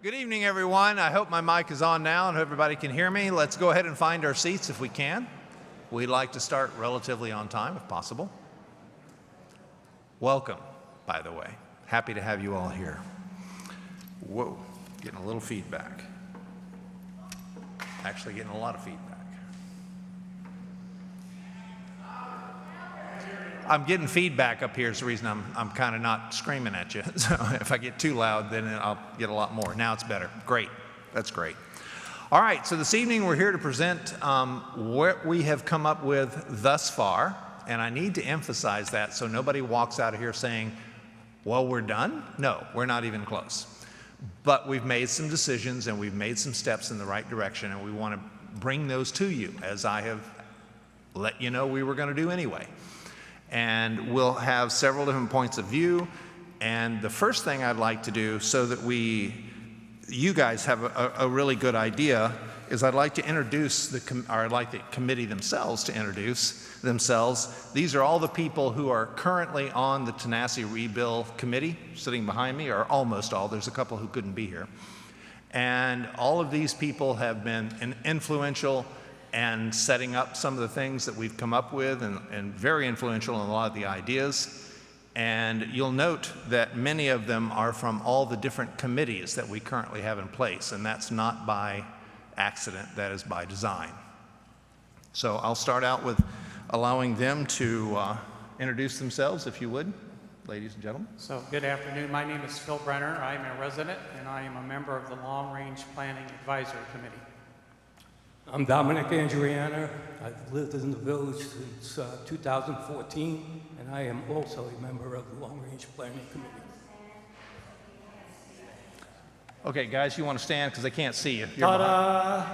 Good evening, everyone. I hope my mic is on now and everybody can hear me. Let's go ahead and find our seats if we can. We'd like to start relatively on time if possible. Welcome, by the way. Happy to have you all here. Whoa, getting a little feedback. Actually getting a lot of feedback. I'm getting feedback up here is the reason I'm kind of not screaming at you. So if I get too loud, then I'll get a lot more. Now it's better. Great. That's great. All right, so this evening we're here to present what we have come up with thus far. And I need to emphasize that so nobody walks out of here saying, well, we're done. No, we're not even close. But we've made some decisions and we've made some steps in the right direction, and we want to bring those to you, as I have let you know we were going to do anyway. And we'll have several different points of view. And the first thing I'd like to do, so that you guys have a really good idea, is I'd like to introduce I'd like the committee themselves to introduce themselves. These are all the people who are currently on the Tanasi Rebuild Committee, sitting behind me, or almost all. There's a couple who couldn't be here. And all of these people have been influential and setting up some of the things that we've come up with, and very influential in a lot of the ideas. And you'll note that many of them are from all the different committees that we currently have in place, and that's not by accident, that is by design. So I'll start out with allowing them to introduce themselves, if you would, ladies and gentlemen. So good afternoon. My name is Phil Brenner. I'm a resident, and I am a member of the Long Range Planning Advisory Committee. I'm Dominic Andriana. I've lived in the village since 2014, and I am also a member of the Long Range Planning Committee. Okay, guys, you want to stand because they can't see you. Ta-da!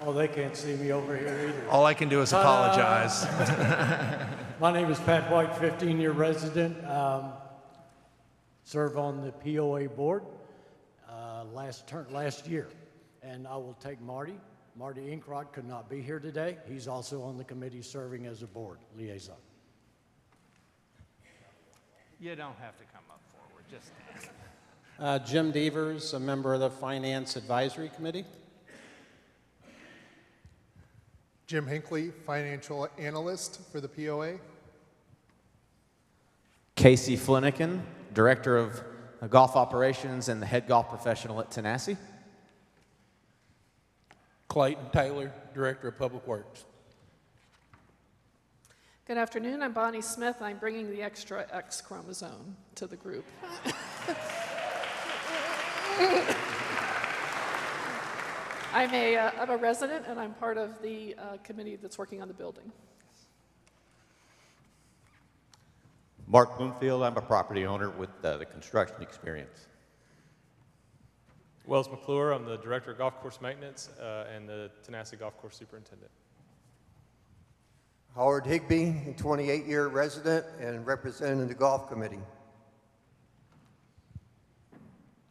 Oh, they can't see me over here either. All I can do is apologize. My name is Pat White, 15-year resident. Serve on the POA board last year. And I will take Marty. Marty Inkrod could not be here today. He's also on the committee serving as a board liaison. You don't have to come up forward, just stand. Jim Devers, a member of the Finance Advisory Committee. Jim Hinckley, financial analyst for the POA. Casey Flanagan, Director of Golf Operations and the head golf professional at Tanasi. Clayton Taylor, Director of Public Works. Good afternoon. I'm Bonnie Smith. I'm bringing the extra X chromosome to the group. I'm a resident, and I'm part of the committee that's working on the building. Mark Bloomfield, I'm a property owner with the construction experience. Wells McClure, I'm the Director of Golf Course Maintenance and the Tanasi Golf Course Superintendent. Howard Higbee, a 28-year resident and representing the Golf Committee.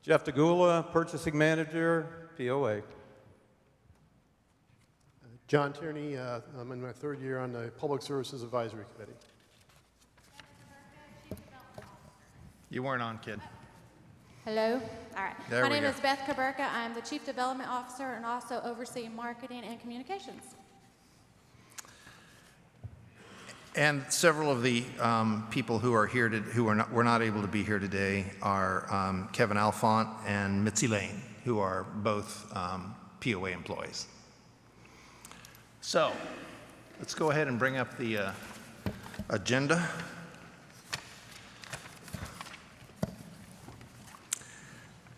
Jeff DeGula, Purchasing Manager, POA. John Tierney, I'm in my third year on the Public Services Advisory Committee. You weren't on, kid. Hello. All right. There My we name go. is Beth Kaburka. I'm the Chief Development Officer and also oversee marketing and communications. And several of the people who are here, were not able to be here today, are Kevin Alfont and Mitzi Lane, who are both POA employees. So let's go ahead and bring up the agenda.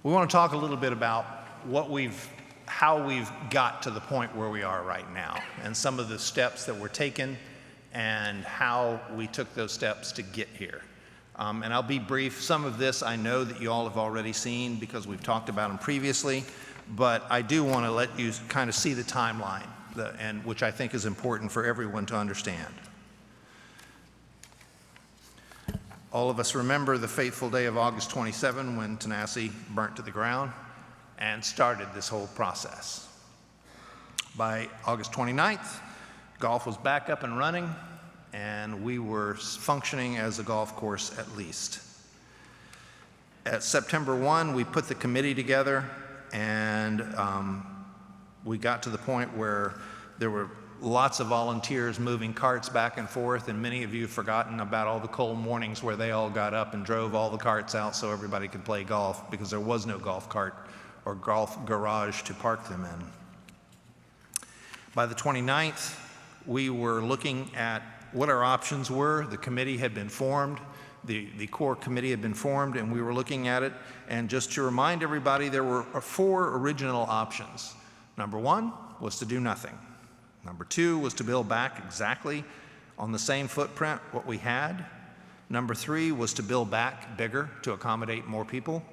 We want to talk a little bit about how we've got to the point where we are right now, and some of the steps that were taken and how we took those steps to get here. And I'll be brief. Some of this I know that you all have already seen because we've talked about them previously, but I do want to let you kind of see the timeline, which I think is important for everyone to understand. All of us remember the fateful day of August 27 when Tanasi burnt to the ground and started this whole process. By August 29th, golf was back up and running, and we were functioning as a golf course at least. At September 1, we put the committee together, and we got to the point where there were lots of volunteers moving carts back and forth, and many of you have forgotten about all the cold mornings where they all got up and drove all the carts out so everybody could play golf, because there was no golf cart or golf garage to park them in. By the 29th, we were looking at what our options were. The committee had been formed, the core committee had been formed, and we were looking at it. And just to remind everybody, there were 4 original options. Number 1 was to do nothing. Number 2 was to build back exactly on the same footprint what we had. Number 3 was to build back bigger to accommodate more people.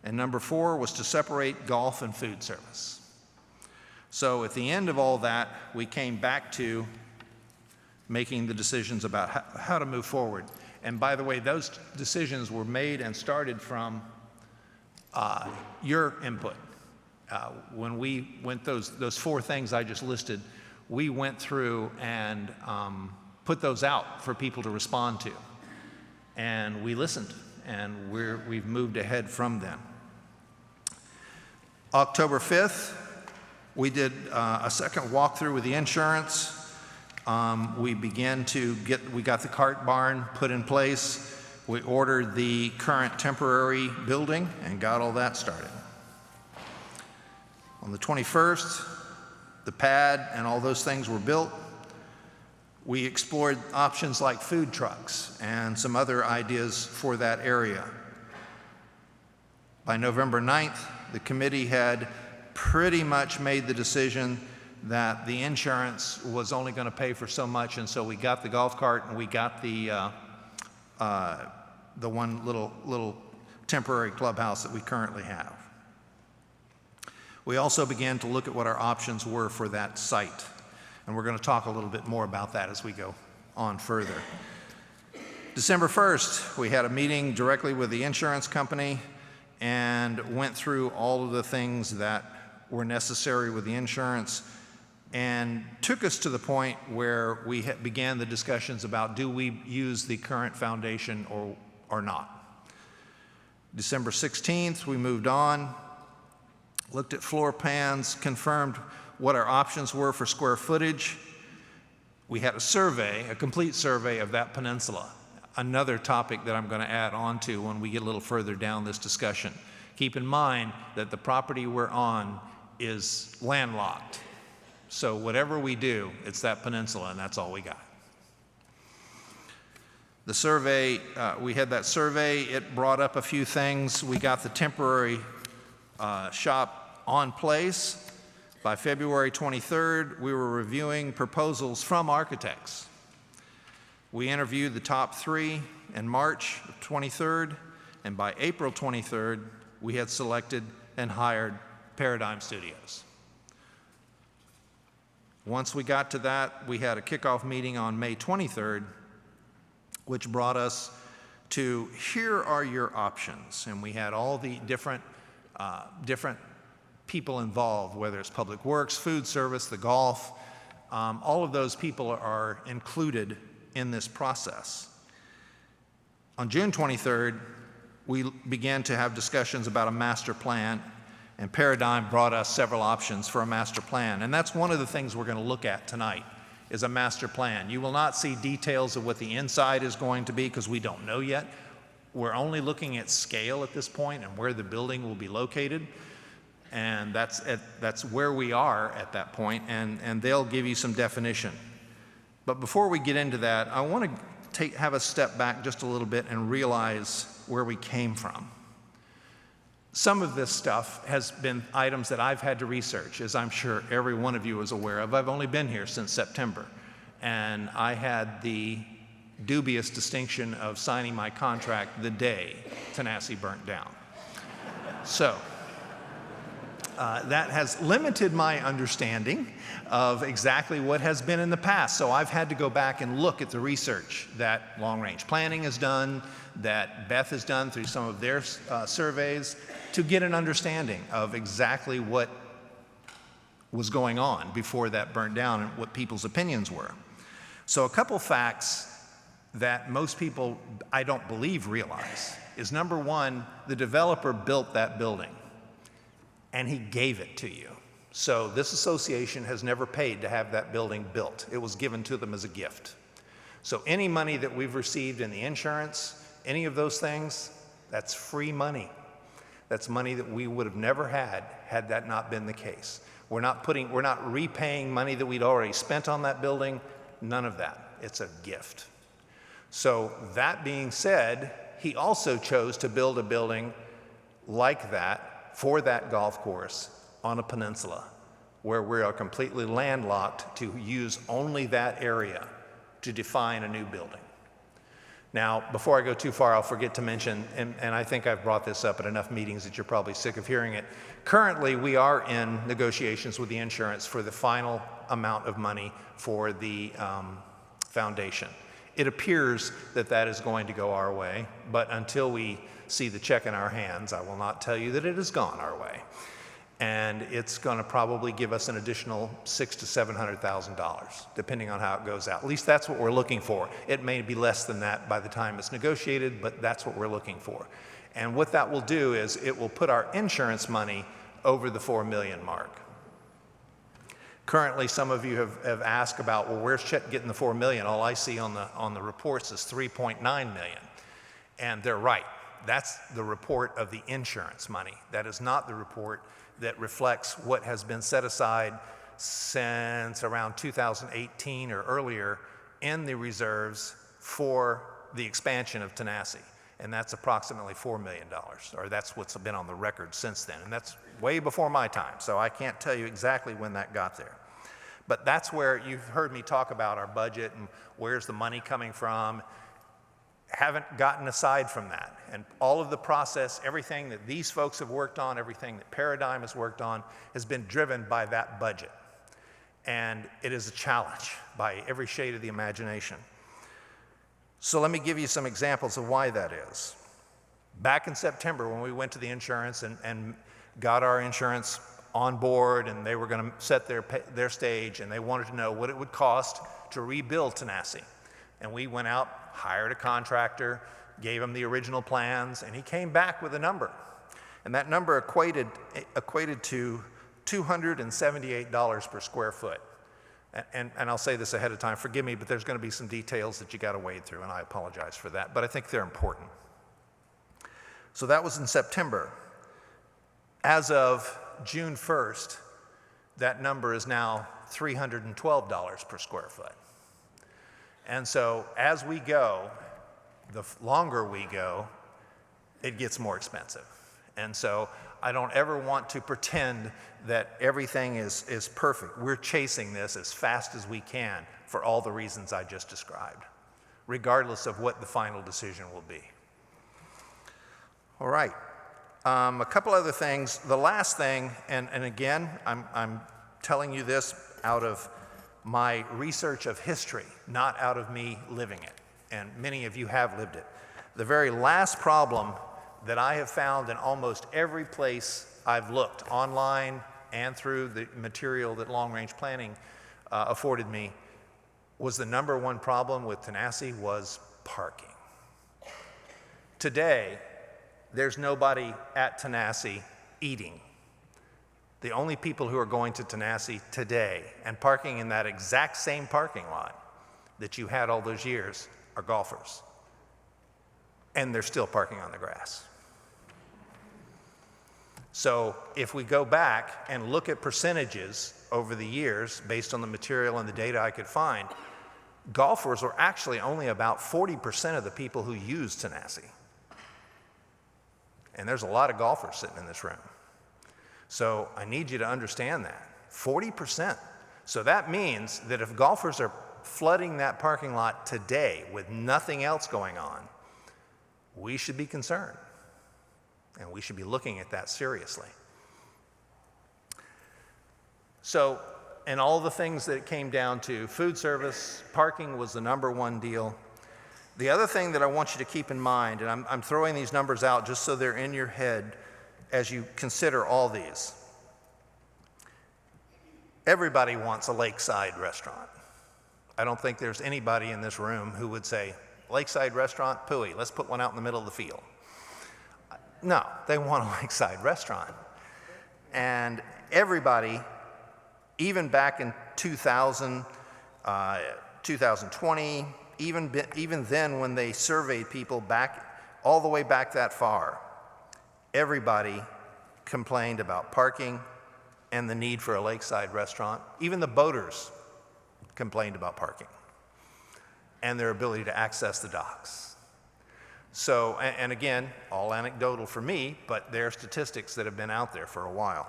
And number 4 was to separate golf and food service. So at the end of all that, we came back to making the decisions about how to move forward. And by the way, those decisions were made and started from your input. When we went those 4 things I just listed, we went through and put those out for people to respond to. And we listened, and we've moved ahead from then. October 5th, we did a second walkthrough with the insurance. We got the cart barn put in place. We ordered the current temporary building and got all that started. On the 21st, the pad and all those things were built. We explored options like food trucks and some other ideas for that area. By November 9th, the committee had pretty much made the decision that the insurance was only going to pay for so much, and so we got the golf cart and we got the one little temporary clubhouse that we currently have. We also began to look at what our options were for that site, and we're going to talk a little bit more about that as we go on further. December 1st, we had a meeting directly with the insurance company and went through all of the things that were necessary with the insurance, and took us to the point where we began the discussions about, do we use the current foundation or not? December 16th, we moved on, looked at floor plans, confirmed what our options were for square footage. We had a survey, a complete survey of that peninsula, another topic that I'm going to add on to when we get a little further down this discussion. Keep in mind that the property we're on is landlocked. So whatever we do, it's that peninsula, and that's all we got. The survey, we had that survey. It brought up a few things. We got the temporary shop on place. By February 23rd, we were reviewing proposals from architects. We interviewed the top 3 in March 23rd, and by April 23rd, we had selected and hired Paradigm Studios. Once we got to that, we had a kickoff meeting on May 23rd, which brought us to, here are your options. And we had all the different people involved, whether it's Public Works, food service, the golf. All of those people are included in this process. On June 23rd, we began to have discussions about a master plan, and Paradigm brought us several options for a master plan. And that's one of the things we're going to look at tonight, is a master plan. You will not see details of what the inside is going to be, because we don't know yet. We're only looking at scale at this point and where the building will be located. And that's where we are at that point, and they'll give you some definition. But before we get into that, I want to have a step back just a little bit and realize where we came from. Some of this stuff has been items that I've had to research, as I'm sure every one of you is aware of. I've only been here since September, and I had the dubious distinction of signing my contract the day Tanasi burnt down. So that has limited my understanding of exactly what has been in the past. So I've had to go back and look at the research that Long Range Planning has done, that Beth has done through some of their surveys, to get an understanding of exactly what was going on before that burnt down and what people's opinions were. So a couple facts that most people, I don't believe, realize is, number one, the developer built that building and he gave it to you. So this association has never paid to have that building built. It was given to them as a gift. So any money that we've received in the insurance, any of those things, that's free money. That's money that we would have never had that not been the case. We're not repaying money that we'd already spent on that building, none of that. It's a gift. So that being said, he also chose to build a building like that for that golf course on a peninsula where we are completely landlocked to use only that area to define a new building. Now, before I go too far, I'll forget to mention, and I think I've brought this up at enough meetings that you're probably sick of hearing it. Currently, we are in negotiations with the insurance for the final amount of money for the foundation. It appears that that is going to go our way, but until we see the check in our hands, I will not tell you that it has gone our way. And it's going to probably give us an additional $600,000 to $700,000, depending on how it goes out. At least that's what we're looking for. It may be less than that by the time it's negotiated, but that's what we're looking for. And what that will do is it will put our insurance money over the $4 million mark. Currently, some of you have asked about, well, where's Chet getting the $4 million? All I see on the reports is $3.9 million. And they're right. That's the report of the insurance money. That is not the report that reflects what has been set aside since around 2018 or earlier in the reserves for the expansion of Tenassi. And that's approximately $4 million, or that's what's been on the record since then. And that's way before my time, so I can't tell you exactly when that got there. But that's where you've heard me talk about our budget and where's the money coming from. Haven't gotten aside from that. And all of the process, everything that these folks have worked on, everything that Paradigm has worked on, has been driven by that budget. And it is a challenge by every shade of the imagination. So let me give you some examples of why that is. Back in September, when we went to the insurance and got our insurance on board, and they were going to set their stage, and they wanted to know what it would cost to rebuild Tenassi. And we went out, hired a contractor, gave him the original plans, and he came back with a number. And that number equated to $278 per square foot. And I'll say this ahead of time, forgive me, but there's going to be some details that you got to wade through, and I apologize for that, but I think they're important. So that was in September. As of June 1st, that number is now $312 per square foot. And so as we go, the longer we go, it gets more expensive. And so I don't ever want to pretend that everything is perfect. We're chasing this as fast as we can for all the reasons I just described, regardless of what the final decision will be. All right. A couple other things. The last thing, and again, I'm telling you this out of my research of history, not out of me living it, and many of you have lived it. The very last problem that I have found in almost every place I've looked, online and through the material that Long Range Planning afforded me, was the number one problem with Tenassi was parking. Today, there's nobody at Tenassi eating. The only people who are going to Tenassi today and parking in that exact same parking lot that you had all those years are golfers. And they're still parking on the grass. So if we go back and look at percentages over the years based on the material and the data I could find, golfers were actually only about 40% of the people who use Tenassi. And there's a lot of golfers sitting in this room. So I need you to understand that, 40%. So that means that if golfers are flooding that parking lot today with nothing else going on, we should be concerned. And we should be looking at that seriously. So, and all the things that it came down to, food service, parking was the number one deal. The other thing that I want you to keep in mind, and I'm throwing these numbers out just so they're in your head as you consider all these. Everybody wants a lakeside restaurant. I don't think there's anybody in this room who would say, Lakeside restaurant, pooey, let's put one out in the middle of the field. No, they want a lakeside restaurant. And everybody, even back in 2000, 2020, even then when they surveyed people all the way back that far, everybody complained about parking and the need for a lakeside restaurant. Even the boaters complained about parking and their ability to access the docks. So, and again, all anecdotal for me, but there are statistics that have been out there for a while.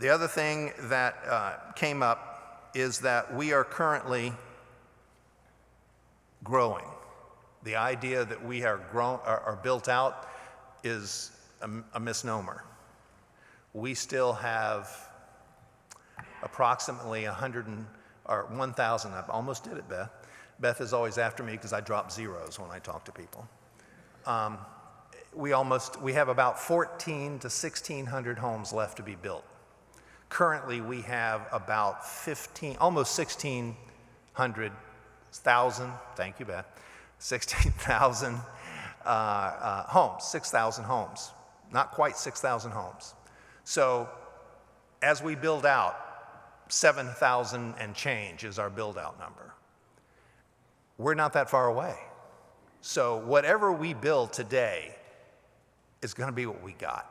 The other thing that came up is that we are currently growing. The idea that we are built out is a misnomer. We still have approximately 1,000. I almost did it, Beth. Beth is always after me because I drop zeros when I talk to people. We have about 1,400 to 1,600 homes left to be built. Currently, we have about almost 1,600,000. Thank you, Beth. 16,000 homes, 6,000 homes, not quite 6,000 homes. So as we build out, 7,000 and change is our build out number. We're not that far away. So whatever we build today is going to be what we got.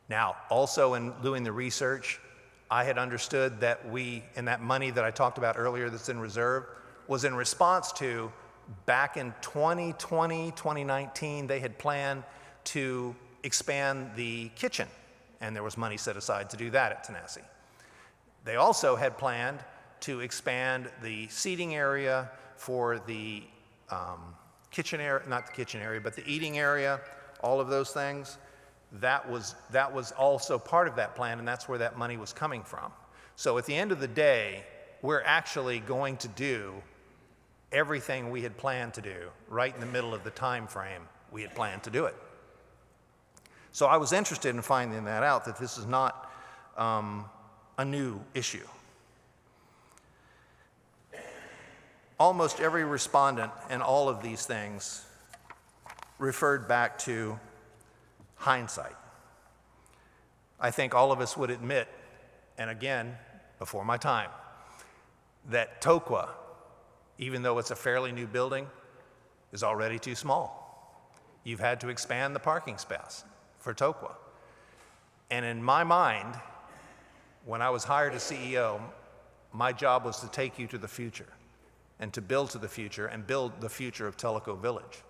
Now, also in doing the research, I had understood that and that money that I talked about earlier that's in reserve, was in response to back in 2020, 2019, they had planned to expand the kitchen, and there was money set aside to do that at Tenasseee. They also had planned to expand the seating area for the kitchen area, not the kitchen area, but the eating area, all of those things. That was also part of that plan, and that's where that money was coming from. So at the end of the day, we're actually going to do everything we had planned to do right in the middle of the time frame we had planned to do it. So I was interested in finding that out, that this is not a new issue. Almost every respondent in all of these things referred back to hindsight. I think all of us would admit, and again, before my time, that Tokwa, even though it's a fairly new building, is already too small. You've had to expand the parking space for Tokwa. And in my mind, when I was hired as CEO, my job was to take you to the future and to build to the future and build the future of Tellico Village.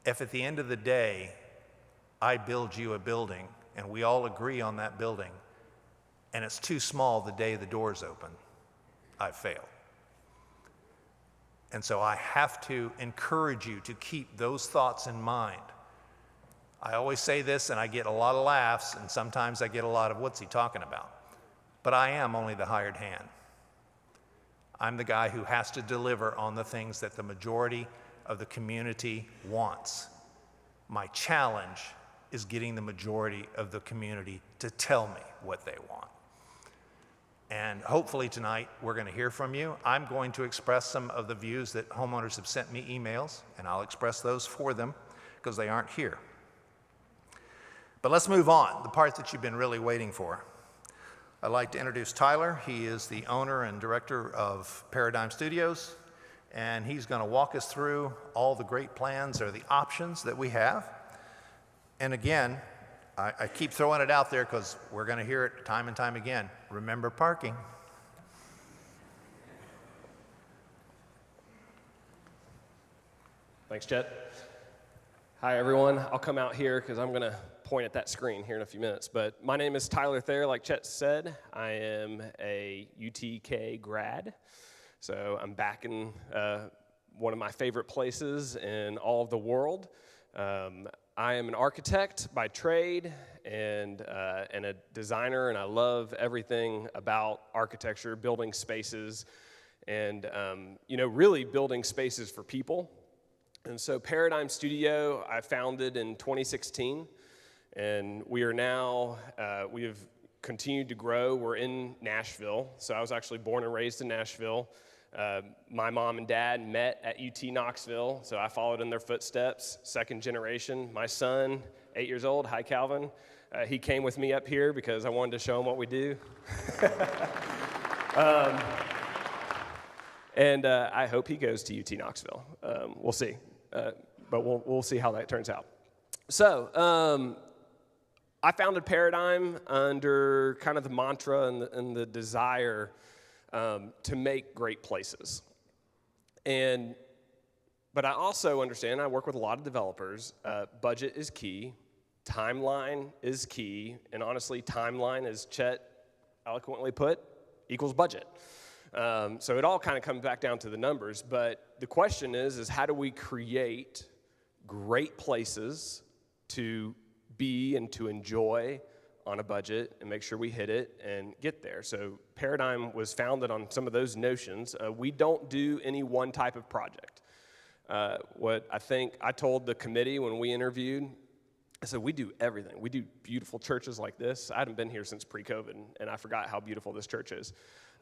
If at the end of the day, I build you a building and we all agree on that building and it's too small the day the doors open, I've failed. And so I have to encourage you to keep those thoughts in mind. I always say this and I get a lot of laughs and sometimes I get a lot of what's he talking about. But I am only the hired hand. I'm the guy who has to deliver on the things that the majority of the community wants. My challenge is getting the majority of the community to tell me what they want. And hopefully tonight we're going to hear from you. I'm going to express some of the views that homeowners have sent me emails, and I'll express those for them because they aren't here. But let's move on, the part that you've been really waiting for. I'd like to introduce Tyler. He is the owner and director of Paradigm Studios, and he's going to walk us through all the great plans or the options that we have. And again, I keep throwing it out there because we're going to hear it time and time again. Remember parking. Thanks, Chet. Hi, everyone. I'll come out here because I'm going to point at that screen here in a few minutes. But my name is Tyler Thayer, like Chet said. I am a UTK grad. So I'm back in one of my favorite places in all of the world. I am an architect by trade and a designer, and I love everything about architecture, building spaces, and really building spaces for people. And so Paradigm Studio, I founded in 2016, and we are now, we have continued to grow. We're in Nashville, so I was actually born and raised in Nashville. My mom and dad met at UT Knoxville, so I followed in their footsteps, second generation. My son, 8 years old, hi Calvin, he came with me up here because I wanted to show him what we do. And I hope he goes to UT Knoxville. We'll see, but we'll see how that turns out. So I founded Paradigm under kind of the mantra and the desire to make great places. But I also understand, I work with a lot of developers, budget is key, timeline is key, and honestly, timeline, as Chet eloquently put, equals budget. So it all kind of comes back down to the numbers, but the question is how do we create great places to be and to enjoy on a budget and make sure we hit it and get there. So Paradigm was founded on some of those notions. We don't do any one type of project. What I think I told the committee when we interviewed, I said, we do everything. We do beautiful churches like this. I hadn't been here since pre-COVID, and I forgot how beautiful this church is.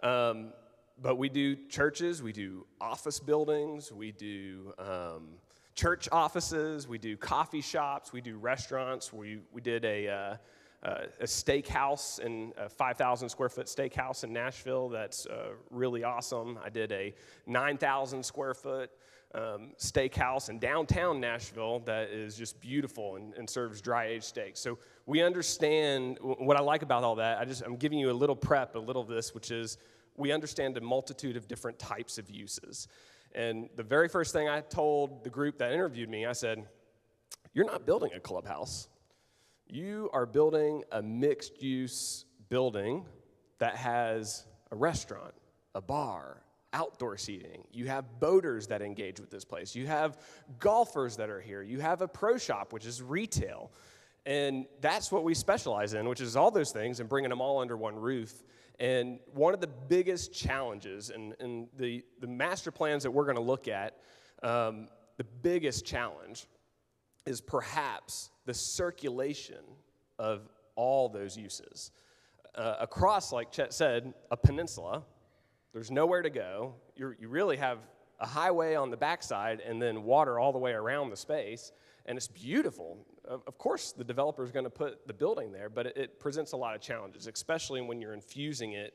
But we do churches, we do office buildings, we do church offices, we do coffee shops, we do restaurants. We did a steakhouse, a 5,000 square foot steakhouse in Nashville that's really awesome. I did a 9,000 square foot steakhouse in downtown Nashville that is just beautiful and serves dry aged steaks. So we understand what I like about all that. I'm giving you a little prep, a little of this, which is we understand a multitude of different types of uses. And the very first thing I told the group that interviewed me, I said, you're not building a clubhouse. You are building a mixed-use building that has a restaurant, a bar, outdoor seating. You have boaters that engage with this place. You have golfers that are here. You have a pro shop, which is retail. And that's what we specialize in, which is all those things and bringing them all under one roof. And one of the biggest challenges in the master plans that we're going to look at, the biggest challenge is perhaps the circulation of all those uses. Across, like Chet said, a peninsula, there's nowhere to go. You really have a highway on the backside and then water all the way around the space, and it's beautiful. Of course, the developer is going to put the building there, but it presents a lot of challenges, especially when you're infusing it,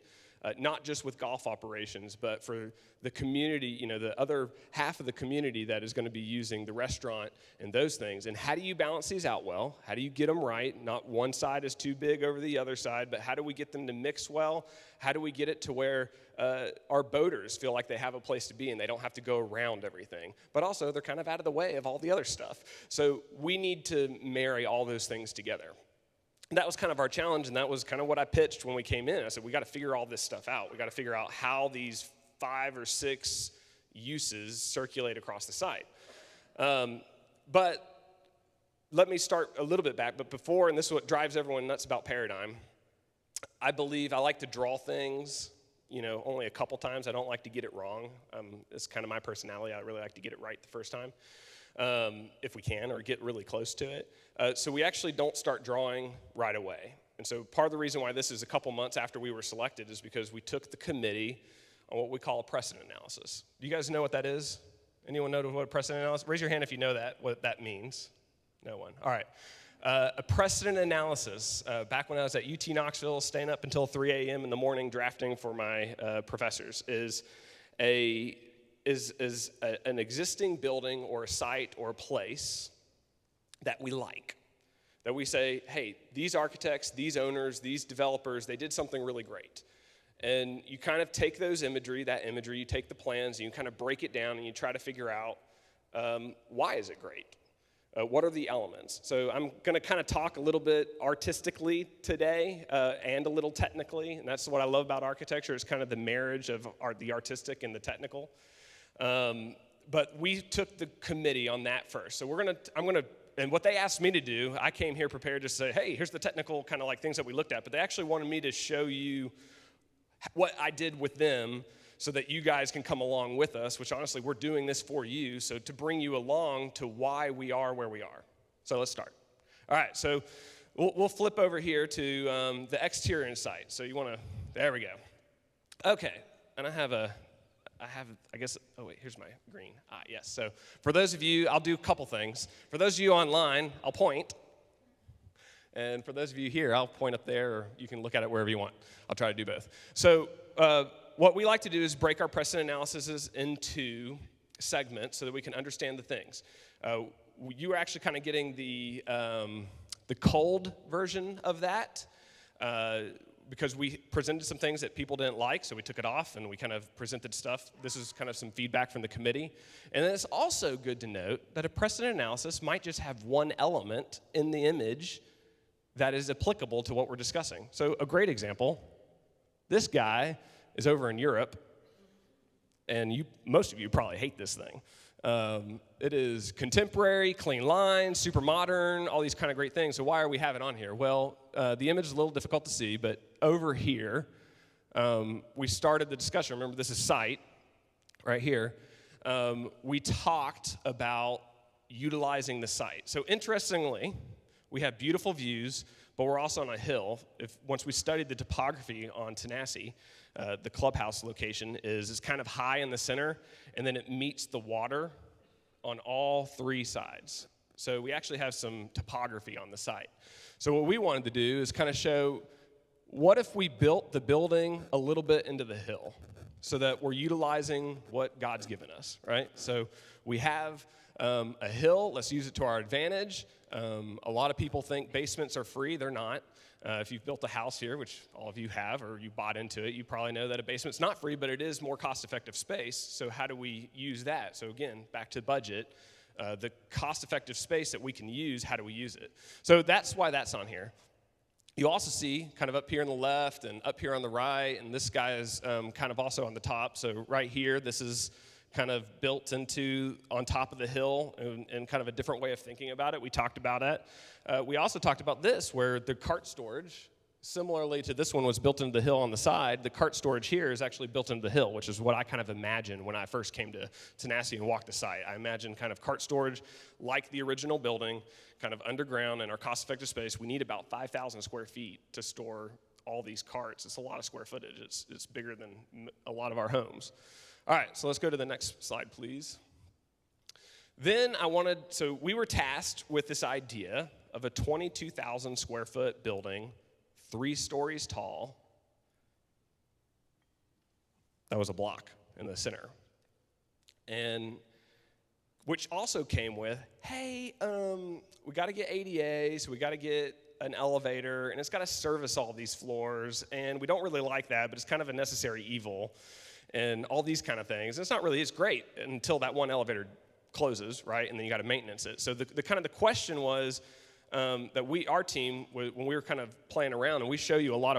not just with golf operations, but for the community, the other half of the community that is going to be using the restaurant and those things. And how do you balance these out well? How do you get them right? Not one side is too big over the other side, but how do we get them to mix well? How do we get it to where our boaters feel like they have a place to be and they don't have to go around everything? But also, they're kind of out of the way of all the other stuff. So we need to marry all those things together. That was kind of our challenge, and that was kind of what I pitched when we came in. I said, we got to figure all this stuff out. We got to figure out how these 5 or 6 uses circulate across the site. But let me start a little bit back. But before, and this is what drives everyone nuts about Paradigm, I like to draw things, only a couple times. I don't like to get it wrong. It's kind of my personality. I really like to get it right the first time. If we can, or get really close to it. So we actually don't start drawing right away. And so part of the reason why this is a couple months after we were selected is because we took the committee on what we call a precedent analysis. Do you guys know what that is? Anyone know what a precedent analysis? Raise your hand if you know what that means. No one. All right. A precedent analysis, back when I was at UT Knoxville, staying up until 3 a.m. in the morning drafting for my professors, is an existing building or a site or a place that we like. That we say, hey, these architects, these owners, these developers, they did something really great. And you kind of take that imagery, you take the plans, and you kind of break it down and you try to figure out why is it great? What are the elements? So I'm going to kind of talk a little bit artistically today and a little technically, and that's what I love about architecture, is kind of the marriage of the artistic and the technical. But we took the committee on that first. So and what they asked me to do, I came here prepared to say, hey, here's the technical kind of like things that we looked at, but they actually wanted me to show you what I did with them so that you guys can come along with us, which honestly, we're doing this for you, so to bring you along to why we are where we are. So let's start. All right, so we'll flip over here to the exterior site. So there we go. Okay, and I have I guess, oh wait, here's my green. Yes, so for those of you, I'll do a couple things. For those of you online, I'll point. And for those of you here, I'll point up there, or you can look at it wherever you want. I'll try to do both. So what we like to do is break our precedent analyses into segments so that we can understand the things. You were actually kind of getting the cold version of that because we presented some things that people didn't like, so we took it off and we kind of presented stuff. This is kind of some feedback from the committee. And then it's also good to note that a precedent analysis might just have one element in the image that is applicable to what we're discussing. So a great example, this guy is over in Europe, and most of you probably hate this thing. It is contemporary, clean lines, super modern, all these kind of great things. So why are we having it on here? Well, the image is a little difficult to see, but over here, we started the discussion. Remember, this is site right here. We talked about utilizing the site. So interestingly, we have beautiful views, but we're also on a hill. Once we studied the topography on Tanasi, the clubhouse location is kind of high in the center, and then it meets the water on all three sides. So we actually have some topography on the site. So what we wanted to do is kind of show, what if we built the building a little bit into the hill so that we're utilizing what God's given us, right? So we have a hill, let's use it to our advantage. A lot of people think basements are free. They're not. If you've built a house here, which all of you have, or you bought into it, you probably know that a basement's not free, but it is more cost-effective space. So how do we use that? So again, back to budget, the cost-effective space that we can use, how do we use it? So that's why that's on here. You also see kind of up here on the left and up here on the right, and this guy is kind of also on the top. So right here, this is kind of built into on top of the hill and kind of a different way of thinking about it. We talked about it. We also talked about this, where the cart storage, similarly to this one, was built into the hill on the side. The cart storage here is actually built into the hill, which is what I kind of imagined when I first came to Tanasi and walked the site. I imagined kind of cart storage like the original building, kind of underground in our cost-effective space. We need about 5,000 square feet to store all these carts. It's a lot of square footage. It's bigger than a lot of our homes. All right, so let's go to the next slide, please. Then so we were tasked with this idea of a 22,000 square foot building, 3 stories tall. That was a block in the center. And which also came with, hey, we got to get ADA, so we got to get an elevator, and it's got to service all these floors, and we don't really like that, but it's kind of a necessary evil, and all these kind of things. It's not really, it's great until that one elevator closes, right, and then you got to maintenance it. So the kind of the question was that our team, when we were kind of playing around, and we show you a lot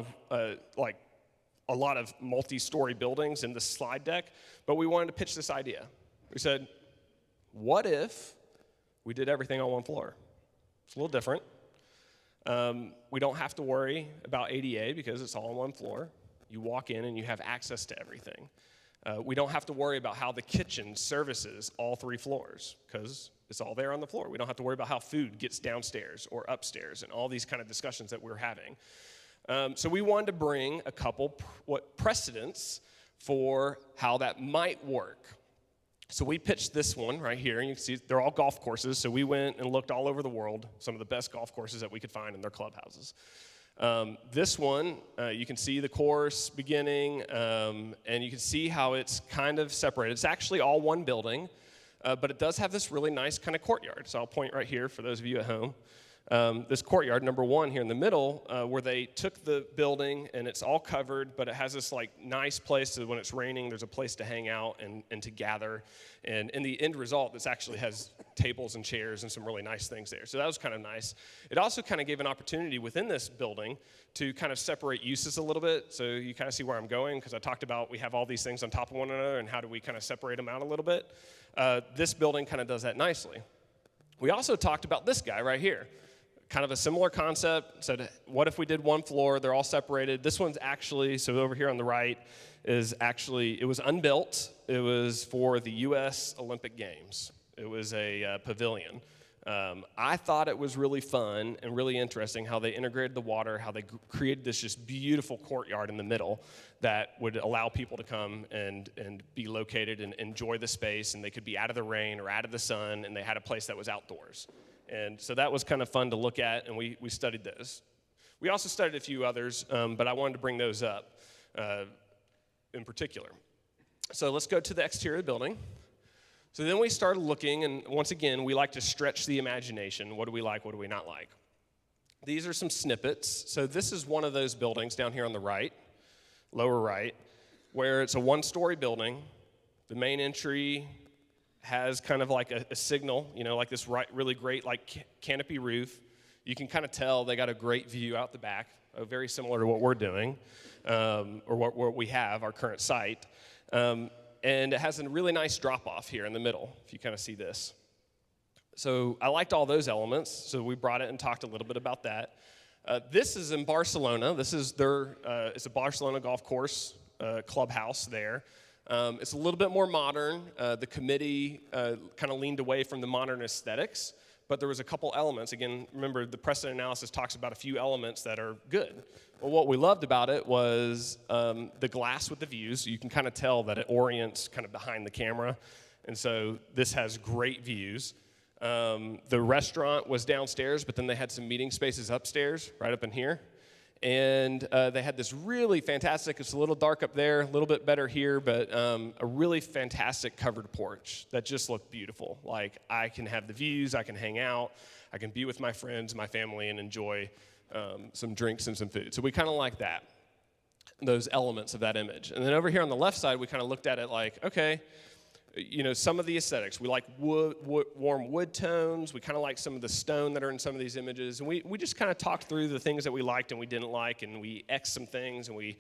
of multi-story buildings in the slide deck, but we wanted to pitch this idea. We said, what if we did everything on one floor? It's a little different. We don't have to worry about ADA because it's all on one floor. You walk in and you have access to everything. We don't have to worry about how the kitchen services all 3 floors because it's all there on the floor. We don't have to worry about how food gets downstairs or upstairs and all these kind of discussions that we're having. So we wanted to bring a couple precedents for how that might work. So we pitched this one right here, and you can see they're all golf courses. So we went and looked all over the world, some of the best golf courses that we could find in their clubhouses. This one, you can see the course beginning, and you can see how it's kind of separated. It's actually all one building, but it does have this really nice kind of courtyard. So I'll point right here for those of you at home. This courtyard, number 1 here in the middle, where they took the building and it's all covered, but it has this like nice place so when it's raining, there's a place to hang out and to gather. And in the end result, this actually has tables and chairs and some really nice things there. So that was kind of nice. It also kind of gave an opportunity within this building to kind of separate uses a little bit. So you kind of see where I'm going, because I talked about we have all these things on top of one another and how do we kind of separate them out a little bit. This building kind of does that nicely. We also talked about this guy right here. Kind of a similar concept, said, what if we did one floor, they're all separated. This one's actually, so over here on the right, is actually, it was unbuilt. It was for the U.S. Olympic Games. It was a pavilion. I thought it was really fun and really interesting how they integrated the water, how they created this just beautiful courtyard in the middle that would allow people to come and be located and enjoy the space, and they could be out of the rain or out of the sun, and they had a place that was outdoors. And so that was kind of fun to look at, and we studied those. We also studied a few others, but I wanted to bring those up in particular. So let's go to the exterior of the building. So then we started looking, and once again, we like to stretch the imagination. What do we like? What do we not like? These are some snippets. So this is one of those buildings down here on the right, lower right, where it's a one-story building. The main entry has kind of like a signal, like this really great like canopy roof. You can kind of tell they got a great view out the back, very similar to what we're doing, or what we have, our current site. And it has a really nice drop-off here in the middle, if you kind of see this. So I liked all those elements, so we brought it and talked a little bit about that. This is in Barcelona. This is it's a Barcelona golf course clubhouse there. It's a little bit more modern. The committee kind of leaned away from the modern aesthetics, but there was a couple elements. Again, remember, the precedent analysis talks about a few elements that are good. Well, what we loved about it was the glass with the views. You can kind of tell that it orients kind of behind the camera, and so this has great views. The restaurant was downstairs, but then they had some meeting spaces upstairs, right up in here. And they had this really fantastic, it's a little dark up there, a little bit better here, but a really fantastic covered porch that just looked beautiful. Like, I can have the views, I can hang out, I can be with my friends, my family, and enjoy some drinks and some food. So we kind of like that, those elements of that image. And then over here on the left side, we kind of looked at it like, okay, some of the aesthetics. We like warm wood tones. We kind of like some of the stone that are in some of these images. And we just kind of talked through the things that we liked and we didn't like, and we X'd some things, and we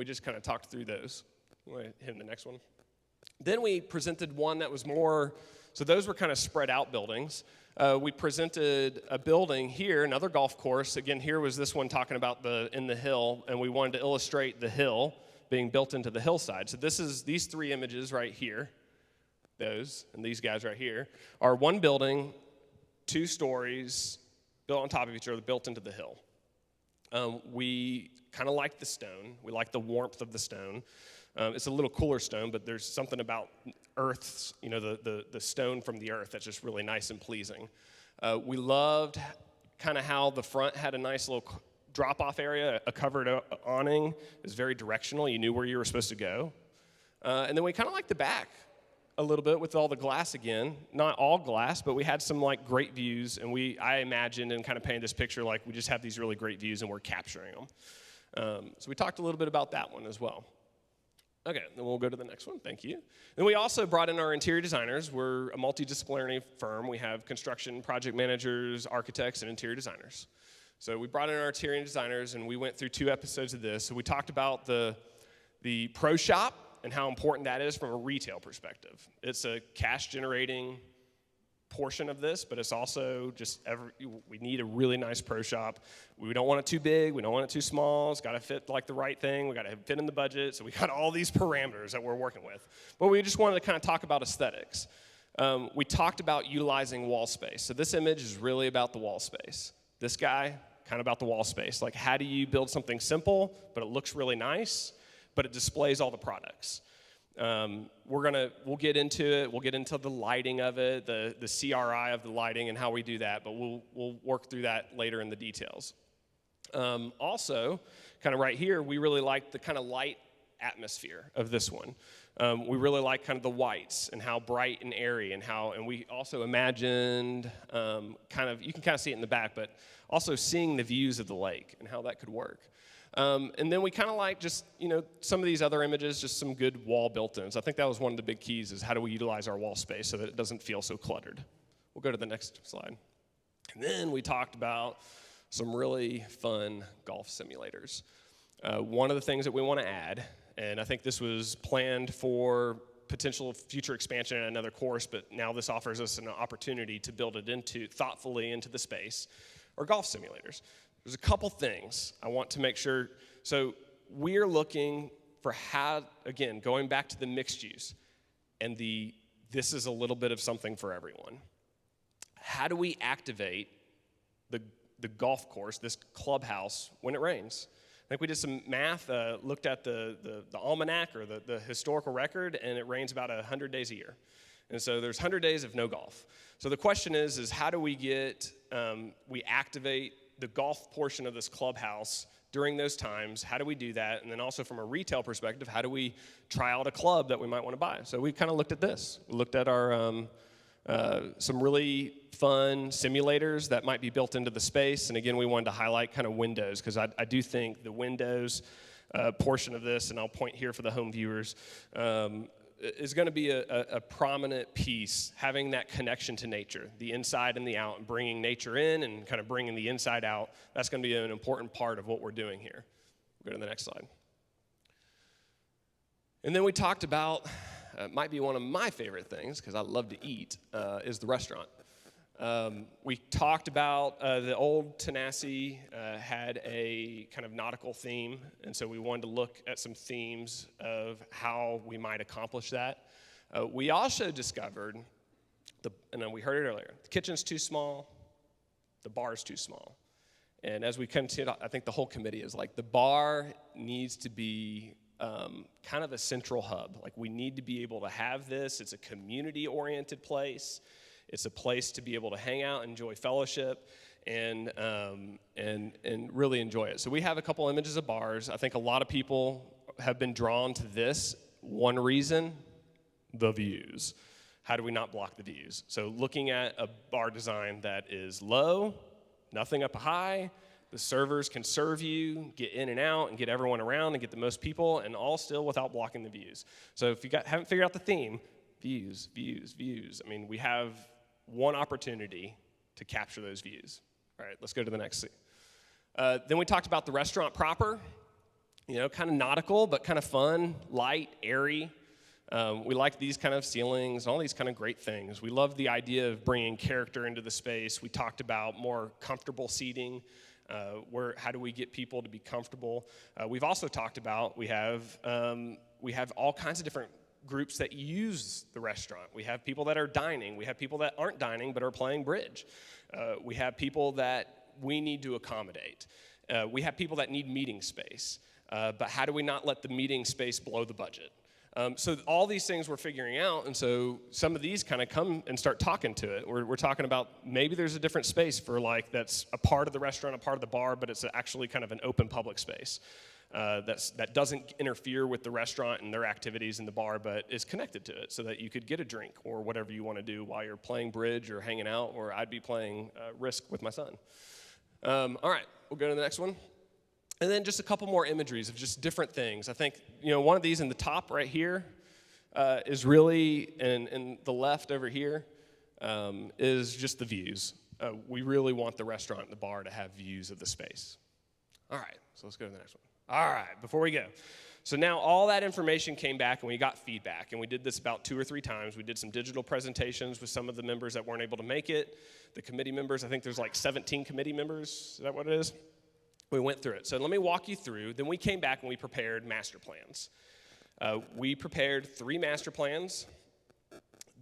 just kind of talked through those. I'm going to hit the next one. Then we presented one that was more, so those were kind of spread out buildings. We presented a building here, another golf course. Again, here was this one talking about in the hill, and we wanted to illustrate the hill being built into the hillside. So these three images right here. Those and these guys right here are one building, 2 stories, built on top of each other, built into the hill. We kind of like the stone. We like the warmth of the stone. It's a little cooler stone, but there's something about earth's, the stone from the earth that's just really nice and pleasing. We loved kind of how the front had a nice little drop-off area, a covered awning. It was very directional. You knew where you were supposed to go. And then we kind of liked the back a little bit with all the glass again. Not all glass, but we had some like great views, and I imagined and kind of painted this picture like we just have these really great views and we're capturing them. So we talked a little bit about that one as well. Okay, then we'll go to the next one. Thank you. Then we also brought in our interior designers. We're a multidisciplinary firm. We have construction project managers, architects, and interior designers. So we brought in our interior designers, and we went through 2 episodes of this. So we talked about the pro shop and how important that is from a retail perspective. It's a cash-generating portion of this, but it's also just we need a really nice pro shop. We don't want it too big. We don't want it too small. It's got to fit like the right thing. We got to fit in the budget. So we got all these parameters that we're working with. But we just wanted to kind of talk about aesthetics. We talked about utilizing wall space. So this image is really about the wall space. This guy, kind of about the wall space. Like, how do you build something simple, but it looks really nice, but it displays all the products? We'll get into it. We'll get into the lighting of it, the CRI of the lighting and how we do that, but we'll work through that later in the details. Also, kind of right here, we really like the kind of light atmosphere of this one. We really like kind of the whites and how bright and airy and we also imagined you can kind of see it in the back, but also seeing the views of the lake and how that could work. And then we kind of like just, some of these other images, just some good wall built-ins. I think that was one of the big keys is how do we utilize our wall space so that it doesn't feel so cluttered. We'll go to the next slide. And then we talked about some really fun golf simulators. One of the things that we want to add, and I think this was planned for potential future expansion in another course, but now this offers us an opportunity to build it thoughtfully into the space, are golf simulators. There's a couple things I want to make sure. So we're looking for how, again, going back to the mixed use, and this is a little bit of something for everyone. how do we activate the golf course, this clubhouse, when it rains? I think we did some math, looked at the almanac or the historical record, and it rains about 100 days a year. And so there's 100 days of no golf. So the question is how do we we activate the golf portion of this clubhouse during those times? How do we do that? And then also from a retail perspective, how do we try out a club that we might want to buy? So we kind of looked at this. We looked at our some really fun simulators that might be built into the space. And again, we wanted to highlight kind of windows, because I do think the windows portion of this, and I'll point here for the home viewers, is going to be a prominent piece, having that connection to nature, the inside and the out, and bringing nature in and kind of bringing the inside out. That's going to be an important part of what we're doing here. We'll go to the next slide. And then we talked about, might be one of my favorite things, because I love to eat, is the restaurant. We talked about the old Tanasi had a kind of nautical theme, and so we wanted to look at some themes of how we might accomplish that. We also discovered, and we heard it earlier, the kitchen's too small, the bar's too small. And as we continue, I think the whole committee is like, the bar needs to be kind of a central hub. Like, we need to be able to have this. It's a community-oriented place. It's a place to be able to hang out, enjoy fellowship, and really enjoy it. So we have a couple images of bars. I think a lot of people have been drawn to this. One reason, the views. How do we not block the views? So looking at a bar design that is low, nothing up high, the servers can serve you, get in and out, and get everyone around and get the most people, and all still without blocking the views. So if you haven't figured out the theme, views, views, views. I mean, we have one opportunity to capture those views. All right, let's go to the next scene. Then we talked about the restaurant proper, kind of nautical, but kind of fun, light, airy. We like these kind of ceilings, all these kind of great things. We love the idea of bringing character into the space. We talked about more comfortable seating. How do we get people to be comfortable? We've also talked about, we have all kinds of different groups that use the restaurant. We have people that are dining. We have people that aren't dining but are playing bridge. We have people that we need to accommodate. We have people that need meeting space. But how do we not let the meeting space blow the budget? So all these things we're figuring out, and so some of these kind of come and start talking to it. We're talking about maybe there's a different space for that's a part of the restaurant, a part of the bar, but it's actually kind of an open public space that doesn't interfere with the restaurant and their activities in the bar, but is connected to it so that you could get a drink or whatever you want to do while you're playing bridge or hanging out, or I'd be playing Risk with my son. All right, we'll go to the next one. And then just a couple more imageries of just different things. I think, one of these in the top right here is really, and the left over here is just the views. We really want the restaurant and the bar to have views of the space. All right, so let's go to the next one. All right, before we go. So now all that information came back and we got feedback, and we did this about 2 or 3 times. We did some digital presentations with some of the members that weren't able to make it. The committee members, I think there's like 17 committee members. Is that what it is? We went through it. So let me walk you through. Then we came back and we prepared master plans. We prepared 3 master plans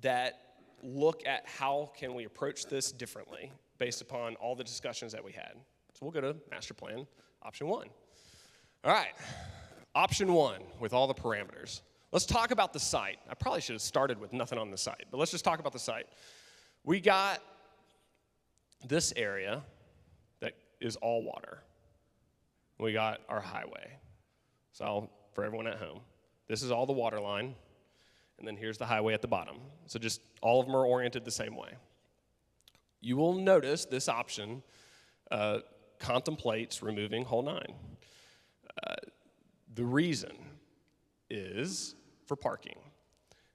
that look at how can we approach this differently based upon all the discussions that we had. So we'll go to master plan option 1. All right, option 1 with all the parameters. Let's talk about the site. I probably should have started with nothing on the site, but let's just talk about the site. We got this area that is all water. We got our highway. So for everyone at home, this is all the water line, and then here's the highway at the bottom. So just all of them are oriented the same way. You will notice this option contemplates removing hole 9. The reason is for parking.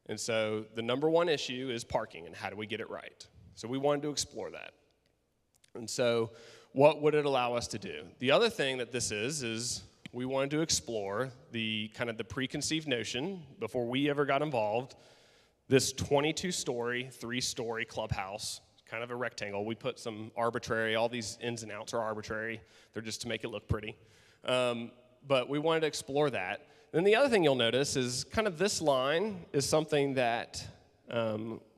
And so the number one issue is parking, and how do we get it right? So we wanted to explore that. And so what would it allow us to do? The other thing that this is we wanted to explore the kind of the preconceived notion before we ever got involved, this 22-story, 3-story clubhouse, kind of a rectangle. We put some arbitrary, all these ins and outs are arbitrary. They're just to make it look pretty. But we wanted to explore that. Then the other thing you'll notice is kind of this line is something that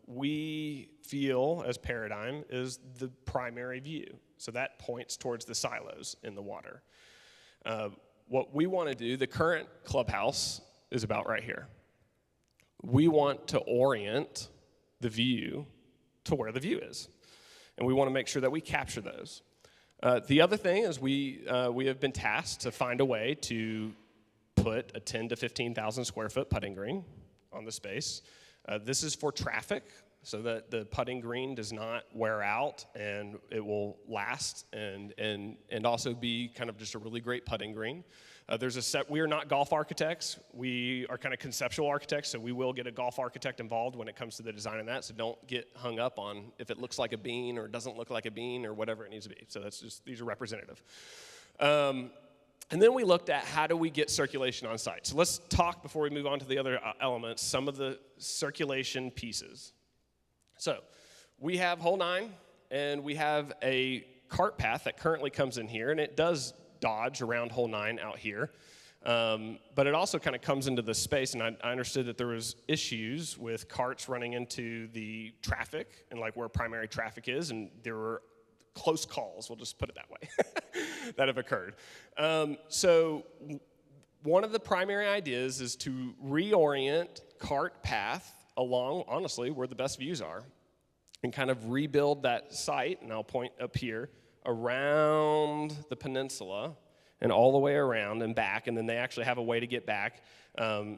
we feel as Paradigm is the primary view. So that points towards the silos in the water. What we want to do, the current clubhouse is about right here. We want to orient the view to where the view is. And we want to make sure that we capture those. The other thing is we have been tasked to find a way to put a 10 to 15,000 square foot putting green on the space. This is for traffic, so that the putting green does not wear out and it will last and also be kind of just a really great putting green. We are not golf architects. We are kind of conceptual architects, so we will get a golf architect involved when it comes to the design of that, so don't get hung up on if it looks like a bean or doesn't look like a bean or whatever it needs to be. So these are representative. And then we looked at how do we get circulation on site. So let's talk, before we move on to the other elements, some of the circulation pieces. So we have hole 9, and we have a cart path that currently comes in here, and it does dodge around hole 9 out here. But it also kind of comes into the space, and I understood that there was issues with carts running into the traffic and like where primary traffic is, and there were close calls, we'll just put it that way, that have occurred. So one of the primary ideas is to reorient cart path along, honestly, where the best views are, and kind of rebuild that site, and I'll point up here, around the peninsula and all the way around and back, and then they actually have a way to get back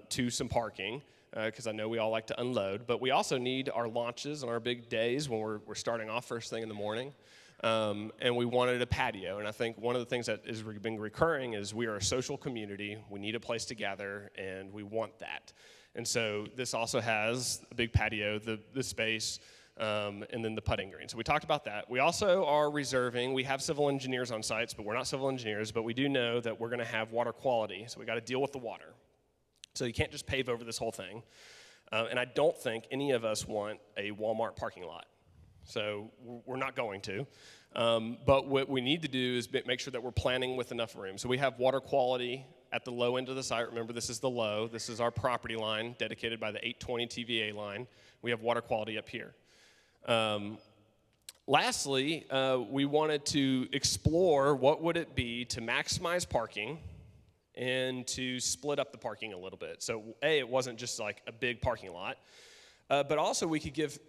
to some parking, because I know we all like to unload, but we also need our launches on our big days when we're starting off first thing in the morning. And we wanted a patio, and I think one of the things that has been recurring is we are a social community, we need a place to gather, and we want that. And so this also has a big patio, the space, and then the putting green. So we talked about that. We also are reserving, we have civil engineers on sites, but we're not civil engineers, but we do know that we're gonna have water quality, so we gotta deal with the water. So you can't just pave over this whole thing. And I don't think any of us want a Walmart parking lot. So we're not going to. But what we need to do is make sure that we're planning with enough room. So we have water quality at the low end of the site. Remember, this is the low. This is our property line dedicated by the 820 TVA line. We have water quality up here. Lastly, we wanted to explore what would it be to maximize parking and to split up the parking a little bit. So A, it wasn't just like a big parking lot. But also we could give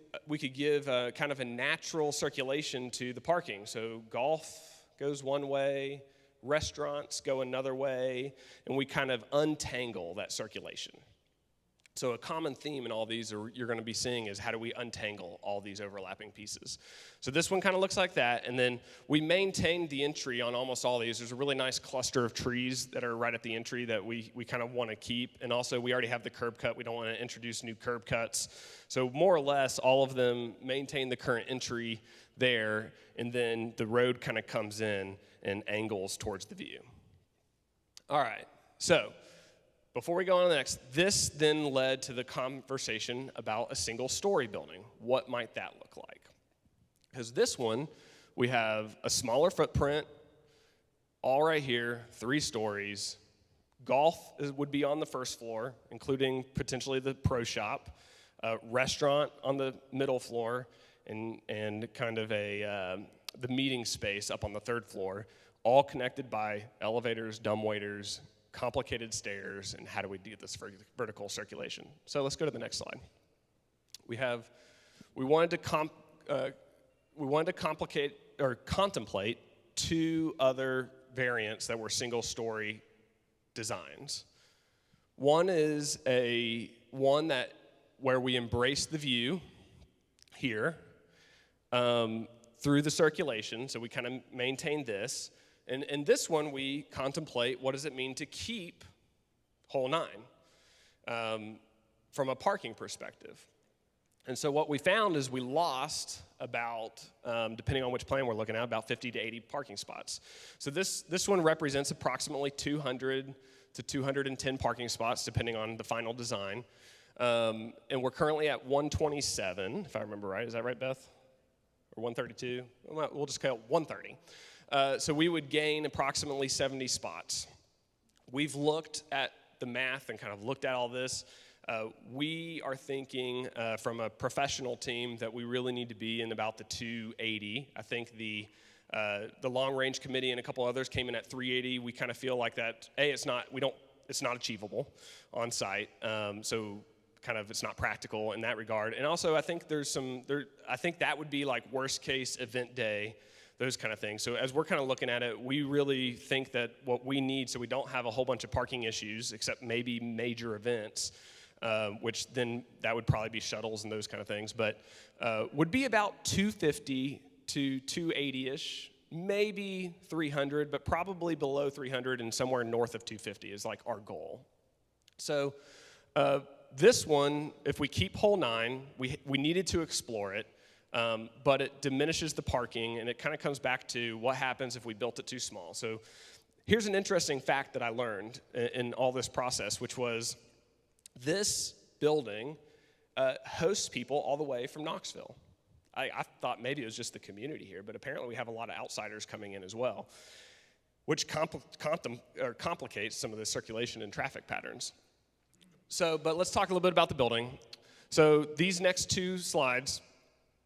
kind of a natural circulation to the parking. So golf goes one way, restaurants go another way, and we kind of untangle that circulation. So a common theme in all these you're going to be seeing is how do we untangle all these overlapping pieces. So this one kind of looks like that, and then we maintained the entry on almost all these. There's a really nice cluster of trees that are right at the entry that we kind of want to keep, and also we already have the curb cut. We don't want to introduce new curb cuts. So more or less all of them maintain the current entry there, and then the road kind of comes in and angles towards the view. All right, so before we go on to the next, this then led to the conversation about a single-story building. What might that look like? Because this one, we have a smaller footprint, all right here, 3 stories. Golf would be on the first floor, including potentially the pro shop, restaurant on the middle floor, and kind of the meeting space up on the 3rd floor, all connected by elevators, dumbwaiters, complicated stairs, and how do we do this for vertical circulation? So let's go to the next slide. We wanted to contemplate 2 other variants that were single-story designs. One is one where we embrace the view here through the circulation, so we kind of maintain this. And this one, we contemplate what does it mean to keep hole 9 from a parking perspective. And so what we found is we lost about, depending on which plan we're looking at, about 50 to 80 parking spots. So this one represents approximately 200 to 210 parking spots, depending on the final design. And we're currently at 127, if I remember right. Is that right, Beth? Or 132? We'll just call it 130. So we would gain approximately 70 spots. We've looked at the math and kind of looked at all this. We are thinking from a professional team that we really need to be in about the 280. I think the long range committee and a couple others came in at 380. We kind of feel like that. It's not achievable on site. So kind of it's not practical in that regard. And also I think I think that would be like worst case event day, those kind of things. So as we're kind of looking at it, we really think that what we need, so we don't have a whole bunch of parking issues, except maybe major events, which then that would probably be shuttles and those kind of things, but would be about 250 to 280-ish, maybe 300, but probably below 300 and somewhere north of 250 is like our goal. So this one, if we keep hole 9, we needed to explore it. But it diminishes the parking, and it kind of comes back to what happens if we built it too small. So here's an interesting fact that I learned in all this process, which was this building hosts people all the way from Knoxville. I thought maybe it was just the community here, but apparently we have a lot of outsiders coming in as well, which complicates some of the circulation and traffic patterns. But let's talk a little bit about the building. So these next 2 slides,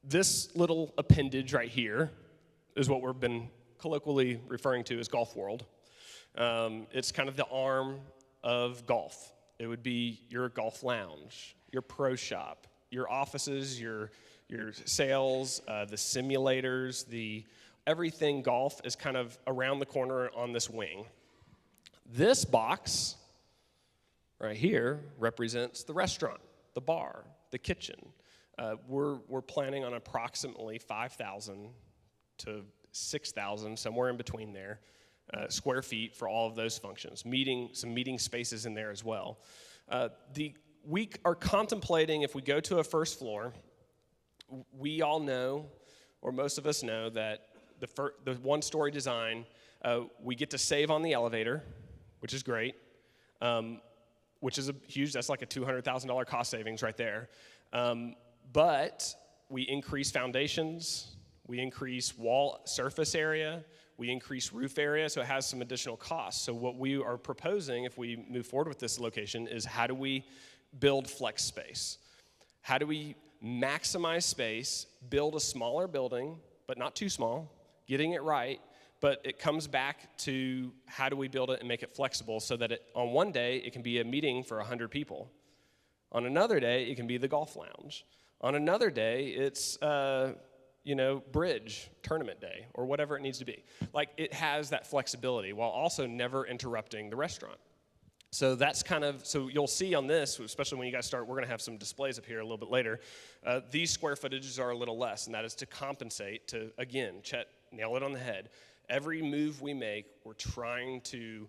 this little appendage right here is what we've been colloquially referring to as Golf World. It's kind of the arm of golf. It would be your golf lounge, your pro shop, your offices, your sales, the simulators, everything golf is kind of around the corner on this wing. This box right here represents the restaurant, the bar, the kitchen. We're planning on approximately 5,000 to 6,000, somewhere in between there, square feet for all of those functions, some meeting spaces in there as well. We are contemplating, if we go to a first floor, we all know, or most of us know, that the one-story design, we get to save on the elevator, which is great, which is that's like a $200,000 cost savings right there. But we increase foundations, we increase wall surface area, we increase roof area, so it has some additional costs. So what we are proposing, if we move forward with this location, is how do we build flex space? How do we maximize space, build a smaller building, but not too small, getting it right, but it comes back to how do we build it and make it flexible so that on one day it can be a meeting for 100 people. On another day, it can be the golf lounge. On another day, it's, bridge tournament day or whatever it needs to be. Like, it has that flexibility while also never interrupting the restaurant. So that's so you'll see on this, especially when you guys start, we're going to have some displays up here a little bit later. These square footages are a little less, and that is to compensate to, again, Chet nailed it on the head. Every move we make, we're trying to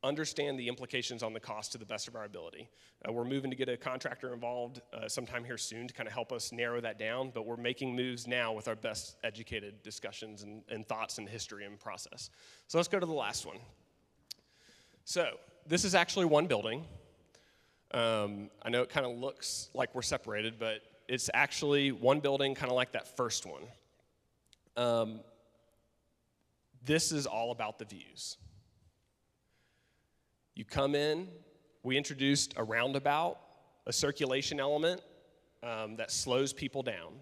understand the implications on the cost to the best of our ability. We're moving to get a contractor involved sometime here soon to kind of help us narrow that down, but we're making moves now with our best educated discussions and thoughts and history and process. So let's go to the last one. So this is actually one building. I know it kind of looks like we're separated, but it's actually one building, kind of like that first one. This is all about the views. You come in, we introduced a roundabout, a circulation element that slows people down,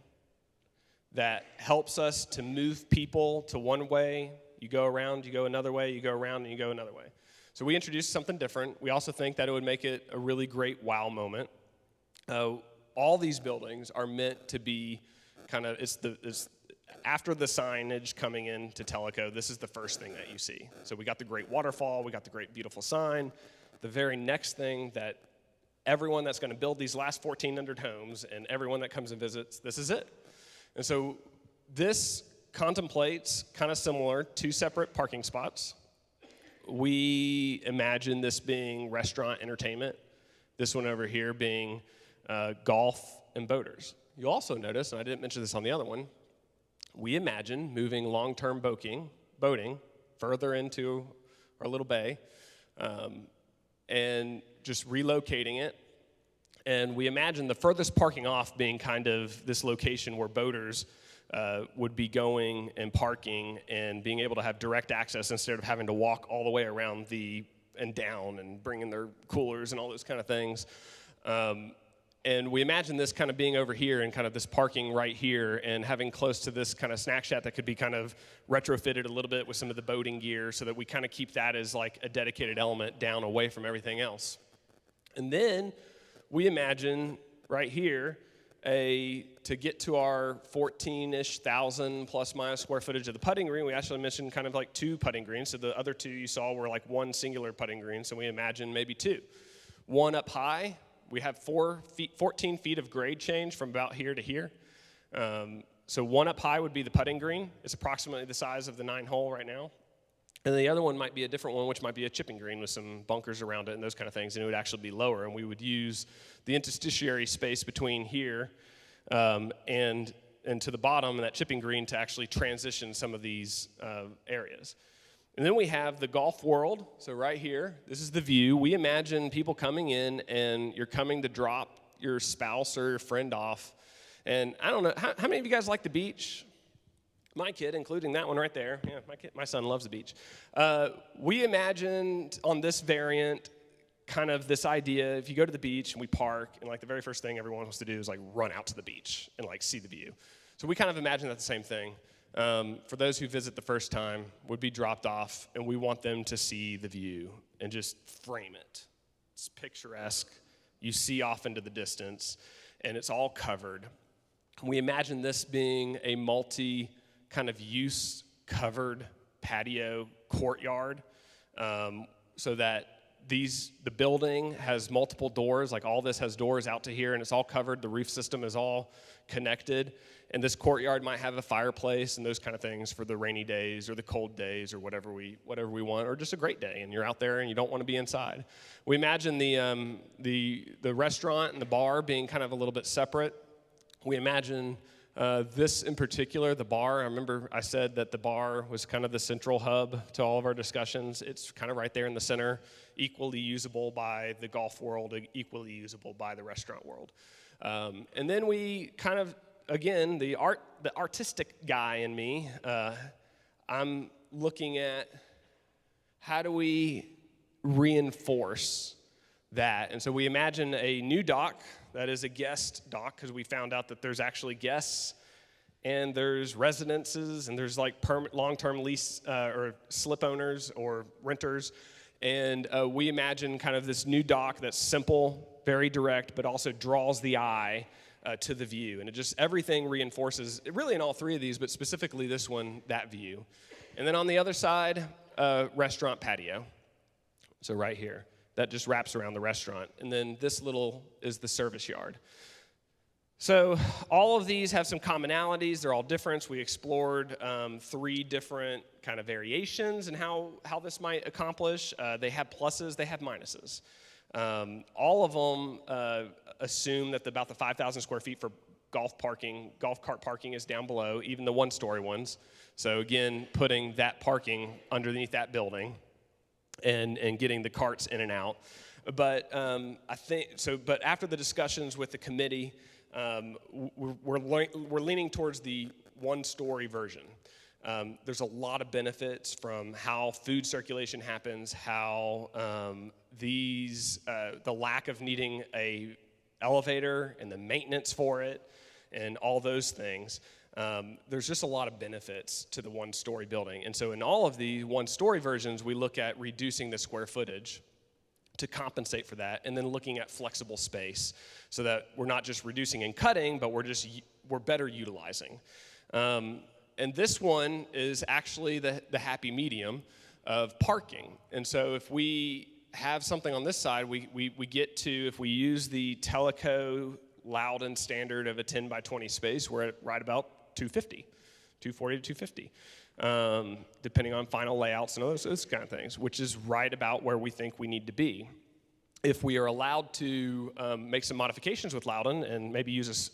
that helps us to move people to one way. You go around, you go another way, you go around, and you go another way. So we introduced something different. We also think that it would make it a really great wow moment. All these buildings are meant to be kind of, after the signage coming in to Teleco, this is the first thing that you see. So we got the great waterfall, we got the great beautiful sign. The very next thing that everyone that's going to build these last 1,400 homes and everyone that comes and visits, this is it. And so this contemplates kind of similar, 2 separate parking spots. We imagine this being restaurant entertainment, this one over here being golf and boaters. You'll also notice, and I didn't mention this on the other one, we imagine moving long-term boating further into our little bay and just relocating it. And we imagine the furthest parking off being kind of this location where boaters would be going and parking and being able to have direct access instead of having to walk all the way around and down and bring in their coolers and all those kind of things. And we imagine this kind of being over here and kind of this parking right here and having close to this kind of snack shack that could be kind of retrofitted a little bit with some of the boating gear so that we kind of keep that as like a dedicated element down away from everything else. And then we imagine right here to get to our 14-ish thousand plus minus square footage of the putting green, we actually mentioned kind of like 2 putting greens. So the other 2 you saw were like 1 singular putting green. So we imagine maybe 2. 1 up high. We have 14 feet of grade change from about here to here. So 1 up high would be the putting green. It's approximately the size of the 9-hole right now. And the other one might be a different one, which might be a chipping green with some bunkers around it and those kind of things, and it would actually be lower. And we would use the interstitiary space between here and to the bottom of that chipping green to actually transition some of these areas. And then we have the golf world. So right here, this is the view. We imagine people coming in and you're coming to drop your spouse or your friend off. And I don't know, how many of you guys like the beach? My kid, including that one right there. Yeah, my son loves the beach. We imagined on this variant kind of this idea, if you go to the beach and we park, and like the very first thing everyone wants to do is like run out to the beach and like see the view. So we kind of imagine that the same thing. For those who visit the first time, would be dropped off, and we want them to see the view and just frame it. It's picturesque. You see off into the distance, and it's all covered. We imagine this being a multi kind of use covered patio courtyard, so that the building has multiple doors, like all this has doors out to here, and it's all covered. The roof system is all connected, and this courtyard might have a fireplace and those kind of things for the rainy days or the cold days or whatever we want, or just a great day and you're out there and you don't want to be inside. We imagine the restaurant and the bar being kind of a little bit separate. We imagine this in particular, the bar. I remember I said that the bar was kind of the central hub to all of our discussions. It's kind of right there in the center, equally usable by the golf world, equally usable by the restaurant world. And then we kind of, again, the artistic guy in me, I'm looking at how do we reinforce that. And so we imagine a new dock that is a guest dock, because we found out that there's actually guests and there's residences and there's like long-term lease or slip owners or renters. And we imagine kind of this new dock that's simple, very direct, but also draws the eye to the view. And it just, everything reinforces, really in all 3 of these, but specifically this one, that view. And then on the other side, restaurant patio. So right here. That just wraps around the restaurant. And then this little is the service yard. So all of these have some commonalities. They're all different. We explored 3 different kind of variations and how this might accomplish. They have pluses, they have minuses. All of them assume that about the 5,000 square feet for golf cart parking is down below, even the 1-story ones. So again, putting that parking underneath that building and getting the carts in and out. But I think so. But after the discussions with the committee, we're leaning towards the 1-story version. There's a lot of benefits from how food circulation happens, how the lack of needing a elevator and the maintenance for it, and all those things. There's just a lot of benefits to the 1-story building. And so in all of the 1-story versions, we look at reducing the square footage to compensate for that, and then looking at flexible space so that we're not just reducing and cutting, but we're better utilizing. And this one is actually the happy medium of parking. And so if we have something on this side, we get to, if we use the Teleco Loudon standard of a 10 by 20 space, we're at right about 240 to 250, depending on final layouts and those kind of things, which is right about where we think we need to be. If we are allowed to make some modifications with Loudon and maybe use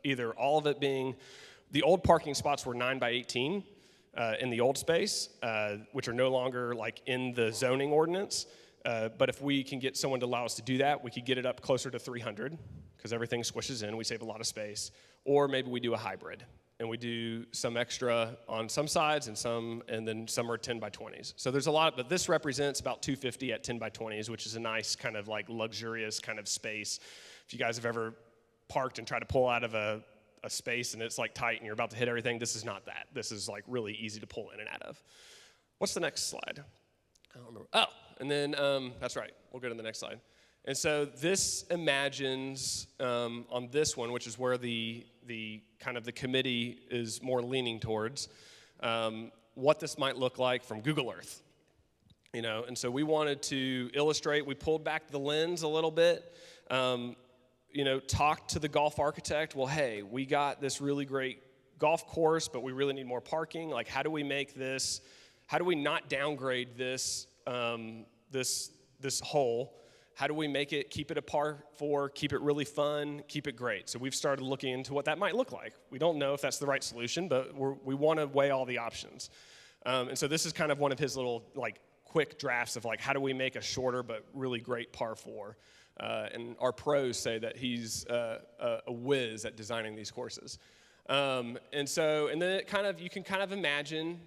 either all of it being, the old parking spots were 9 by 18 in the old space, which are no longer like in the zoning ordinance. But if we can get someone to allow us to do that, we could get it up closer to 300 because everything squishes in. We save a lot of space. Or maybe we do a hybrid and we do some extra on some sides and then some are 10 by 20s. So there's a lot, but this represents about 250 at 10 by 20s, which is a nice kind of like luxurious kind of space If you guys have ever parked and tried to pull out of a space and it's like tight and you're about to hit everything, this is not that. This is like really easy to pull in and out of. What's the next slide? I don't remember. Oh, and then that's right. We'll go to the next slide. And so this imagines on this one, which is where the kind of the committee is more leaning towards, what this might look like from Google Earth. You know, and so we wanted to illustrate, we pulled back the lens a little bit, you know, talked to the golf architect. Well, hey, we got this really great golf course, but we really need more parking. Like, how do we make this, how do we not downgrade this, this hole? How do we make it, keep it a par 4, keep it really fun, keep it great? So we've started looking into what that might look like. We don't know if that's the right solution, but we want to weigh all the options. And so this is kind of one of his little, like, quick drafts of like, how do we make a shorter but really great par 4? And our pros say that he's a whiz at designing these courses. And then it kind of, you can kind of imagine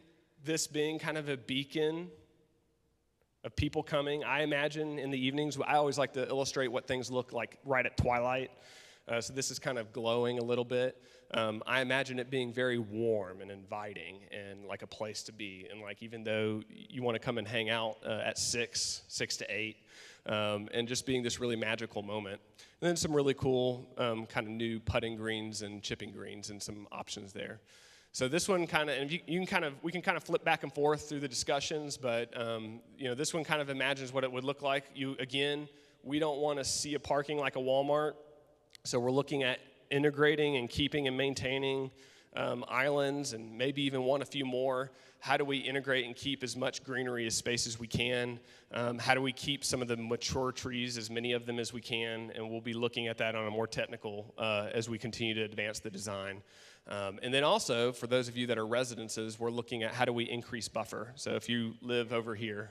this being kind of a beacon of people coming. I imagine in the evenings, I always like to illustrate what things look like right at twilight. So this is kind of glowing a little bit. I imagine it being very warm and inviting and like a place to be. And like, even though you want to come and hang out at 6 to 8, and just being this really magical moment. And then some really cool kind of new putting greens and chipping greens and some options there. So this one kind of, and you can kind of, we can kind of flip back and forth through the discussions, but you know, this one kind of imagines what it would look like. Again, we don't want to see a parking like a Walmart. So we're looking at integrating and keeping and maintaining islands, and maybe even a few more. How do we integrate and keep as much greenery as space as we can? How do we keep some of the mature trees, as many of them as we can? And we'll be looking at that on a more technical as we continue to advance the design. And then also, for those of you that are residences, we're looking at how do we increase buffer. So if you live over here,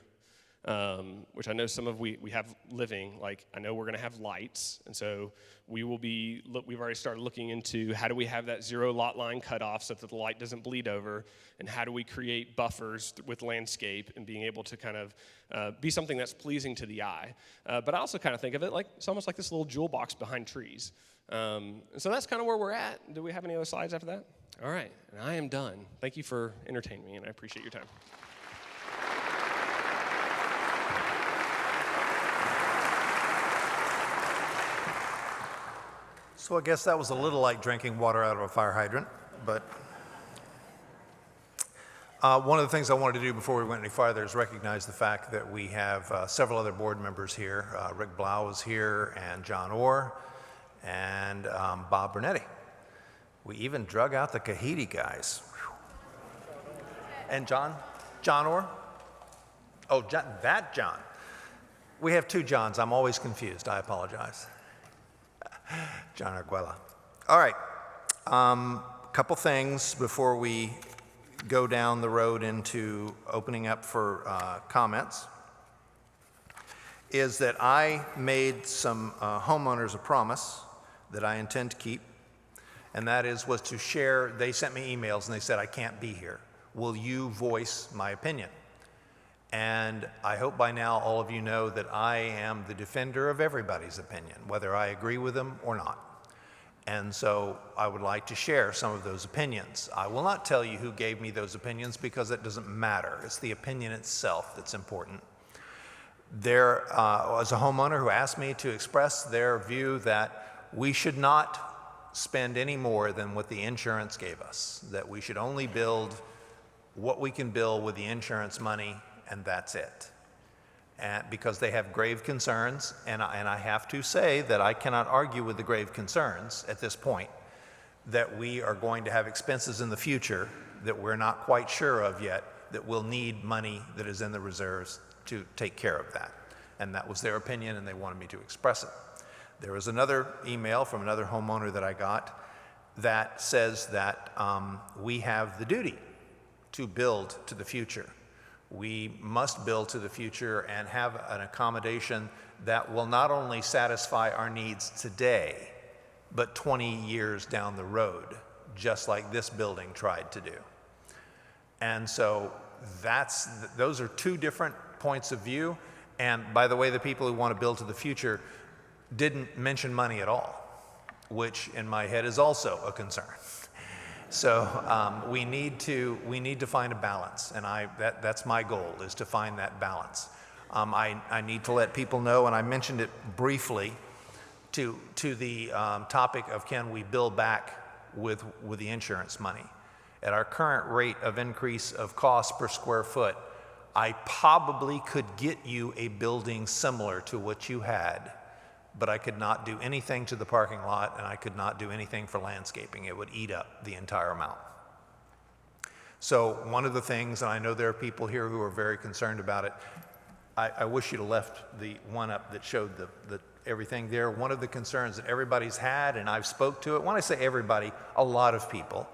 which I know some of we have living, like I know we're going to have lights, and so we've already started looking into how do we have that 0 lot line cutoff so that the light doesn't bleed over, and how do we create buffers with landscape and being able to kind of be something that's pleasing to the eye. But I also kind of think of it like it's almost like this little jewel box behind trees. And so that's kind of where we're at. Do we have any other slides after that? All right, and I am done. Thank you for entertaining me, and I appreciate your time. So I guess that was a little like drinking water out of a fire hydrant, but one of the things I wanted to do before we went any farther is recognize the fact that we have several other board members here. Rick Blau is here, and John Orr, and Bob Bernetti. We even drug out the Kahiti guys. And John Orr? Oh, that John. We have 2 Johns. I'm always confused. I apologize. John Arguella. All right, couple things before we go down the road into opening up for comments, is that I made some homeowners a promise that I intend to keep, and that was to share. They sent me emails and they said, I can't be here. Will you voice my opinion? And I hope by now all of you know that I am the defender of everybody's opinion, whether I agree with them or not. And so I would like to share some of those opinions. I will not tell you who gave me those opinions because it doesn't matter. It's the opinion itself that's important. There was a homeowner who asked me to express their view that we should not spend any more than what the insurance gave us, that we should only build what we can build with the insurance money, and that's it. And because they have grave concerns, and I have to say that I cannot argue with the grave concerns at this point, that we are going to have expenses in the future that we're not quite sure of yet, that we'll need money that is in the reserves to take care of that. And that was their opinion, and they wanted me to express it. There was another email from another homeowner that I got that says that we have the duty to build to the future. We must build to the future and have an accommodation that will not only satisfy our needs today, but 20 years down the road, just like this building tried to do. And so those are 2 different points of view. And by the way, the people who want to build to the future, didn't mention money at all, which in my head is also a concern. So we need to find a balance, and that's my goal, is to find that balance. I need to let people know, and I mentioned it briefly, to the topic of can we bill back with the insurance money. At our current rate of increase of cost per square foot, I probably could get you a building similar to what you had, but I could not do anything to the parking lot, and I could not do anything for landscaping. It would eat up the entire amount. So one of the things, and I know there are people here who are very concerned about it, I wish you'd have left the one up that showed the everything there. One of the concerns that everybody's had, and I've spoke to it, when I say everybody, a lot of people,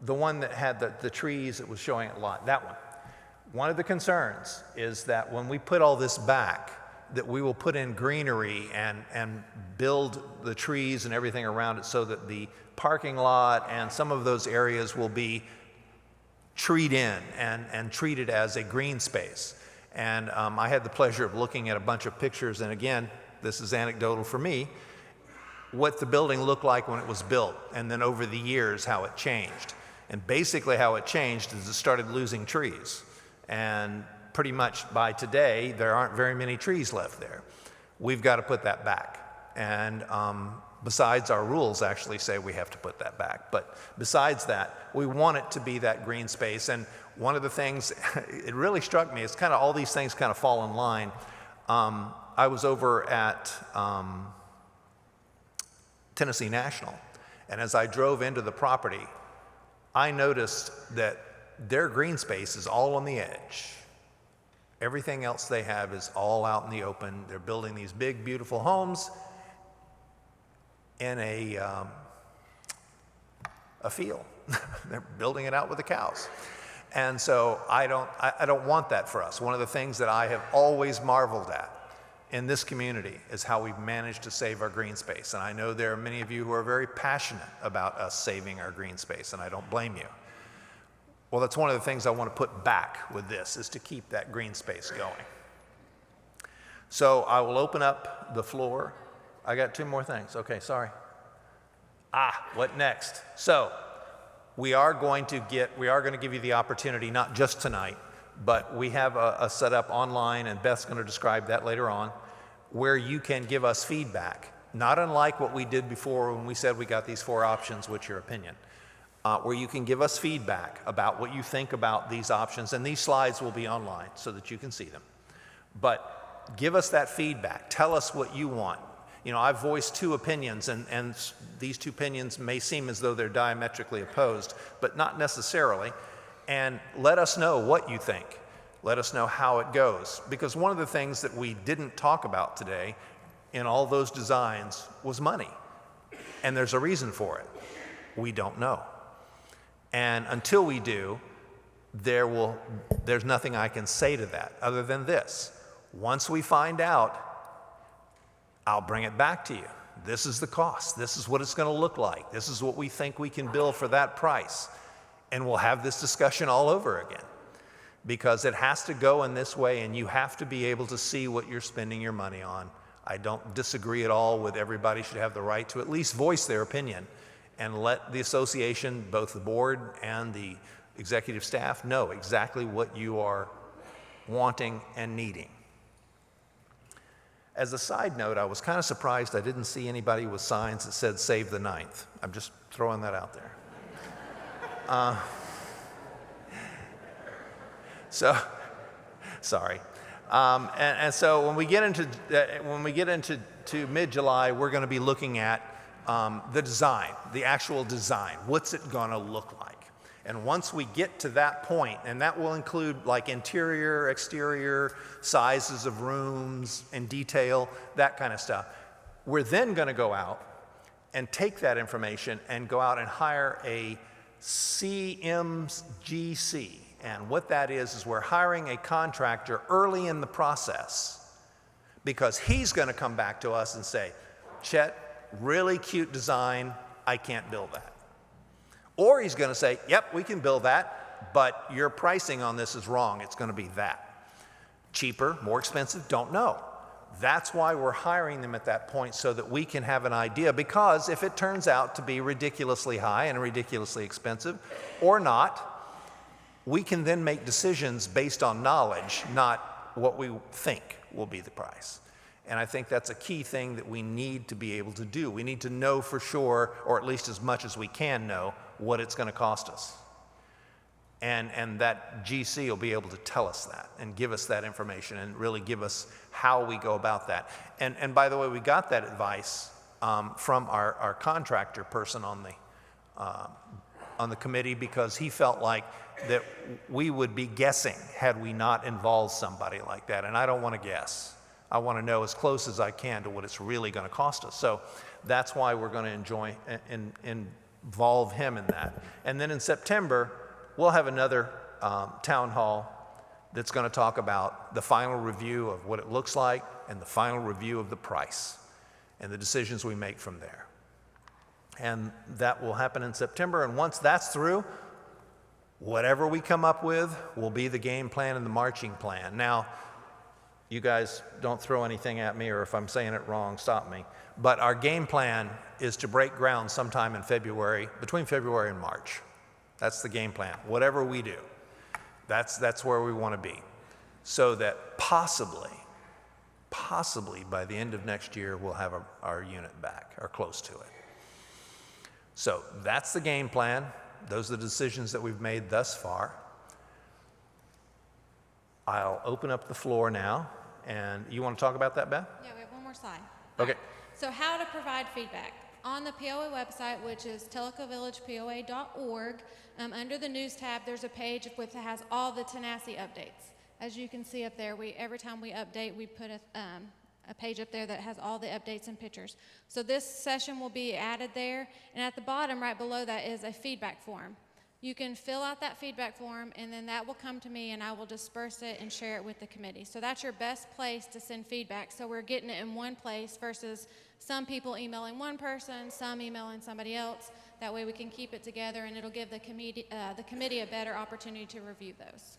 the one that had the trees that was showing a lot, that one. One of the concerns is that when we put all this back, that we will put in greenery and build the trees and everything around it so that the parking lot and some of those areas will be treed in and treated as a green space. And I had the pleasure of looking at a bunch of pictures, and again, this is anecdotal for me, what the building looked like when it was built, and then over the years how it changed. And basically how it changed is it started losing trees. And pretty much by today, there aren't very many trees left there. We've got to put that back. And besides, our rules actually say we have to put that back. But besides that, we want it to be that green space. And one of the things, it really struck me, it's kind of all these things kind of fall in line. I was over at Tennessee National, and as I drove into the property, I noticed that their green space is all on the edge. Everything else they have is all out in the open. They're building these big, beautiful homes in a field. They're building it out with the cows. And so I don't want that for us. One of the things that I have always marveled at in this community is how we've managed to save our green space. And I know there are many of you who are very passionate about us saving our green space, and I don't blame you. Well, that's one of the things I want to put back with this, is to keep that green space going. So I will open up the floor. I got two more things. Okay, sorry. What next? So we are going to give you the opportunity, not just tonight, but we have a setup online, and Beth's going to describe that later on, where you can give us feedback, not unlike what we did before when we said we got these 4 options, what's your opinion? Where you can give us feedback about what you think about these options, and these slides will be online so that you can see them. But give us that feedback. Tell us what you want. You know, I've voiced 2 opinions, and these 2 opinions may seem as though they're diametrically opposed, but not necessarily. And let us know what you think. Let us know how it goes. Because one of the things that we didn't talk about today in all those designs was money. And there's a reason for it. We don't know. And until we do, there's nothing I can say to that other than this. Once we find out, I'll bring it back to you. This is the cost. This is what it's going to look like. This is what we think we can bill for that price. And we'll have this discussion all over again, because it has to go in this way, and you have to be able to see what you're spending your money on. I don't disagree at all with everybody should have the right to at least voice their opinion and let the association, both the board and the executive staff, know exactly what you are wanting and needing. As a side note, I was kind of surprised I didn't see anybody with signs that said "Save the 9th." I'm just throwing that out there. Sorry. And so when we get into mid-July, we're going to be looking at the design, the actual design. What's it going to look like? And once we get to that point, and that will include like interior, exterior, sizes of rooms in detail, that kind of stuff, we're then going to go out and take that information and go out and hire a CMGC. And what that is we're hiring a contractor early in the process, because he's going to come back to us and say, Chet, really cute design, I can't build that. Or he's going to say, yep, we can build that, but your pricing on this is wrong. It's going to be that. Cheaper, more expensive, don't know. That's why we're hiring them at that point, so that we can have an idea, because if it turns out to be ridiculously high and ridiculously expensive or not, we can then make decisions based on knowledge, not what we think will be the price. And I think that's a key thing that we need to be able to do. We need to know for sure, or at least as much as we can know, what it's going to cost us. And that GC will be able to tell us that and give us that information and really give us how we go about that. And by the way, we got that advice from our contractor person on the committee, because he felt like that we would be guessing had we not involved somebody like that. And I don't want to guess. I want to know as close as I can to what it's really going to cost us. So that's why we're going to involve him in that. And then in September, we'll have another town hall that's going to talk about the final review of what it looks like and the final review of the price and the decisions we make from there. And that will happen in September. And once that's through, whatever we come up with will be the game plan and the marching plan. Now, you guys don't throw anything at me, or if I'm saying it wrong, stop me. But our game plan is to break ground sometime in February, between February and March. That's the game plan. Whatever we do, that's where we want to be. So that possibly by the end of next year, we'll have our unit back, or close to it. So that's the game plan. Those are the decisions that we've made thus far. I'll open up the floor now. And you want to talk about that, Beth? Yeah, we have one more slide. Okay. So how to provide feedback. On the POA website, which is tellicovillagepoa.org, under the news tab, there's a page that has all the Tanasi updates. As you can see up there, every time we update, we put a page up there that has all the updates and pictures. So this session will be added there, and at the bottom, right below that, is a feedback form. You can fill out that feedback form, and then that will come to me, and I will disperse it and share it with the committee. So that's your best place to send feedback. So we're getting it in one place versus some people emailing one person, some emailing somebody else. That way we can keep it together, and it'll give the committee a better opportunity to review those.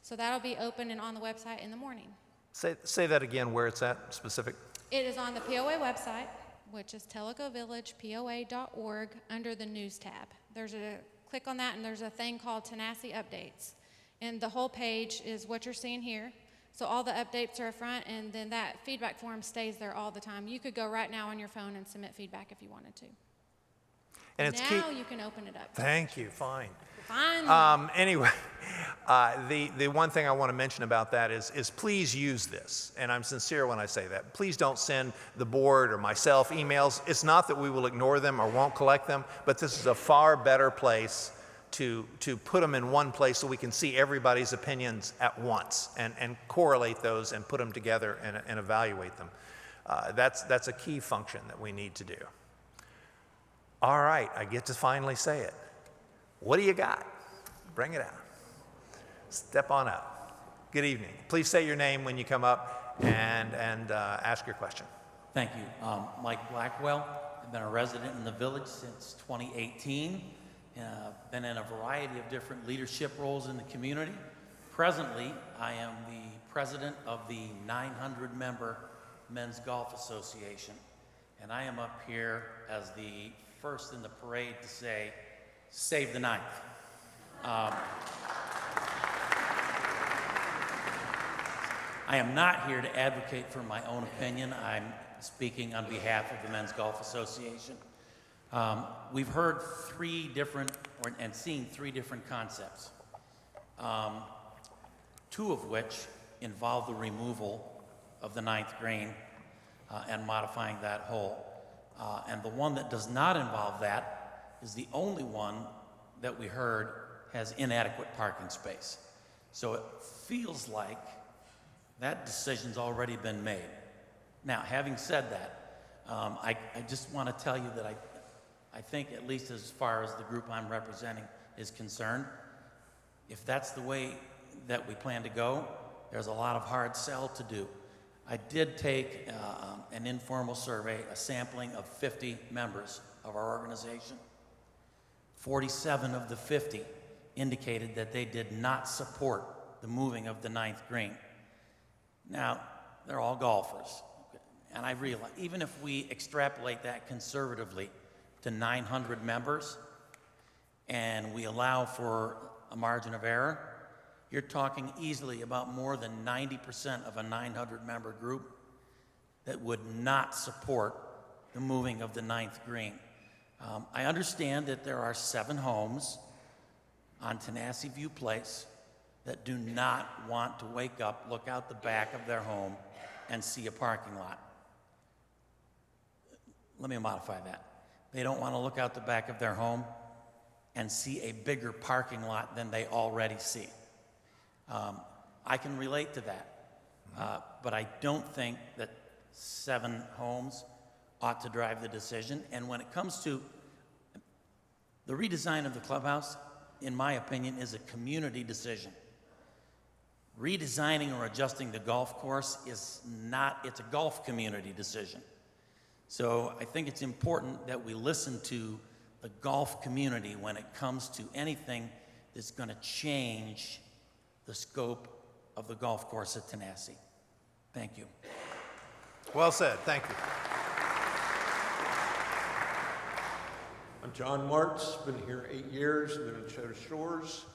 So that'll be open and on the website in the morning. Say that again, where it's at, specific. It is on the POA website, which is tellicovillagepoa.org, under the news tab. Click on that, and there's a thing called Tanasi Updates. And the whole page is what you're seeing here. So all the updates are up front, and then that feedback form stays there all the time. You could go right now on your phone and submit feedback if you wanted to. And it's now you can open it up. Thank you, fine. Fine. Anyway, the one thing I want to mention about that is please use this, and I'm sincere when I say that. Please don't send the board or myself emails. It's not that we will ignore them or won't collect them, but this is a far better place to put them in one place so we can see everybody's opinions at once and correlate those and put them together and evaluate them. That's a key function that we need to do. All right, I get to finally say it. What do you got? Bring it out. Step on up. Good evening. Please say your name when you come up and ask your question. Thank you. Mike Blackwell. I've been a resident in the village since 2018. Been in a variety of different leadership roles in the community. Presently, I am the president of the 900-member Men's Golf Association, and I am up here as the first in the parade to say, save the ninth. I am not here to advocate for my own opinion. I'm speaking on behalf of the Men's Golf Association. We've heard and seen three different concepts, two of which involve the removal of the ninth green and modifying that hole. And the one that does not involve that is the only one that we heard has inadequate parking space. So it feels like that decision's already been made. Now, having said that, I just want to tell you that I think, at least as far as the group I'm representing is concerned, if that's the way that we plan to go, there's a lot of hard sell to do. I did take an informal survey, a sampling of 50 members of our organization. 47 of the 50 indicated that they did not support the moving of the ninth green. Now, they're all golfers. And I realize, even if we extrapolate that conservatively to 900 members, and we allow for a margin of error, you're talking easily about more than 90% of a 900-member group that would not support the moving of the 9th green. I understand that there are 7 homes on Tenasseee View Place that do not want to wake up, look out the back of their home, and see a parking lot. Let me modify that. They don't want to look out the back of their home and see a bigger parking lot than they already see. I can relate to that, but I don't think that 7 homes ought to drive the decision. And when it comes to the redesign of the clubhouse, in my opinion, is a community decision. Redesigning or adjusting the golf course is not, it's a golf community decision. So I think it's important that we listen to the golf community when it comes to anything that's going to change the scope of the golf course at Tenasseee. Thank you. Well said. Thank you. I'm John Martz, been here 8 years, been in Cheddar Shores.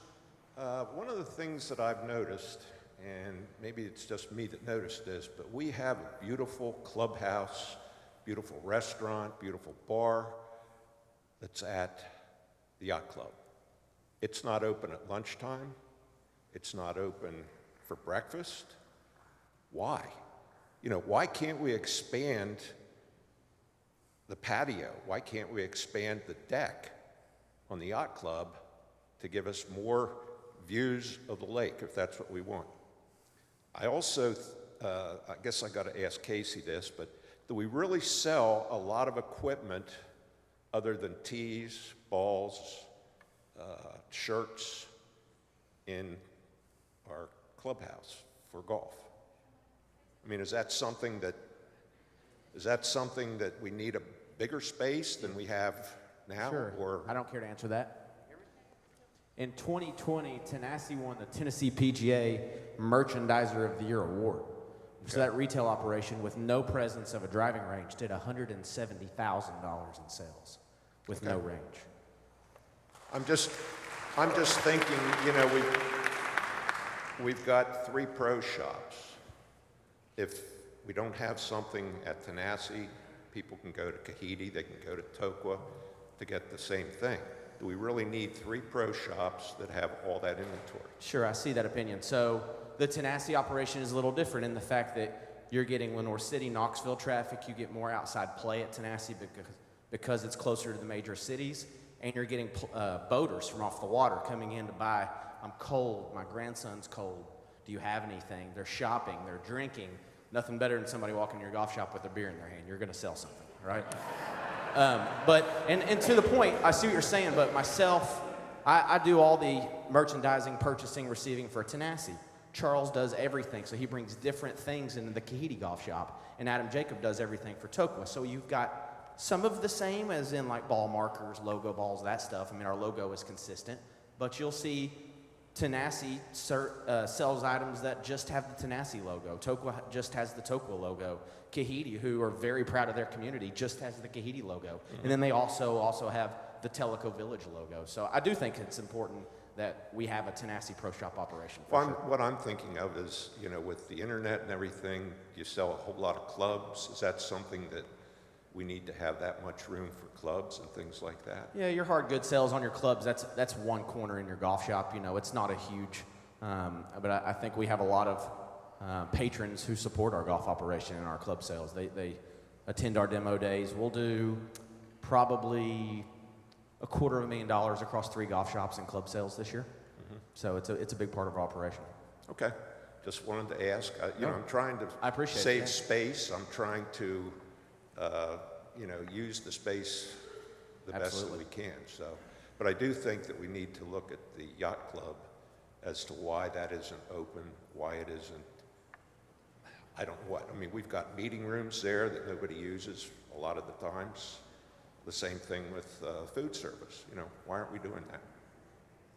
One of the things that I've noticed, and maybe it's just me that noticed this, but we have a beautiful clubhouse, beautiful restaurant, beautiful bar that's at the yacht club. It's not open at lunchtime. It's not open for breakfast. Why? You know, why can't we expand the patio? Why can't we expand the deck on the yacht club to give us more views of the lake, if that's what we want? I also, I guess I got to ask Casey this, but do we really sell a lot of equipment other than tees, balls, shirts in our clubhouse for golf? I mean, is that something that we need a bigger space than we have now? Sure. Or I don't care to answer that. In 2020, Tenasseee won the Tennessee PGA Merchandiser of the Year award. So that retail operation with no presence of a driving range did $170,000 in sales with no range. I'm just thinking, you know, we've got 3 pro shops. If we don't have something at Tenasseee, people can go to Kahidi, they can go to Tokwa to get the same thing. Do we really need 3 pro shops that have all that inventory? Sure, I see that opinion. So the Tenasseee operation is a little different in the fact that you're getting Lenore City, Knoxville traffic, you get more outside play at Tenasseee because it's closer to the major cities, and you're getting boaters from off the water coming in to buy, I'm cold, my grandson's cold, do you have anything? They're shopping, they're drinking. Nothing better than somebody walking in your golf shop with a beer in their hand. You're going to sell something, right? And to the point, I see what you're saying, but myself, I do all the merchandising, purchasing, receiving for Tenasseee. Charles does everything, so he brings different things into the Kahidi golf shop, and Adam Jacob does everything for Tokwa. So you've got some of the same as in like ball markers, logo balls, that stuff. I mean, our logo is consistent, but you'll see Tenasseee sells items that just have the Tenasseee logo. Tokwa just has the Tokwa logo. Kahidi, who are very proud of their community, just has the Kahidi logo. And then they also have the Tellico Village logo. So I do think it's important that we have a Tenasseee Pro Shop operation. Well, what I'm thinking of is, you know, with the internet and everything, you sell a whole lot of clubs. Is that something that we need to have that much room for clubs and things like that? Yeah, your hard goods sales on your clubs, that's one corner in your golf shop. You know, it's not a huge, but I think we have a lot of patrons who support our golf operation and our club sales. They attend our demo days. We'll do probably $250,000 across 3 golf shops and club sales this year. So it's a big part of our operation. Okay, just wanted to ask. You know, I'm trying to save space. I'm trying to, you know, use the space the best that we can. So, but I do think that we need to look at the yacht club as to why that isn't open, why it isn't. I don't know what. I mean, we've got meeting rooms there that nobody uses a lot of the times. The same thing with food service. You know, why aren't we doing that?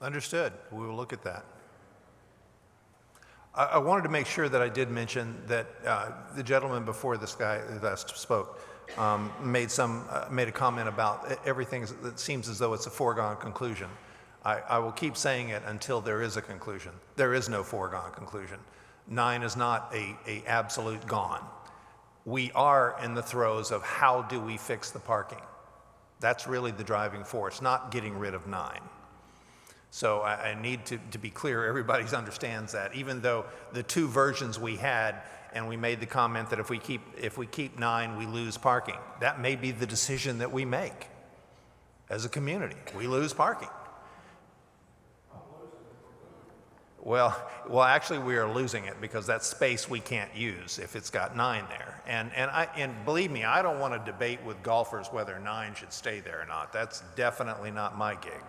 Understood. We will look at that. I wanted to make sure that I did mention that the gentleman before this guy that spoke made a comment about everything that seems as though it's a foregone conclusion. I will keep saying it until there is a conclusion. There is no foregone conclusion. 9 is not a absolute gone. We are in the throes of how do we fix the parking. That's really the driving force, not getting rid of 9. So I need to be clear, everybody understands that, even though the 2 versions we had, and we made the comment that if we keep 9, we lose parking. That may be the decision that we make as a community. We lose parking. Well, actually, we are losing it because that's space we can't use if it's got 9 there. And believe me, I don't want to debate with golfers whether 9 should stay there or not. That's definitely not my gig.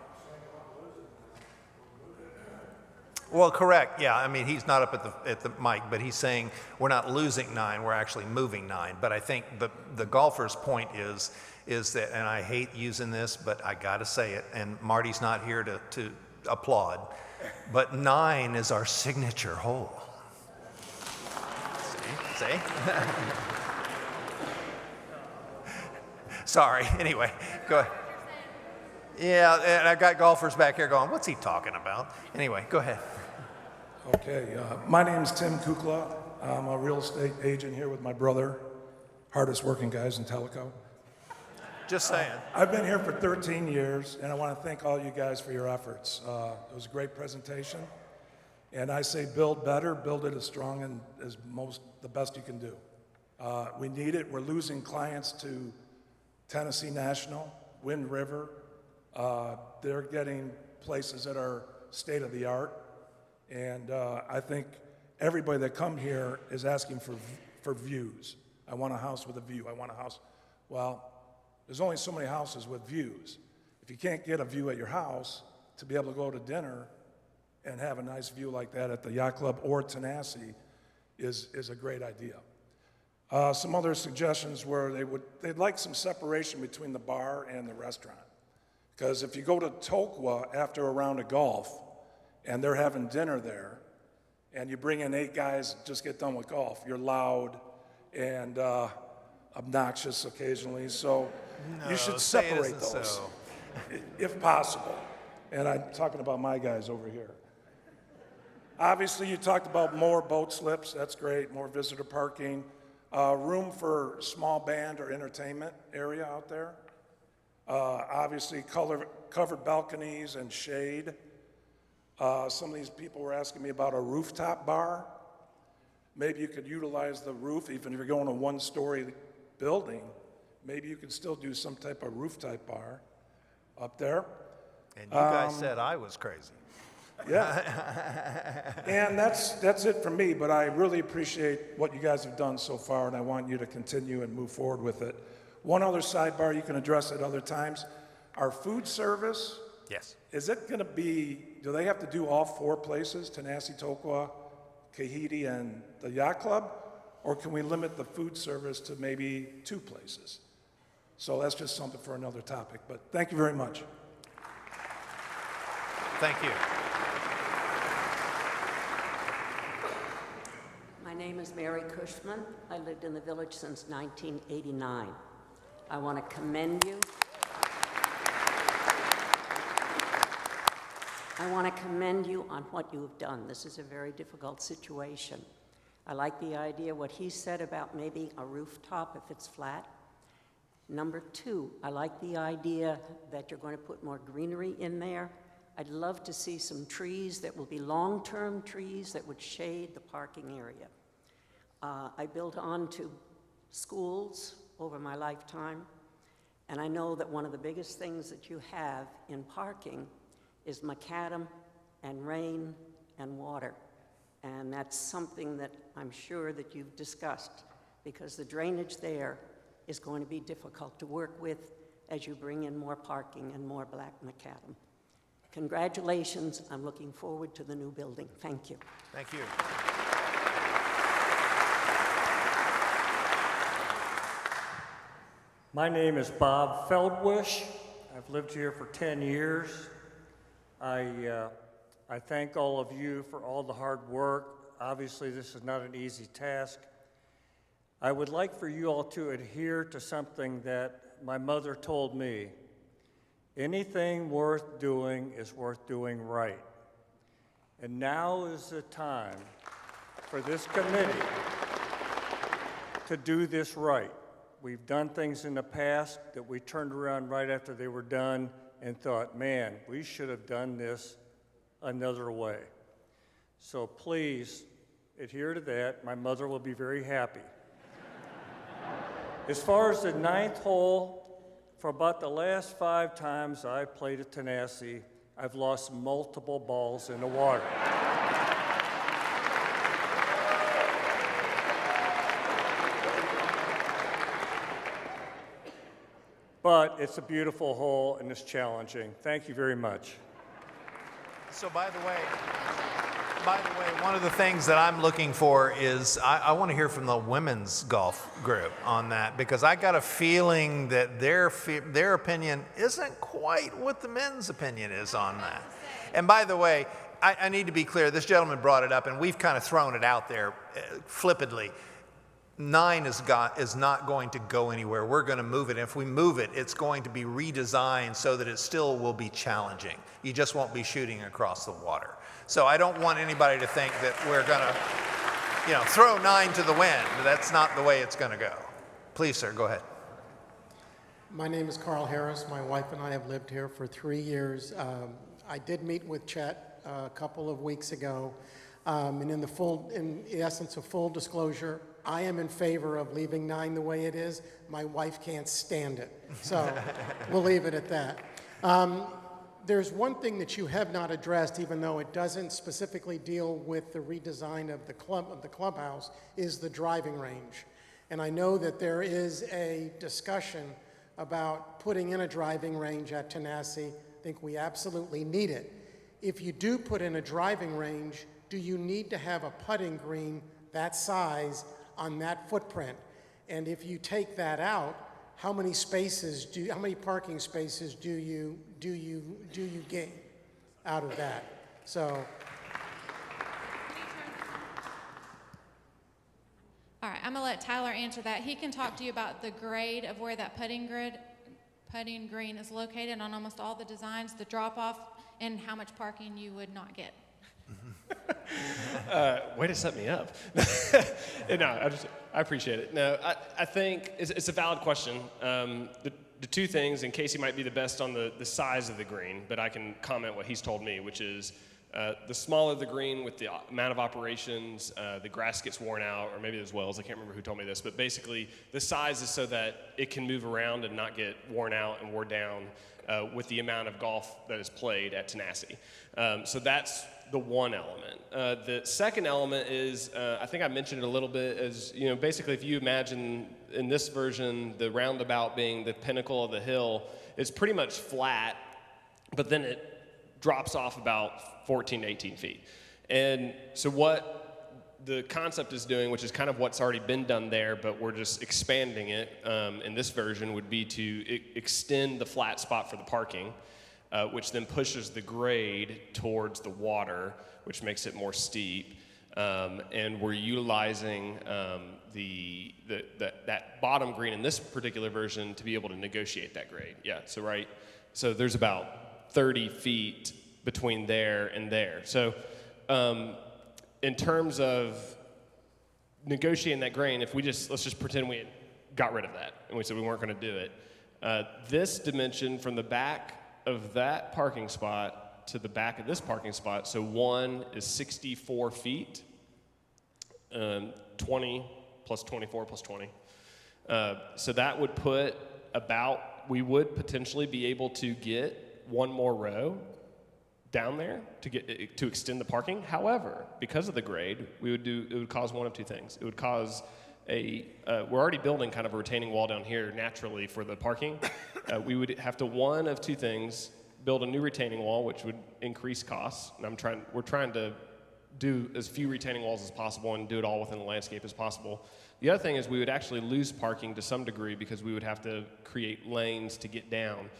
Well, correct. Yeah, I mean, he's not up at the mic, but he's saying we're not losing 9, we're actually moving 9. But I think the golfer's point is that, and I hate using this, but I got to say it, and Marty's not here to applaud, but 9 is our signature hole. See? Sorry. Anyway, go ahead. Yeah, and I got golfers back here going, what's he talking about? Anyway, go ahead. Okay, my name is Tim Kukla. I'm a real estate agent here with my brother, hardest working guys in Tellico. Just saying. I've been here for 13 years, and I want to thank all you guys for your efforts. It was a great presentation, and I say build better, build it as strong and as the best you can do. We need it. We're losing clients to Tennessee National, Wind River. They're getting places that are state of the art. And I think everybody that come here is asking for views. I want a house with a view. I want a house. Well, there's only so many houses with views. If you can't get a view at your house, to be able to go to dinner and have a nice view like that at the Yacht Club or Tenassi is a great idea. Some other suggestions were they'd like some separation between the bar and the restaurant. Because if you go to Tokwa after a round of golf, and they're having dinner there, and you bring in 8 guys, just get done with golf, you're loud and obnoxious occasionally, so you should separate those, if possible. And I'm talking about my guys over here. Obviously, you talked about more boat slips, that's great, more visitor parking, room for small band or entertainment area out there. Obviously, covered balconies and shade. Some of these people were asking me about a rooftop bar. Maybe you could utilize the roof, even if you're going to a 1-story building, maybe you could still do some type of rooftop bar up there. And you guys said I was crazy. Yeah. And that's it for me, but I really appreciate what you guys have done so far, and I want you to continue and move forward with it. One other sidebar you can address at other times, our food service. Yes. Is it going to be, do they have to do all 4 places, Tenassi, Tokwa, Kahiti, and the Yacht Club? Or can we limit the food service to maybe 2 places? So that's just something for another topic, but thank you very much. Thank you. My name is Mary Cushman. I lived in the village since 1989. I want to commend you. I want to commend you on what you have done. This is a very difficult situation. I like the idea, what he said about maybe a rooftop if it's flat. Number 2, I like the idea that you're going to put more greenery in there. I'd love to see some trees that will be long-term trees that would shade the parking area. I built onto schools over my lifetime, and I know that one of the biggest things that you have in parking is macadam and rain and water. And that's something that I'm sure that you've discussed, because the drainage there is going to be difficult to work with as you bring in more parking and more black macadam. Congratulations. I'm looking forward to the new building. Thank you. Thank you. My name is Bob Feldwish. I've lived here for 10 years. I thank all of you for all the hard work Obviously, this is not an easy task. I would like for you all to adhere to something that my mother told me. Anything worth doing is worth doing right. And now is the time for this committee to do this right. We've done things in the past that we turned around right after they were done and thought, man, we should have done this another way. So please adhere to that. My mother will be very happy. As far as the 9th hole, for about the last 5 times I played at Tanasi, I've lost multiple balls in the water. But it's a beautiful hole and it's challenging. Thank you very much. So by the way, one of the things that I'm looking for is I want to hear from the women's golf group on that, because I got a feeling that their opinion isn't quite what the men's opinion is on that. And by the way, I need to be clear, this gentleman brought it up and we've kind of thrown it out there flippantly. 9 is not going to go anywhere. We're going to move it. If we move it, it's going to be redesigned so that it still will be challenging. You just won't be shooting across the water. So I don't want anybody to think that we're going to, throw 9 to the wind. That's not the way it's going to go. Please, sir, go ahead. My name is Carl Harris. My wife and I have lived here for 3 years. I did meet with Chet a couple of weeks ago. And in the essence of full disclosure, I am in favor of leaving 9 the way it is. My wife can't stand it. So we'll leave it at that. There's one thing that you have not addressed, even though it doesn't specifically deal with the redesign of the clubhouse, is the driving range. And I know that there is a discussion about putting in a driving range at Tanasi. I think we absolutely need it. If you do put in a driving range, do you need to have a putting green that size on that footprint? And if you take that out, how many parking spaces do you gain out of that? So. All right, I'm gonna let Tyler answer that. He can talk to you about the grade of where that putting green is located on almost all the designs, the drop off, and how much parking you would not get. Way to set me up. No, I appreciate it. No, I think it's a valid question. The two things, and Casey might be the best on the size of the green, but I can comment what he's told me, which is the smaller the green with the amount of operations, the grass gets worn out, or maybe there's wells, I can't remember who told me this, but basically the size is so that it can move around and not get worn out and wore down with the amount of golf that is played at Tanasi. So that's the one element. The second element is, I think I mentioned it a little bit, is, basically if you imagine in this version, the roundabout being the pinnacle of the hill, it's pretty much flat, but then it drops off about 14 to 18 feet. And so what the concept is doing, which is kind of what's already been done there, but we're just expanding it in this version, would be to extend the flat spot for the parking, which then pushes the grade towards the water, which makes it more steep. And we're utilizing that bottom green in this particular version to be able to negotiate that grade. Yeah, so there's about 30 feet between there and there. So in terms of negotiating that grade, if let's just pretend we got rid of that and we said we weren't gonna do it. This dimension from the back of that parking spot to the back of this parking spot, so one is 64 feet, 20 plus 24 plus 20. So that would put we would potentially be able to get one more row down there to extend the parking. However, because of the grade, it would cause one of two things. It would cause we're already building kind of a retaining wall down here naturally for the parking. We would have to, one of two things, build a new retaining wall, which would increase costs. And we're trying to do as few retaining walls as possible and do it all within the landscape as possible. The other thing is we would actually lose parking to some degree because we would have to create lanes to get down.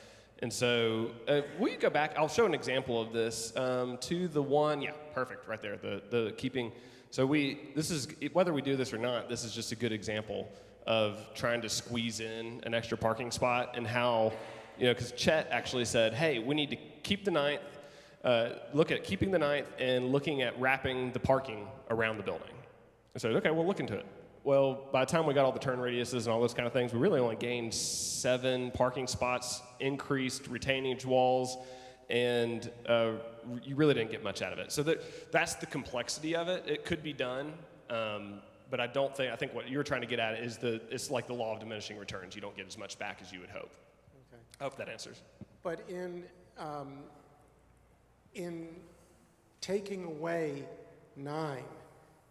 And so will you go back? I'll show an example of this to the one, yeah, perfect, right there, the keeping. So whether we do this or not, this is just a good example of trying to squeeze in an extra parking spot and how, because Chet actually said, hey, we need to keep the 9th, look at keeping the 9th and looking at wrapping the parking around the building. I said, okay, we'll look into it. Well, by the time we got all the turn radiuses and all those kind of things, we really only gained 7 parking spots, increased retainage walls, and you really didn't get much out of it. So that's the complexity of it. It could be done, but I think what you're trying to get at is it's like the law of diminishing returns. You don't get as much back as you would hope. Okay. I hope that answers. But in taking away 9,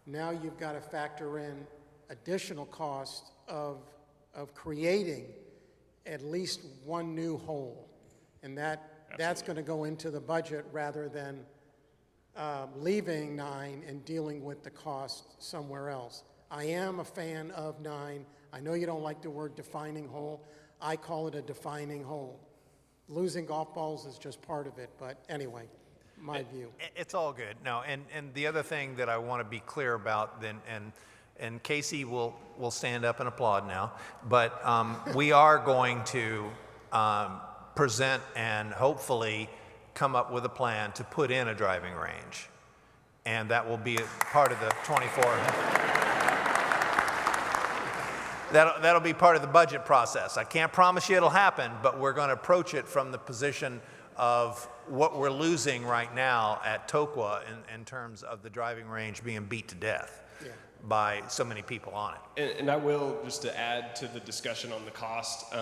now you've got to factor in additional cost of creating at least 1 new hole. And that's going to go into the budget rather than leaving 9 and dealing with the cost somewhere else. I am a fan of 9. I know you don't like the word defining hole. I call it a defining hole. Losing golf balls is just part of it, but anyway, my view. It's all good. No, and the other thing that I want to be clear about, then, and Casey will stand up and applaud now, but we are going to present and hopefully come up with a plan to put in a driving range. And that will be a part of the 24. That'll be part of the budget process. I can't promise you it'll happen, but we're going to approach it from the position of what we're losing right now at Tokwa in terms of the driving range being beat to death by so many people on it. And I will, just to add to the discussion on the cost,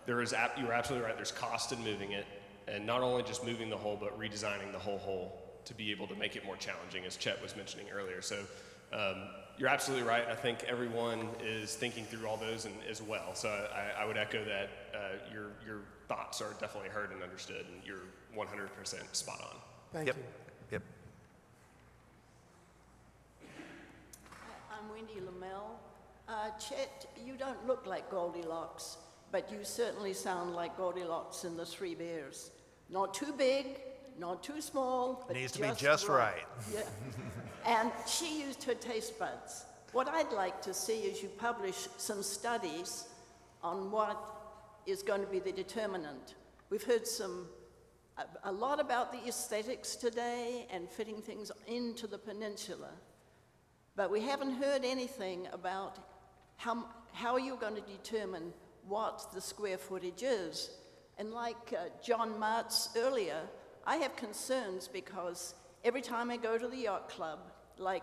you're absolutely right, there's cost in moving it, and not only just moving the hole, but redesigning the whole hole to be able to make it more challenging, as Chet was mentioning earlier. So you're absolutely right. I think everyone is thinking through all those as well. So I would echo that your thoughts are definitely heard and understood, and you're 100% spot on. Thank you. Yep. I'm Wendy Lamel. Chet, you don't look like Goldilocks, but you certainly sound like Goldilocks in the 3 Bears. Not too big, not too small, but needs to be just right. Yeah. And she used her taste buds. What I'd like to see is you publish some studies on what is going to be the determinant. We've heard a lot about the aesthetics today and fitting things into the peninsula, but we haven't heard anything about how you're going to determine what the square footage is. And like John Martz earlier, I have concerns because every time I go to the yacht club, like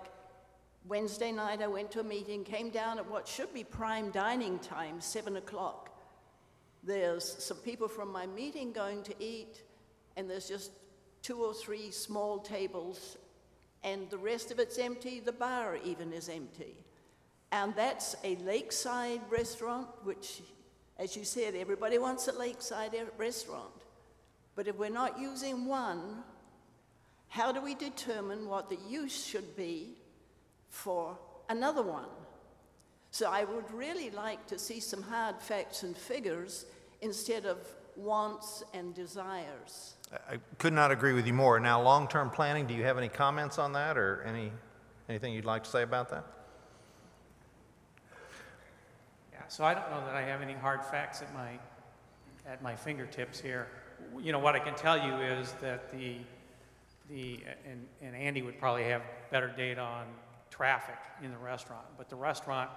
Wednesday night I went to a meeting, came down at what should be prime dining time, 7 o'clock. There's some people from my meeting going to eat, and there's just 2 or 3 small tables, and the rest of it's empty. The bar even is empty. And that's a lakeside restaurant, which, as you said, everybody wants a lakeside restaurant. But if we're not using one, how do we determine what the use should be for another one? So I would really like to see some hard facts and figures instead of wants and desires. I could not agree with you more. Now, long-term planning, do you have any comments on that or anything you'd like to say about that? Yeah, so I don't know that I have any hard facts at my fingertips here. You know, what I can tell you is that and Andy would probably have better data on traffic in the restaurant, but the restaurant,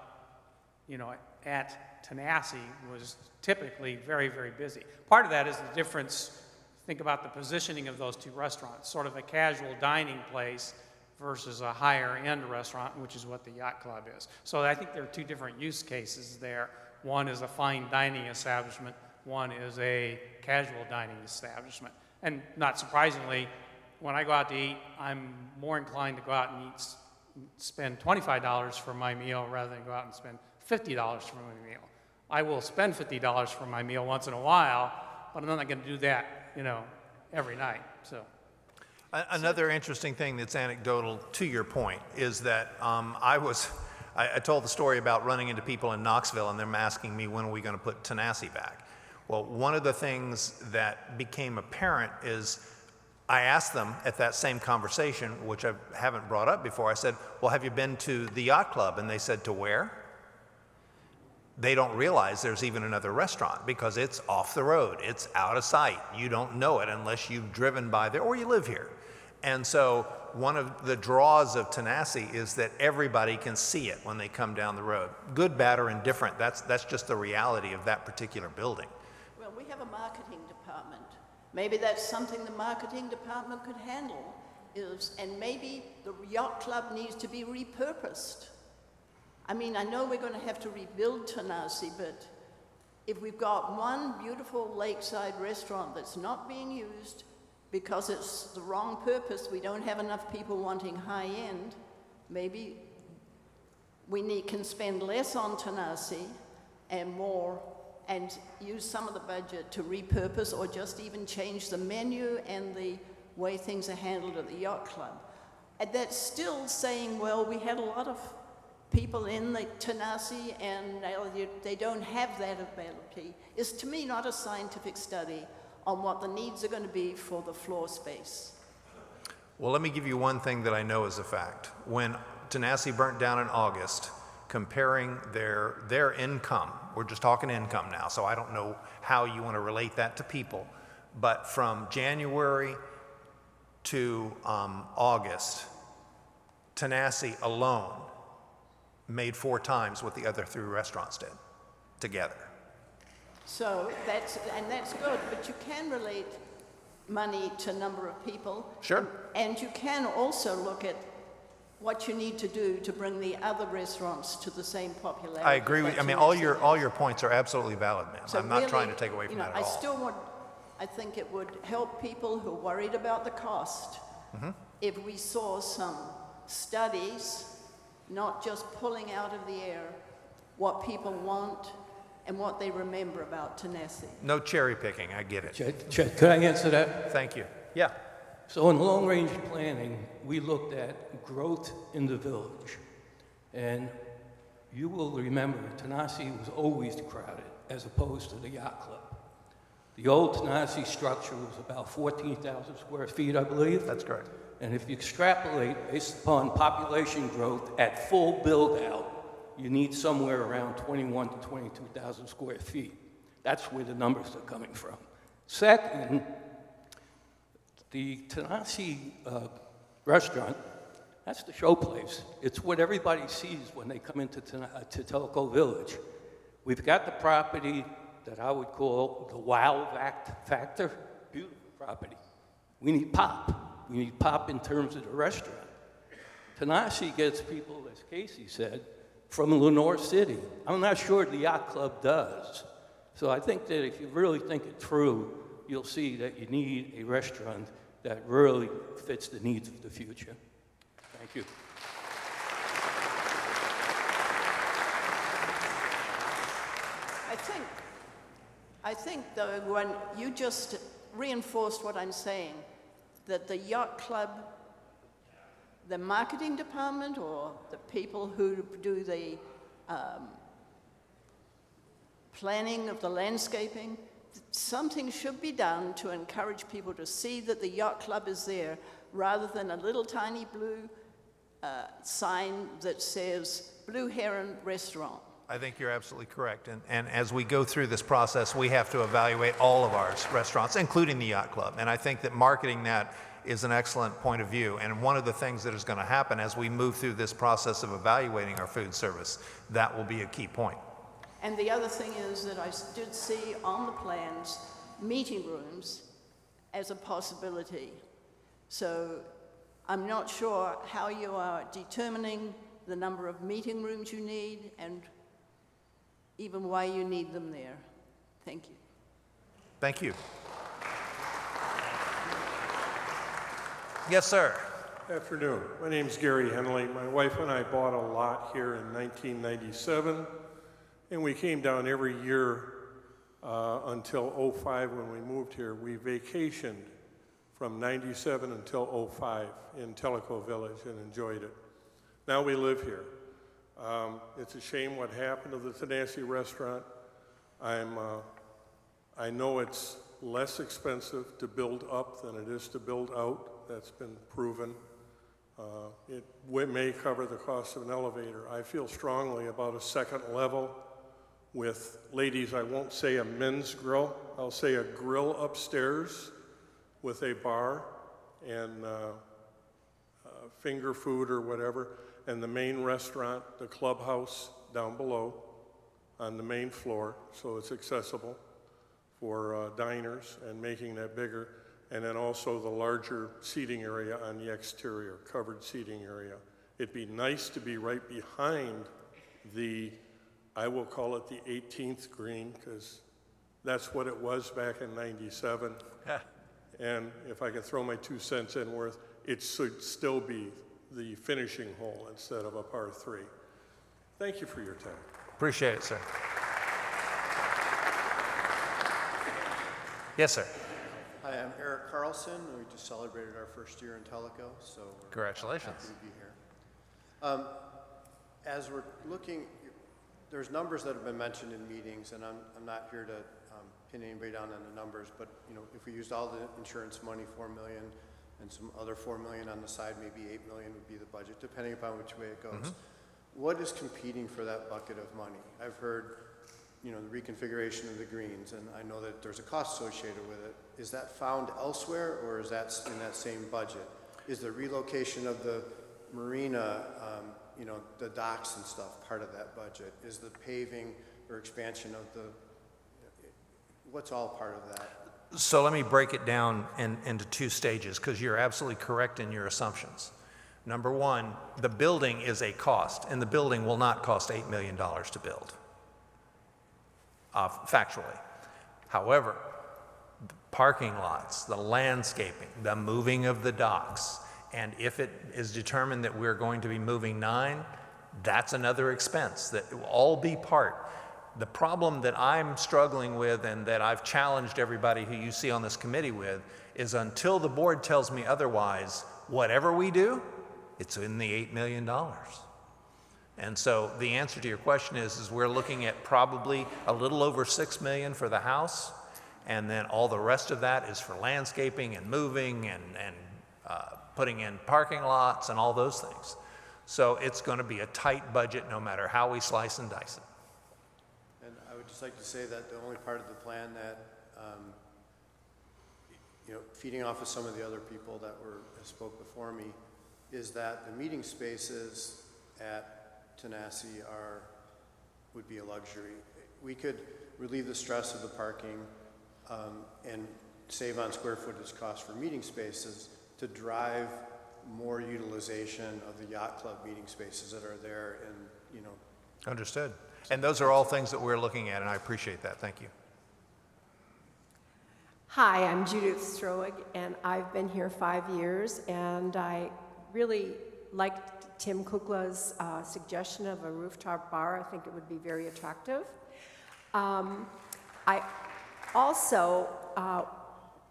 you know, at Tanassi was typically very, very busy. Part of that is the difference. Think about the positioning of those 2 restaurants, sort of a casual dining place versus a higher end restaurant, which is what the yacht club is. So I think there are 2 different use cases there. One is a fine dining establishment, one is a casual dining establishment. And not surprisingly, when I go out to eat, I'm more inclined to go out and spend $25 for my meal rather than go out and spend $50 for my meal. I will spend $50 for my meal once in a while, but I'm not going to do that, you know, every night. So. Another interesting thing that's anecdotal to your point is that I told the story about running into people in Knoxville and them asking me, when are we going to put Tanassi back? Well, one of the things that became apparent is I asked them at that same conversation, which I haven't brought up before, I said, well, have you been to the yacht club? And they said, to where? They don't realize there's even another restaurant because it's off the road. It's out of sight. You don't know it unless you've driven by there or you live here. And so one of the draws of Tanassi is that everybody can see it when they come down the road. Good, bad, or indifferent, that's just the reality of that particular building. Well, we have a marketing department. Maybe that's something the marketing department could handle, and maybe the yacht club needs to be repurposed. I mean, I know we're going to have to rebuild Tanassi, but if we've got one beautiful lakeside restaurant that's not being used because it's the wrong purpose, we don't have enough people wanting high-end, maybe we can spend less on Tanassi and more and use some of the budget to repurpose or just even change the menu and the way things are handled at the yacht club. And that's still saying, well, we had a lot of people in the Tanassi and they don't have that ability. Is to me not a scientific study on what the needs are going to be for the floor space. Well, let me give you one thing that I know is a fact. When Tanassi burnt down in August, comparing their income, we're just talking income now, so I don't know how you want to relate that to people, but from January to August, Tanassi alone made 4 times what the other 3 restaurants did together. So that's good, but you can relate money to number of people. Sure. And you can also look at what you need to do to bring the other restaurants to the same popularity. I agree with you. I mean, all your points are absolutely valid, ma'am. So I'm not really, trying to take away from that at all. I think it would help people who are worried about the cost if we saw some studies, not just pulling out of the air what people want and what they remember about Tanassi. No cherry picking, I get it. Chet, could I answer that? Thank you. Yeah. So in long-range planning, we looked at growth in the village. And you will remember Tanassi was always crowded as opposed to the yacht club. The old Tanassi structure was about 14,000 square feet, I believe. That's correct. And if you extrapolate based upon population growth at full build-out, you need somewhere around 21 to 22,000 square feet. That's where the numbers are coming from. Second, the Tanassi restaurant, that's the show place. It's what everybody sees when they come into to Telco Village. We've got the property that I would call the wow factor, beautiful property. We need pop. We need pop in terms of the restaurant. Tanassi gets people, as Casey said, from Lenore City. I'm not sure the yacht club does. So I think that if you really think it through, you'll see that you need a restaurant that really fits the needs of the future. Thank you. I think though, when you just reinforced what I'm saying, that the yacht club, the marketing department or the people who do the planning of the landscaping, something should be done to encourage people to see that the yacht club is there rather than a little tiny blue sign that says Blue Heron Restaurant. I think you're absolutely correct. And as we go through this process, we have to evaluate all of our restaurants, including the yacht club. And I think that marketing that is an excellent point of view. And one of the things that is going to happen as we move through this process of evaluating our food service, that will be a key point. And the other thing is that I did see on the plans meeting rooms as a possibility. So I'm not sure how you are determining the number of meeting rooms you need and even why you need them there. Thank you. Thank you. Yes, sir. Afternoon. My name is Gary Henley. My wife and I bought a lot here in 1997, and we came down every year until 05 when we moved here. We vacationed from 97 until 05 in Tellico Village and enjoyed it. Now we live here. It's a shame what happened to the Tanassi restaurant. I know it's less expensive to build up than it is to build out. That's been proven. It may cover the cost of an elevator. I feel strongly about a second level with, ladies, I won't say a men's grill, I'll say a grill upstairs with a bar and finger food or whatever, and the main restaurant, the clubhouse down below on the main floor, so it's accessible for diners, and making that bigger, and then also the larger seating area on the exterior, covered seating area. It'd be nice to be right behind the, I will call it the 18th green, because that's what it was back in '97. And if I could throw my 2 cents in worth, it should still be the finishing hole instead of a par 3. Thank you for your time. Appreciate it, sir. Yes, sir. Hi, I'm Eric Carlson. We just celebrated our first year in Tellico, so we're Congratulations. happy to be here. As we're looking, there's numbers that have been mentioned in meetings, and I'm not here to pin anybody down on the numbers, but if we used all the insurance money, $4 million, and some other $4 million on the side, maybe $8 million would be the budget, depending upon which way it goes. What is competing for that bucket of money? I've heard, the reconfiguration of the greens, and I know that there's a cost associated with it. Is that found elsewhere, or is that in that same budget? Is the relocation of the marina, the docks and stuff, part of that budget? Is the paving or expansion of the, what's all part of that? So let me break it down into 2 stages, because you're absolutely correct in your assumptions. Number one, the building is a cost, and the building will not cost $8 million to build, factually. However, the parking lots, the landscaping, the moving of the docks, and if it is determined that we're going to be moving 9, that's another expense that will all be part. The problem that I'm struggling with, and that I've challenged everybody who you see on this committee with, is until the board tells me otherwise, whatever we do, it's in the $8 million. And so the answer to your question is we're looking at probably a little over $6 million for the house, and then all the rest of that is for landscaping and moving and putting in parking lots and all those things. So it's going to be a tight budget no matter how we slice and dice it. And I would just like to say that the only part of the plan that, feeding off of some of the other people that spoke before me, is that the meeting spaces at Tenassi would be a luxury. We could relieve the stress of the parking and save on square footage costs for meeting spaces to drive more utilization of the yacht club meeting spaces that are there, and Understood. And those are all things that we're looking at, and I appreciate that. Thank you. Hi, I'm Judith Stroig, and I've been here 5 years, and I really liked Tim Kukla's suggestion of a rooftop bar. I think it would be very attractive. I also,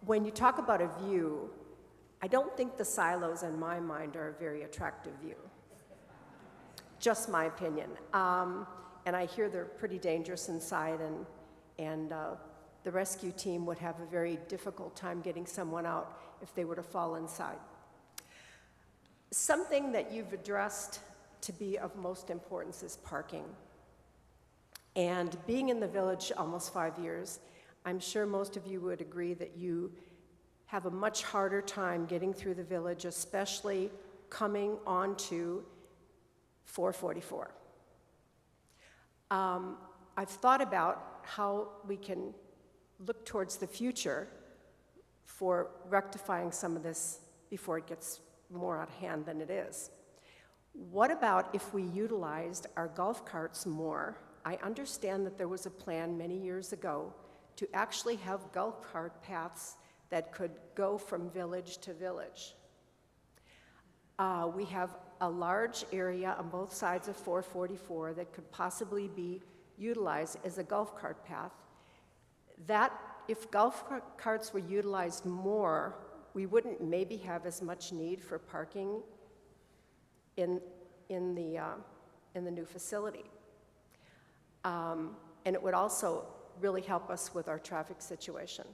when you talk about a view, I don't think the silos in my mind are a very attractive view. Just my opinion. And I hear they're pretty dangerous inside, and the rescue team would have a very difficult time getting someone out if they were to fall inside. Something that you've addressed to be of most importance is parking. And being in the village almost 5 years, I'm sure most of you would agree that you have a much harder time getting through the village, especially coming onto 444. I've thought about how we can look towards the future for rectifying some of this before it gets more out of hand than it is. What about if we utilized our golf carts more? I understand that there was a plan many years ago to actually have golf cart paths that could go from village to village. We have a large area on both sides of 444 that could possibly be utilized as a golf cart path. That, if golf carts were utilized more, we wouldn't maybe have as much need for parking in the new facility. And it would also really help us with our traffic situation.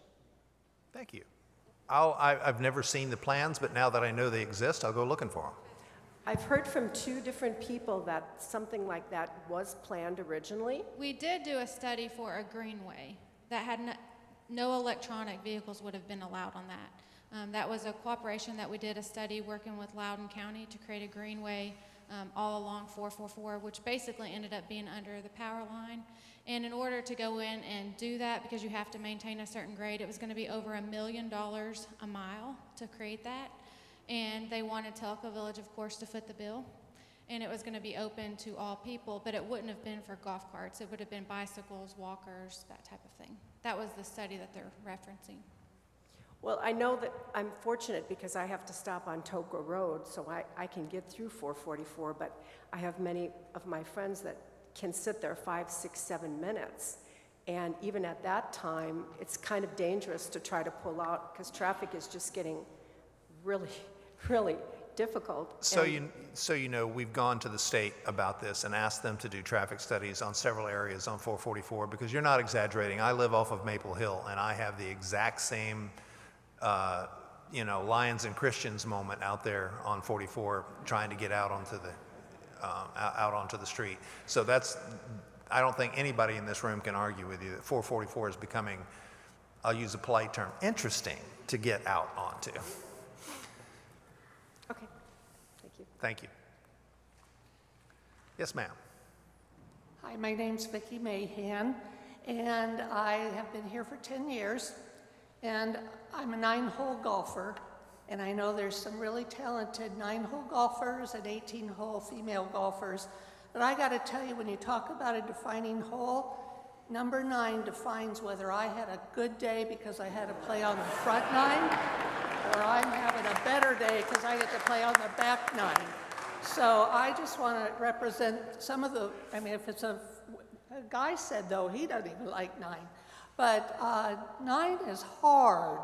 Thank you. I've never seen the plans, but now that I know they exist, I'll go looking for them. I've heard from 2 different people that something like that was planned originally. We did do a study for a greenway that had no electronic vehicles would have been allowed on that. That was a cooperation that we did a study working with Loudoun County to create a greenway all along 444, which basically ended up being under the power line. And in order to go in and do that, because you have to maintain a certain grade, it was going to be over $1 million a mile to create that. And they wanted Telco Village, of course, to foot the bill. And it was going to be open to all people, but it wouldn't have been for golf carts. It would have been bicycles, walkers, that type of thing. That was the study that they're referencing. Well, I know that I'm fortunate because I have to stop on Toco Road, so I can get through 444, but I have many of my friends that can sit there 5, 6, 7 minutes. And even at that time, it's kind of dangerous to try to pull out because traffic is just getting really, really difficult. So you know, we've gone to the state about this and asked them to do traffic studies on several areas on 444 because you're not exaggerating. I live off of Maple Hill and I have the exact same you know, Lions and Christians moment out there on 44 trying to get out onto the street. So I don't think anybody in this room can argue with you that 444 is becoming, I'll use a polite term, interesting to get out onto. Okay, thank you. Thank you. Yes, ma'am. Hi, my name's Vicki Mahan, and I have been here for 10 years, and I'm a 9-hole golfer, and I know there's some really talented 9-hole golfers and 18-hole female golfers, but I gotta tell you, when you talk about a defining hole, number 9 defines whether I had a good day because I had to play on the front 9, or I'm having a better day because I get to play on the back 9. So I just want to represent some of the, I mean, if it's a guy said, though, he doesn't even like 9. But 9 is hard,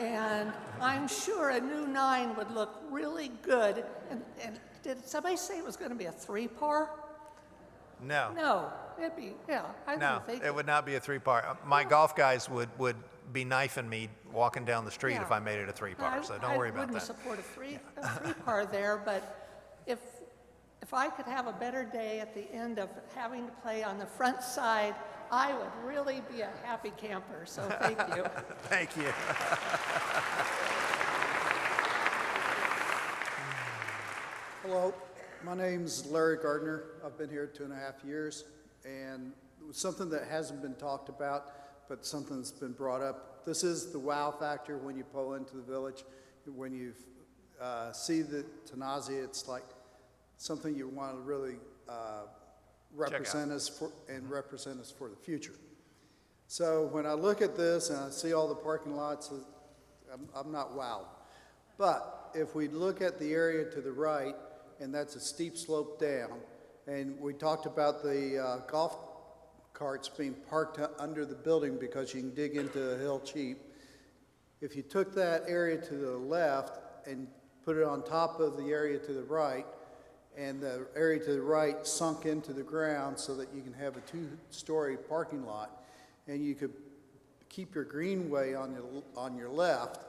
and I'm sure a new 9 would look really good. And did somebody say it was going to be a 3-par? No. No, it'd be, yeah. No, it would not be a 3-par. My golf guys would be knifing me walking down the street if I made it a 3-par, so don't worry about that. I wouldn't support a 3-par there, but if I could have a better day at the end of having to play on the front side, I would really be a happy camper, so thank you. Thank you. Hello, my name's Larry Gardner. I've been here 2.5 years, and it was something that hasn't been talked about, but something that's been brought up. This is the wow factor when you pull into the village. When you see the Tanasi, it's like something you want to really represent us for, and represent us for the future. So when I look at this and I see all the parking lots, I'm not wowed. But if we look at the area to the right, and that's a steep slope down, and we talked about the golf carts being parked under the building because you can dig into the hill cheap. If you took that area to the left and put it on top of the area to the right, and the area to the right sunk into the ground so that you can have a 2-story parking lot, and you could keep your greenway on your left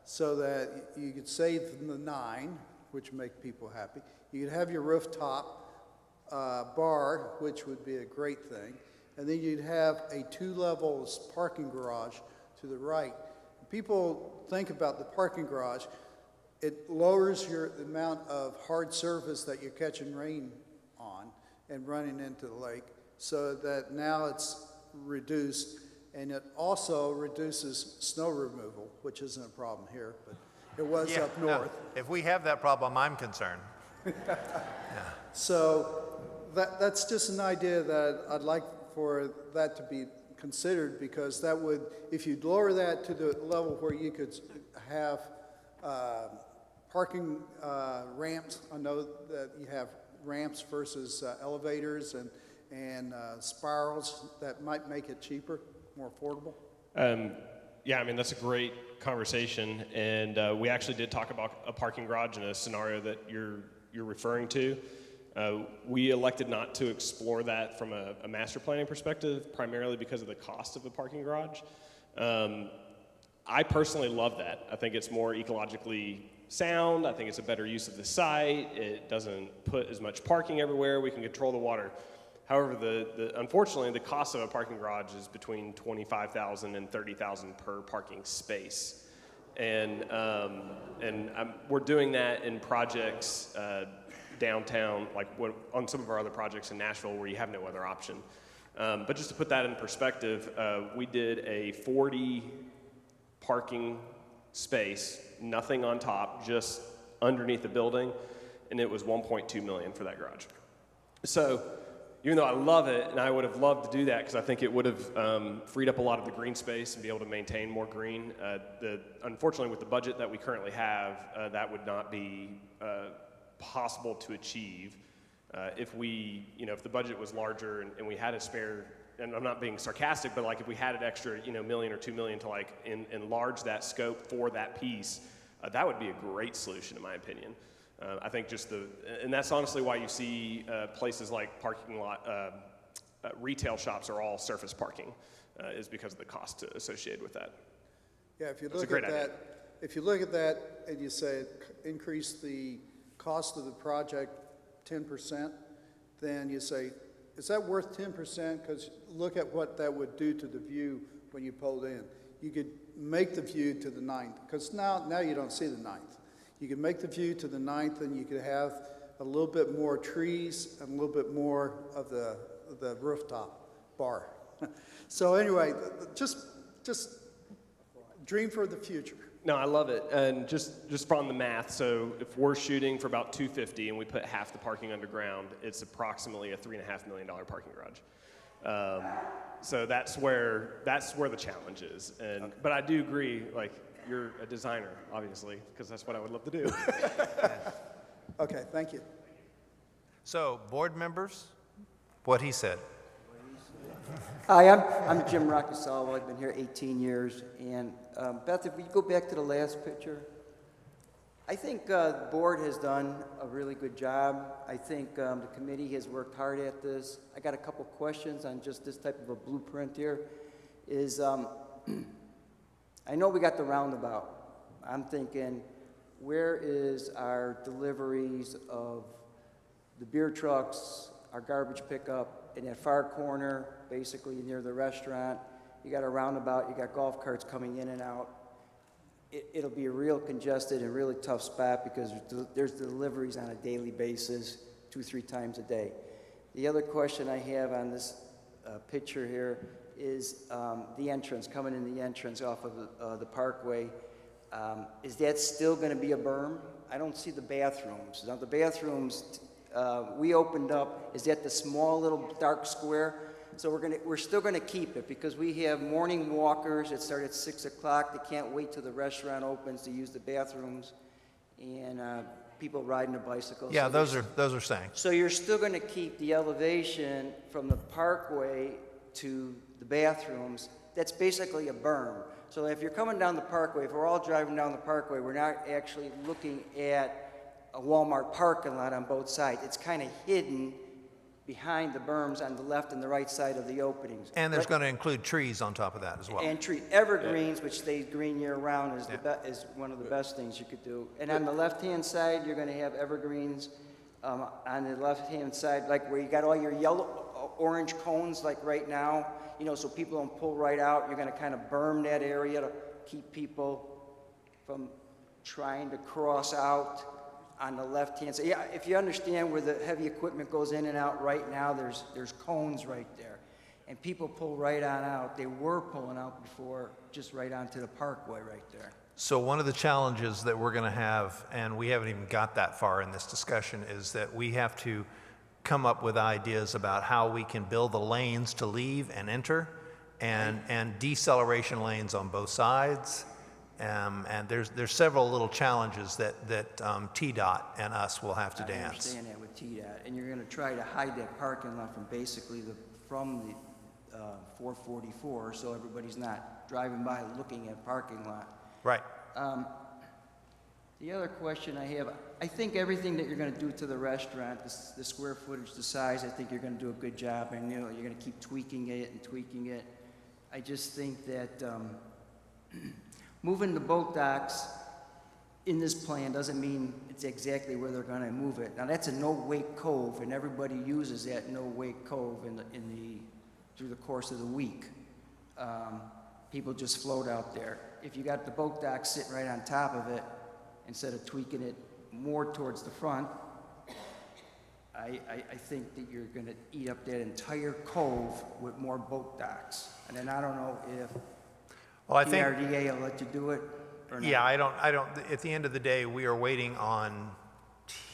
so that you could save the 9, which would make people happy. You could have your rooftop bar, which would be a great thing, and then you'd have a 2-levels parking garage to the right. People think about the parking garage. It lowers the amount of hard surface that you're catching rain on and running into the lake, so that now it's reduced, and it also reduces snow removal, which isn't a problem here, but it was up north. No. If we have that problem, I'm concerned. So that's just an idea that I'd like for that to be considered, because that would, if you lower that to the level where you could have parking ramps. I know that you have ramps versus elevators and spirals that might make it cheaper, more affordable. Yeah, I mean, that's a great conversation, and we actually did talk about a parking garage in a scenario that you're referring to. We elected not to explore that from a master planning perspective, primarily because of the cost of a parking garage. I personally love that. I think it's more ecologically sound. I think it's a better use of the site. It doesn't put as much parking everywhere. We can control the water. However, unfortunately, the cost of a parking garage is between $25,000 and $30,000 per parking space. And we're doing that in projects downtown, like on some of our other projects in Nashville where you have no other option. But just to put that in perspective, we did a 40 parking space, nothing on top, just underneath the building, and it was $1.2 million for that garage. So even though I love it, and I would have loved to do that because I think it would have freed up a lot of the green space and be able to maintain more green, unfortunately with the budget that we currently have, that would not be possible to achieve. If if the budget was larger and we had a spare, and I'm not being sarcastic, but like if we had an extra, million or $2 million to like enlarge that scope for that piece, that would be a great solution in my opinion. I think and that's honestly why you see places like parking lot, retail shops are all surface parking, is because of the cost associated with that. Yeah, if you look at that and you say increase the cost of the project 10%, then you say, is that worth 10%? Because look at what that would do to the view when you pulled in. You could make the view to the 9th, because now you don't see the 9th. You could make the view to the 9th, and you could have a little bit more trees and a little bit more of the rooftop bar. So anyway, just dream for the future. No, I love it. And just from the math, so if we're shooting for about $250 and we put half the parking underground, it's approximately a $3.5 million parking garage. So that's where the challenge is. But I do agree, like, you're a designer, obviously, because that's what I would love to do. Okay, thank you. So, board members, what he said. Hi, I'm Jim Roccasalvo. I've been here 18 years. And Beth, if we go back to the last picture, I think the board has done a really good job. I think the committee has worked hard at this. I got a couple questions on just this type of a blueprint here. I know we got the roundabout. I'm thinking, where is our deliveries of the beer trucks, our garbage pickup? In that far corner, basically near the restaurant, you got a roundabout, you got golf carts coming in and out. It'll be a real congested and really tough spot because there's deliveries on a daily basis, 2-3 times a day. The other question I have on this picture here is the entrance, coming in the entrance off of the Parkway. Is that still going to be a berm? I don't see the bathrooms. Now the bathrooms, we opened up, is that the small little dark square? So we're still going to keep it because we have morning walkers that start at 6 o'clock. They can't wait till the restaurant opens to use the bathrooms, and people riding their bicycles. Yeah, so those are staying. So you're still going to keep the elevation from the Parkway to the bathrooms. That's basically a berm. So if you're coming down the Parkway, if we're all driving down the Parkway, we're not actually looking at a Walmart parking lot on both sides. It's kind of hidden behind the berms on the left and the right side of the openings. And there's going to include trees on top of that as well. And evergreens, which stays green year-round, is one of the best things you could do. And on the left-hand side, you're going to have evergreens on the left-hand side, like where you got all your yellow, orange cones, like right now, so people don't pull right out. You're going to kind of berm that area to keep people from trying to cross out on the left-hand side. Yeah, if you understand where the heavy equipment goes in and out right now, there's cones right there. And people pull right on out. They were pulling out before, just right onto the Parkway right there. So one of the challenges that we're going to have, and we haven't even got that far in this discussion, is that we have to come up with ideas about how we can build the lanes to leave and enter, and deceleration lanes on both sides. And there's several little challenges that TDOT and us will have to dance. I understand that with TDOT, and you're going to try to hide that parking lot from basically from the 444, so everybody's not driving by looking at parking lot. Right. The other question I have, I think everything that you're going to do to the restaurant, the square footage, the size, I think you're going to do a good job, and you're going to keep tweaking it and tweaking it. I just think that moving the boat docks in this plan doesn't mean it's exactly where they're gonna move it. Now, that's a no-wake cove, and everybody uses that no-wake cove through the course of the week. People just float out there. If you got the boat dock sitting right on top of it, instead of tweaking it more towards the front, I think that you're gonna eat up that entire cove with more boat docks. And then I don't know if Well, I think, PRDA will let you do it or not. yeah, I don't, at the end of the day, we are waiting on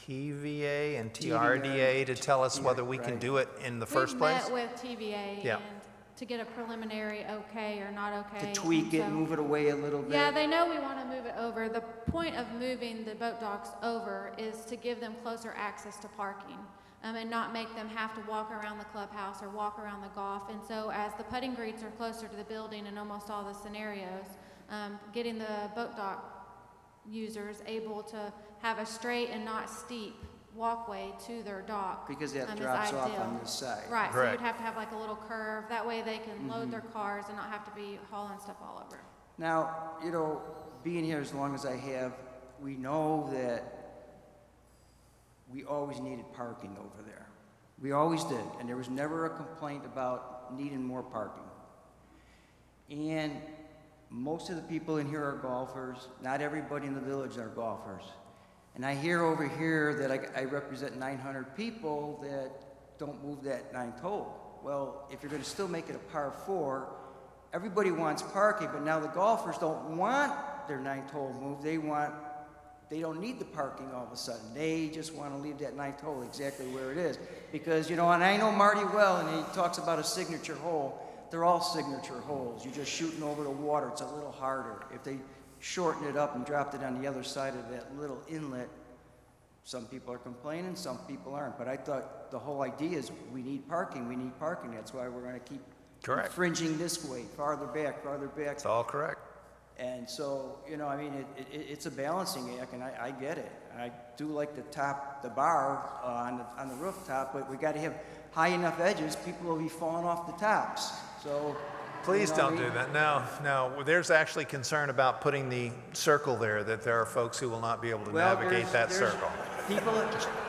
TVA and TRDA to tell us whether we can do it in the first place. We've met with TVA Yeah. and to get a preliminary okay or not okay. To tweak it, So- move it away a little bit. Yeah, they know we want to move it over. The point of moving the boat docks over is to give them closer access to parking, and not make them have to walk around the clubhouse or walk around the golf. And so as the putting greens are closer to the building in almost all the scenarios, getting the boat dock users able to have a straight and not steep walkway to their dock Because that is drops off ideal. on this side. Right, so Correct. you'd have to have like a little curve. That way they can load Mhm. their cars and not have to be hauling stuff all over. Now, you know, being here as long as I have, we know that we always needed parking over there. We always did, and there was never a complaint about needing more parking. And most of the people in here are golfers. Not everybody in the village are golfers. And I hear over here that I represent 900 people that don't move that ninth hole. Well, if you're going to still make it a par 4, everybody wants parking, but now the golfers don't want their ninth hole moved. They don't need the parking all of a sudden. They just want to leave that ninth hole exactly where it is. Because, you know, and I know Marty well, and he talks about a signature hole. They're all signature holes. You're just shooting over the water. It's a little harder. If they shortened it up and dropped it on the other side of that little inlet, some people are complaining, some people aren't. But I thought the whole idea is we need parking. That's why we're going to keep infringing this way, farther back. It's all correct. And so, you know, I mean, it's a balancing act, and I get it. I do like the bar on the rooftop, but we got to have high enough edges, people will be falling off the tops. So, Please you know don't what I do mean? that. No. There's actually concern about putting the circle there, that there are folks who will not be able to Well, navigate that there's circle. People,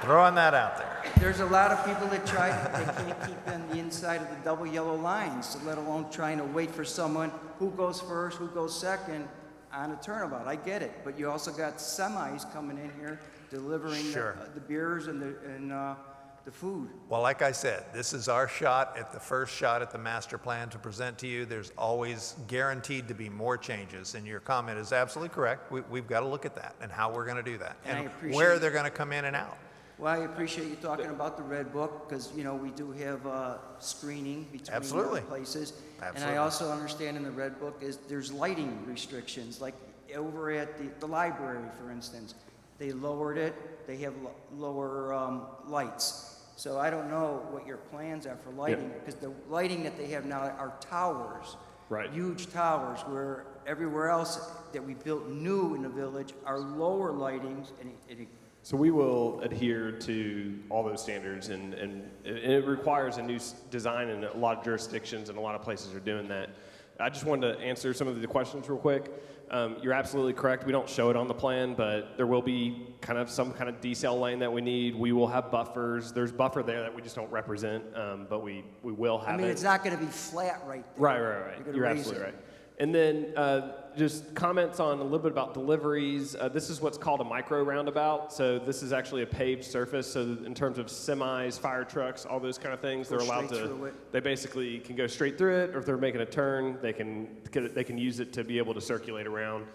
Throwing that out there. there's a lot of people that try, they can't keep in the inside of the double yellow lines, let alone trying to wait for someone who goes first, who goes second on a turnabout. I get it, but you also got semis coming in here delivering Sure. the beers and the food. Well, like I said, this is our shot at the first shot at the master plan to present to you. There's always guaranteed to be more changes, and your comment is absolutely correct. We've got to look at that and how we're going to do that, And I and appreciate- where they're going to come in and out. Well, I appreciate you talking about the Red Book, because, you know, we do have screening between Absolutely. places. And Absolutely. I also understand in the Red Book is there's lighting restrictions, like over at the library, for instance. They lowered it, they have lower lights. So I don't know what your plans are for lighting, because the lighting that they have now are towers. Right. Huge towers, where everywhere else that we built new in the village are lower lightings, and So we will adhere to all those standards, and it requires a new design, and a lot of jurisdictions and a lot of places are doing that. I just wanted to answer some of the questions real quick. You're absolutely correct. We don't show it on the plan, but there will be some kind of decel lane that we need. We will have buffers. There's buffer there that we just don't represent, but we will have it. I mean, it's not going to be flat right there. Right. You're gonna You're raise absolutely it. right. And then just comments on a little bit about deliveries. This is what's called a micro roundabout. So this is actually a paved surface. So in terms of semis, fire trucks, all those kind of things, Go they're allowed straight through to. it. They basically can go straight through it, or if they're making a turn, they can use it to be able to circulate around.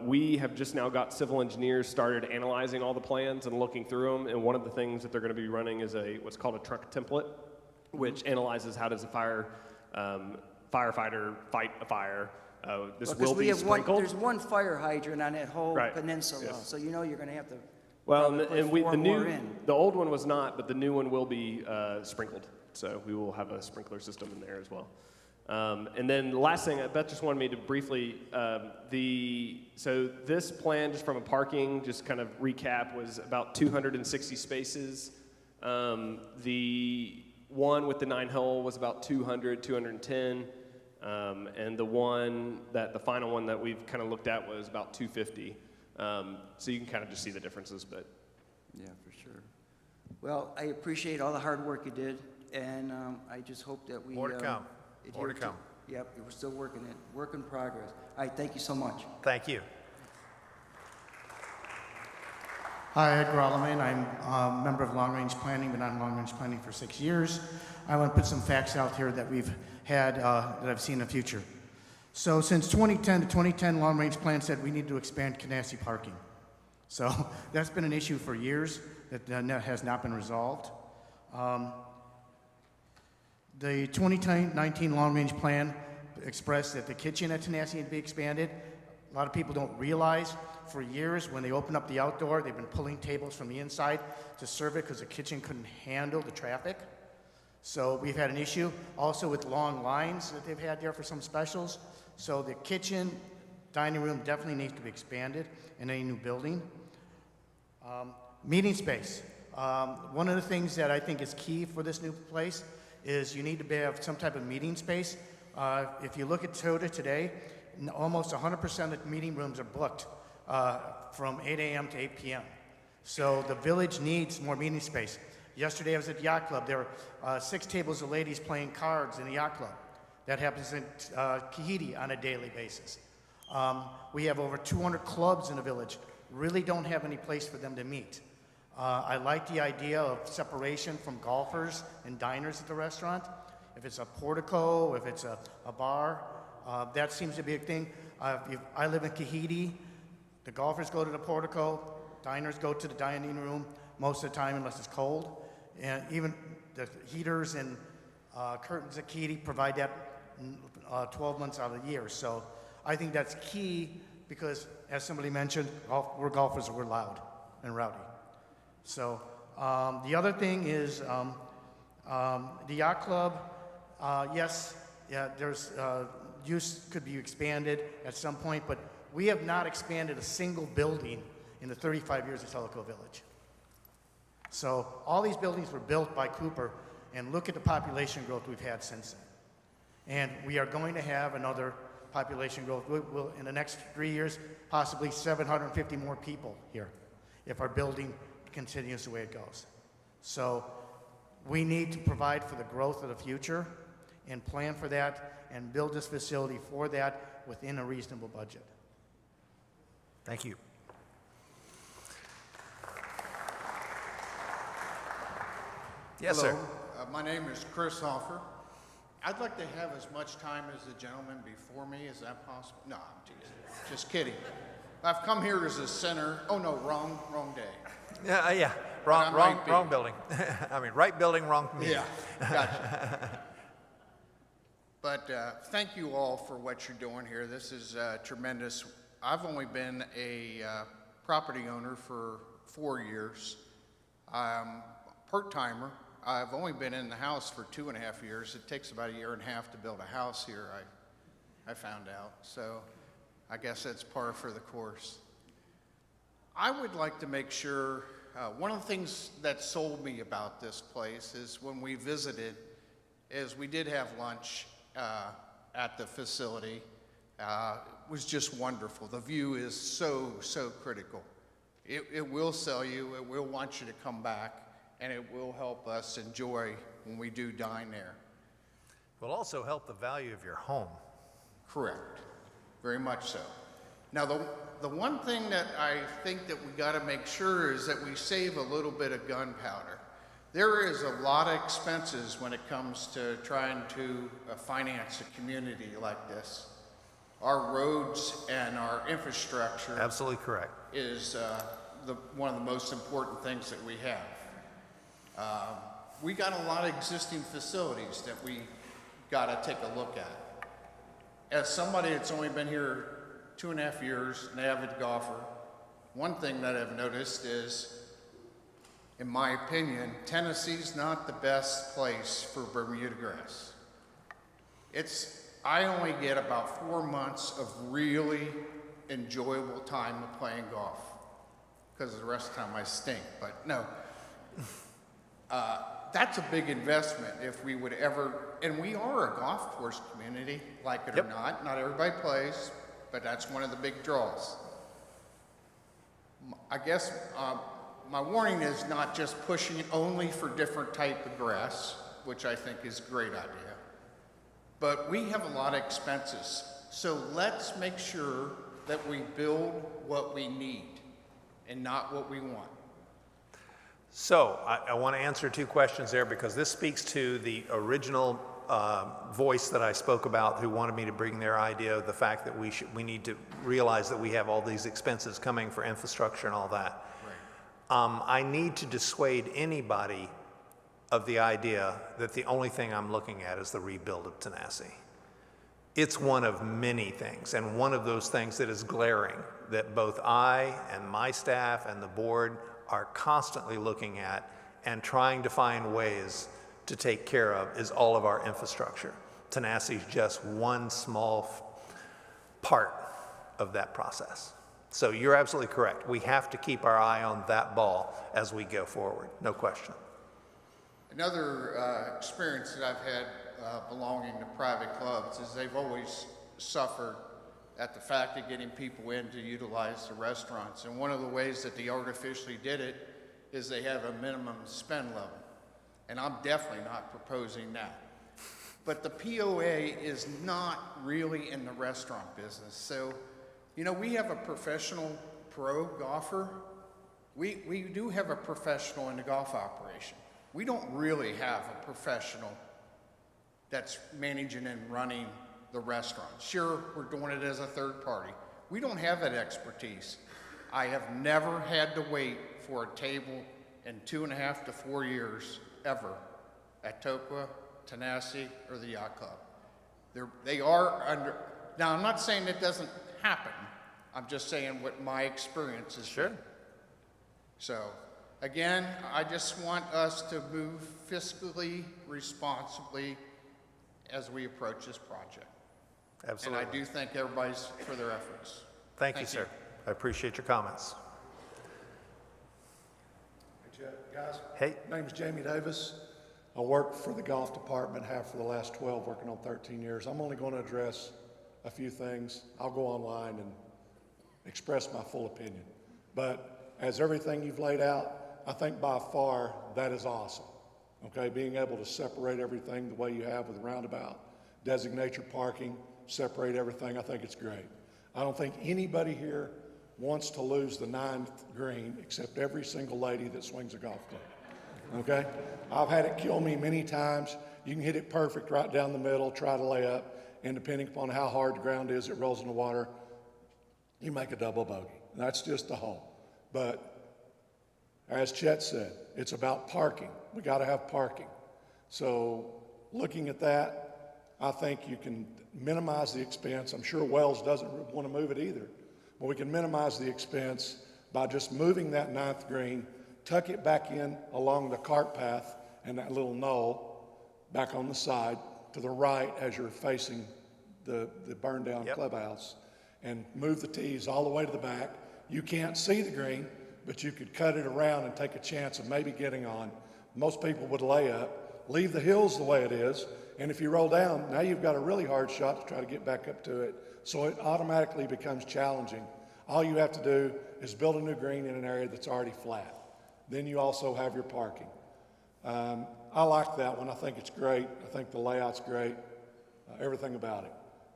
We have just now got civil engineers started analyzing all the plans and looking through them. And one of the things that they're going to be running is what's called a truck template, which analyzes how does a firefighter fight a fire. This will be sprinkled. There's one fire hydrant on that whole Right. peninsula, Yes. so you know you're going to have to. Well, probably and put four more the in. old one was not, but the new one will be sprinkled. So we will have a sprinkler system in there as well. And then the last thing, Beth just wanted me to briefly, so this plan, just from a parking, just kind of recap, was about 260 spaces. The one with the 9 hole was about 200, 210. And the final one that we've kind of looked at was about 250. So you can kind of just see the differences, but. Yeah, for sure. Well, I appreciate all the hard work you did, and I just hope that we. More to come. More to adhere come. Yep, we're still working it. Work in progress. All right, thank you so much. Thank you. Hi, Ed Grolleman. I'm a member of Long Range Planning, been on Long Range Planning for 6 years. I want to put some facts out here that we've had, that I've seen in the future. So since 2010, the 2010 Long Range Plan said we need to expand Canassie parking. So that's been an issue for years that has not been resolved. The 2019 Long Range Plan expressed that the kitchen at Tenassie need to be expanded. A lot of people don't realize for years when they open up the outdoor, they've been pulling tables from the inside to serve it because the kitchen couldn't handle the traffic. So we've had an issue also with long lines that they've had there for some specials. So the kitchen, dining room definitely needs to be expanded in any new building. Meeting space. One of the things that I think is key for this new place is you need to have some type of meeting space. If you look at Toda today, almost 100% of the meeting rooms are booked from 8 a.m. to 8 p.m. So the village needs more meeting space. Yesterday I was at the yacht club. There were 6 tables of ladies playing cards in the yacht club. That happens in Kahidi on a daily basis. We have over 200 clubs in the village. Really don't have any place for them to meet. I like the idea of separation from golfers and diners at the restaurant. If it's a portico, if it's a bar, that seems to be a thing. I live in Kahidi. The golfers go to the portico, diners go to the dining room most of the time unless it's cold. And even the heaters and curtains at Kahidi provide that 12 months out of the year. So I think that's key because, as somebody mentioned, we're golfers, we're loud and rowdy. So the other thing is the yacht club, yes, there's use could be expanded at some point, but we have not expanded a single building in the 35 years of Tellico Village. So all these buildings were built by Cooper, and look at the population growth we've had since then. And we are going to have another population growth. We'll, in the next 3 years, possibly 750 more people here if our building continues the way it goes. So we need to provide for the growth of the future and plan for that and build this facility for that within a reasonable budget. Thank you. Yes, Hello. sir. My name is Chris Hoffer. I'd like to have as much time as the gentleman before me. Is that possible? No, I'm teasing. Just kidding. I've come here as a center. Oh no, wrong day. Yeah. Wrong building. I mean, right building, wrong meeting. Yeah, gotcha. But thank you all for what you're doing here. This is tremendous. I've only been a property owner for 4 years. I'm part-timer. I've only been in the house for 2.5 years. It takes about 1.5 years to build a house here, I found out. So I guess that's par for the course. I would like to make sure, one of the things that sold me about this place is when we visited, is we did have lunch at the facility. It was just wonderful. The view is so critical. It will sell you, it will want you to come back, and it will help us enjoy when we do dine there. Will also help the value of your home. Correct, very much so. Now the one thing that I think that we gotta make sure is that we save a little bit of gunpowder. There is a lot of expenses when it comes to trying to finance a community like this. Our roads and our infrastructure. Absolutely correct. Is one of the most important things that we have. We got a lot of existing facilities that we gotta take a look at. As somebody that's only been here 2.5 years, an avid golfer, one thing that I've noticed is, in my opinion, Tennessee's not the best place for Bermuda grass. I only get about 4 months of really enjoyable time of playing golf, because the rest of the time I stink, but no. That's a big investment if we would ever, and we are a golf course community, like it or not. Not everybody plays, but that's one of the big draws. I guess my warning is not just pushing it only for different type of grass, which I think is a great idea, but we have a lot of expenses. So let's make sure that we build what we need and not what we want. So I want to answer two questions there because this speaks to the original voice that I spoke about who wanted me to bring their idea of the fact that we need to realize that we have all these expenses coming for infrastructure and all that. Right. I need to dissuade anybody of the idea that the only thing I'm looking at is the rebuild of Tenassi. It's one of many things, and one of those things that is glaring that both I and my staff and the board are constantly looking at and trying to find ways to take care of is all of our infrastructure. Tenassi is just one small part of that process. So you're absolutely correct. We have to keep our eye on that ball as we go forward, no question. Another experience that I've had belonging to private clubs is they've always suffered at the fact of getting people in to utilize the restaurants. And one of the ways that they artificially did it is they have a minimum spend level. And I'm definitely not proposing that. But the POA is not really in the restaurant business. So, you know, we have a professional pro golfer. We do have a professional in the golf operation. We don't really have a professional that's managing and running the restaurant. Sure, we're doing it as a third party. We don't have that expertise. I have never had to wait for a table in 2.5 to 4 years ever at Tokwa, Tenassi, or the Yacht Club. They are under, now I'm not saying it doesn't happen. I'm just saying what my experience is. Sure. So, again, I just want us to move fiscally responsibly as we approach this project. Absolutely. And I do thank everybody for their efforts. Thank you, sir. I appreciate your comments. Hey, guys. Hey. My name is Jamie Davis. I work for the golf department, have for the last 12, working on 13 years. I'm only going to address a few things. I'll go online and express my full opinion. But as everything you've laid out, I think by far that is awesome. Okay, being able to separate everything the way you have with the roundabout, designate your parking, separate everything, I think it's great. I don't think anybody here wants to lose the 9th green except every single lady that swings a golf club, okay? I've had it kill me many times. You can hit it perfect right down the middle, try to lay up, and depending upon how hard the ground is, it rolls in the water, you make a double bogey. That's just the hole. But as Chet said, it's about parking. We got to have parking. So looking at that, I think you can minimize the expense. I'm sure Wells doesn't want to move it either. But we can minimize the expense by just moving that 9th green, tuck it back in along the cart path and that little knoll back on the side to the right as you're facing the burned down clubhouse, and move the tees all the way to the back. You can't see the green, but you could cut it around and take a chance of maybe getting on. Most people would lay up, leave the hills the way it is, and if you roll down, now you've got a really hard shot to try to get back up to it. So it automatically becomes challenging. All you have to do is build a new green in an area that's already flat. Then you also have your parking. I like that one. I think it's great. I think the layout's great, everything about it.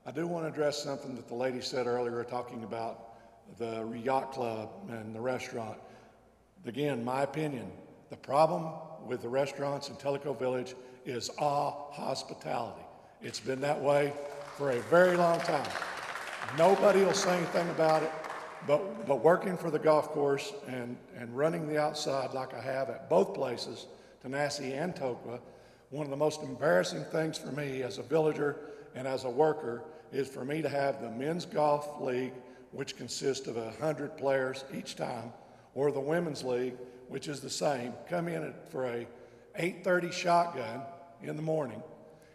I do want to address something that the lady said earlier, talking about the yacht club and the restaurant. Again, my opinion, the problem with the restaurants in Tellico Village is hospitality. It's been that way for a very long time. Nobody will say anything about it, but working for the golf course and running the outside like I have at both places, Tenassi and Tokwa, one of the most embarrassing things for me as a villager and as a worker is for me to have the men's golf league, which consists of 100 players each time, or the women's league, which is the same, come in for a 8:30 shotgun in the morning,